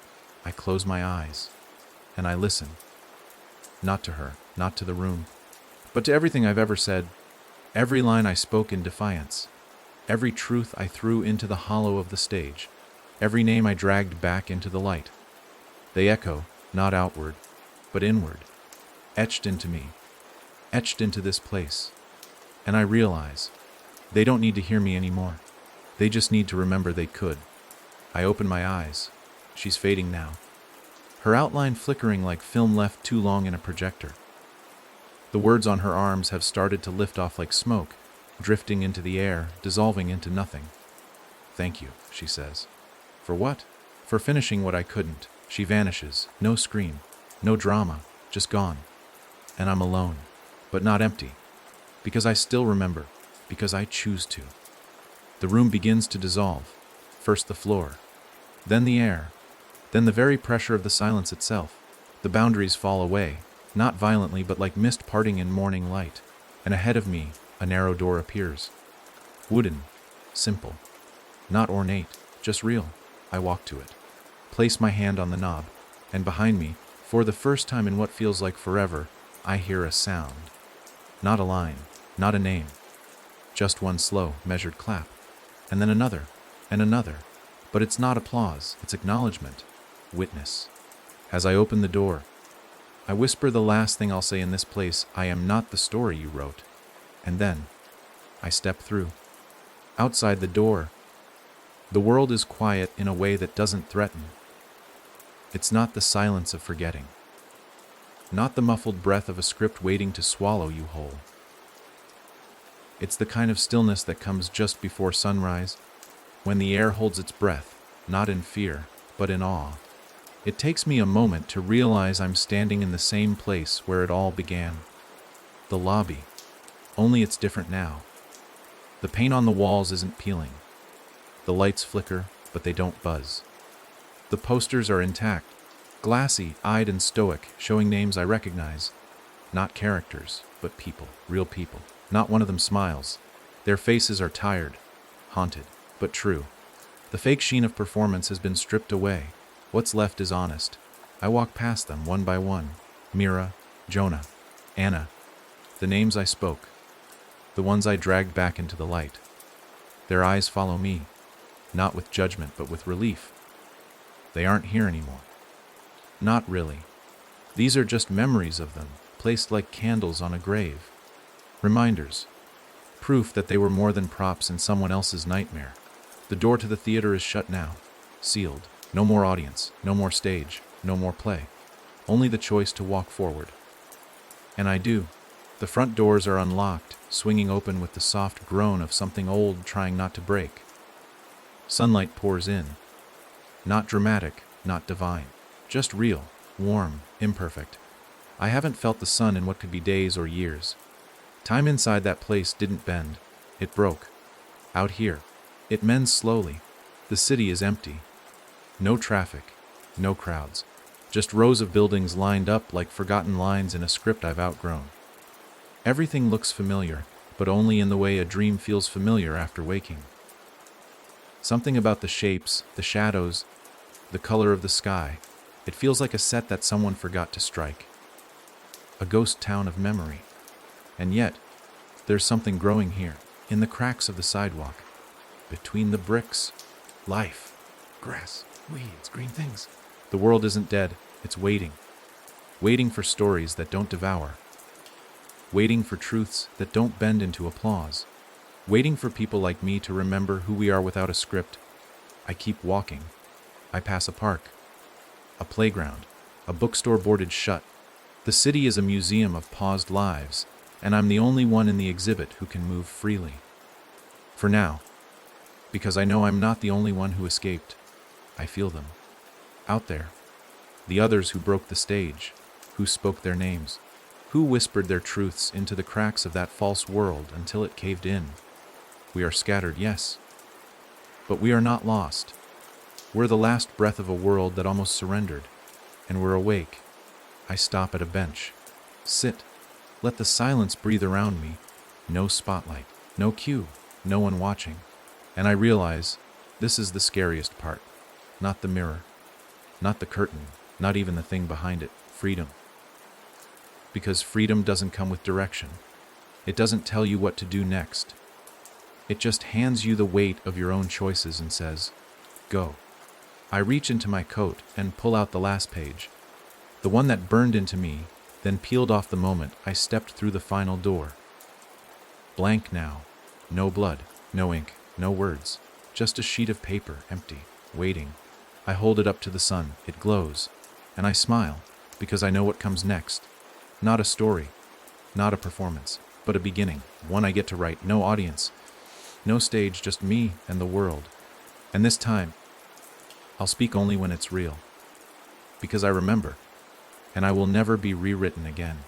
I close my eyes, and I listen. Not to her, not to the room, but to everything I've ever said, every line I spoke in defiance, every truth I threw into the hollow of the stage, every name I dragged back into the light. They echo, not outward, but inward, etched into me, etched into this place. And I realize, they don't need to hear me anymore. They just need to remember they could. I open my eyes. She's fading now, her outline flickering like film left too long in a projector. The words on her arms have started to lift off like smoke, drifting into the air, dissolving into nothing. Thank you, she says. For what? For finishing what I couldn't. She vanishes. No scream. No drama. Just gone. And I'm alone. But not empty. Because I still remember. Because I choose to. The room begins to dissolve. First the floor. Then the air. Then the very pressure of the silence itself. The boundaries fall away. Not violently, but like mist parting in morning light. And ahead of me, a narrow door appears. Wooden. Simple. Not ornate. Just real. I walk to it. Place my hand on the knob. And behind me, for the first time in what feels like forever, I hear a sound. Not a line. Not a name. Just one slow, measured clap. And then another. And another. But it's not applause. It's acknowledgement. Witness. As I open the door, I whisper the last thing I'll say in this place. I am not the story you wrote. And then, I step through. Outside the door, the world is quiet in a way that doesn't threaten. It's not the silence of forgetting. Not the muffled breath of a script waiting to swallow you whole. It's the kind of stillness that comes just before sunrise, when the air holds its breath, not in fear, but in awe. It takes me a moment to realize I'm standing in the same place where it all began. The lobby. Only it's different now. The paint on the walls isn't peeling. The lights flicker, but they don't buzz. The posters are intact, glassy-eyed and stoic, showing names I recognize. Not characters, but people, real people. Not one of them smiles. Their faces are tired, haunted, but true. The fake sheen of performance has been stripped away. What's left is honest. I walk past them one by one. Mira, Jonah, Anna. The names I spoke. The ones I dragged back into the light. Their eyes follow me, not with judgment, but with relief. They aren't here anymore. Not really. These are just memories of them, placed like candles on a grave. Reminders. Proof that they were more than props in someone else's nightmare. The door to the theater is shut now. Sealed. No more audience. No more stage. No more play. Only the choice to walk forward. And I do. The front doors are unlocked, swinging open with the soft groan of something old trying not to break. Sunlight pours in. Not dramatic, not divine. Just real, warm, imperfect. I haven't felt the sun in what could be days or years. Time inside that place didn't bend. It broke. Out here, it mends slowly. The city is empty. No traffic, no crowds. Just rows of buildings lined up like forgotten lines in a script I've outgrown. Everything looks familiar, but only in the way a dream feels familiar after waking. Something about the shapes, the shadows, the color of the sky. It feels like a set that someone forgot to strike. A ghost town of memory. And yet, there's something growing here, in the cracks of the sidewalk. Between the bricks, life, grass, weeds, green things. The world isn't dead, it's waiting. Waiting for stories that don't devour. Waiting for truths that don't bend into applause. Waiting for people like me to remember who we are without a script. I keep walking. I pass a park, a playground, a bookstore boarded shut. The city is a museum of paused lives, and I'm the only one in the exhibit who can move freely. For now. because I know I'm not the only one who escaped. I feel them. Out there. The others who broke the stage, who spoke their names, who whispered their truths into the cracks of that false world until it caved in. We are scattered, yes, but we are not lost. We're the last breath of a world that almost surrendered, and we're awake. I stop at a bench. Sit. Let the silence breathe around me. No spotlight, no cue, no one watching. And I realize this is the scariest part. Not the mirror, not the curtain, not even the thing behind it. Freedom. Because freedom doesn't come with direction. It doesn't tell you what to do next. It just hands you the weight of your own choices and says, go. I reach into my coat and pull out the last page, the one that burned into me, then peeled off the moment I stepped through the final door. Blank now. No blood, no ink, no words. Just a sheet of paper, empty, waiting. I hold it up to the sun. It glows. And I smile, because I know what comes next. Not a story, not a performance, but a beginning, one I get to write. No audience, no stage, just me and the world. And this time, I'll speak only when it's real. Because I remember, and I will never be rewritten again.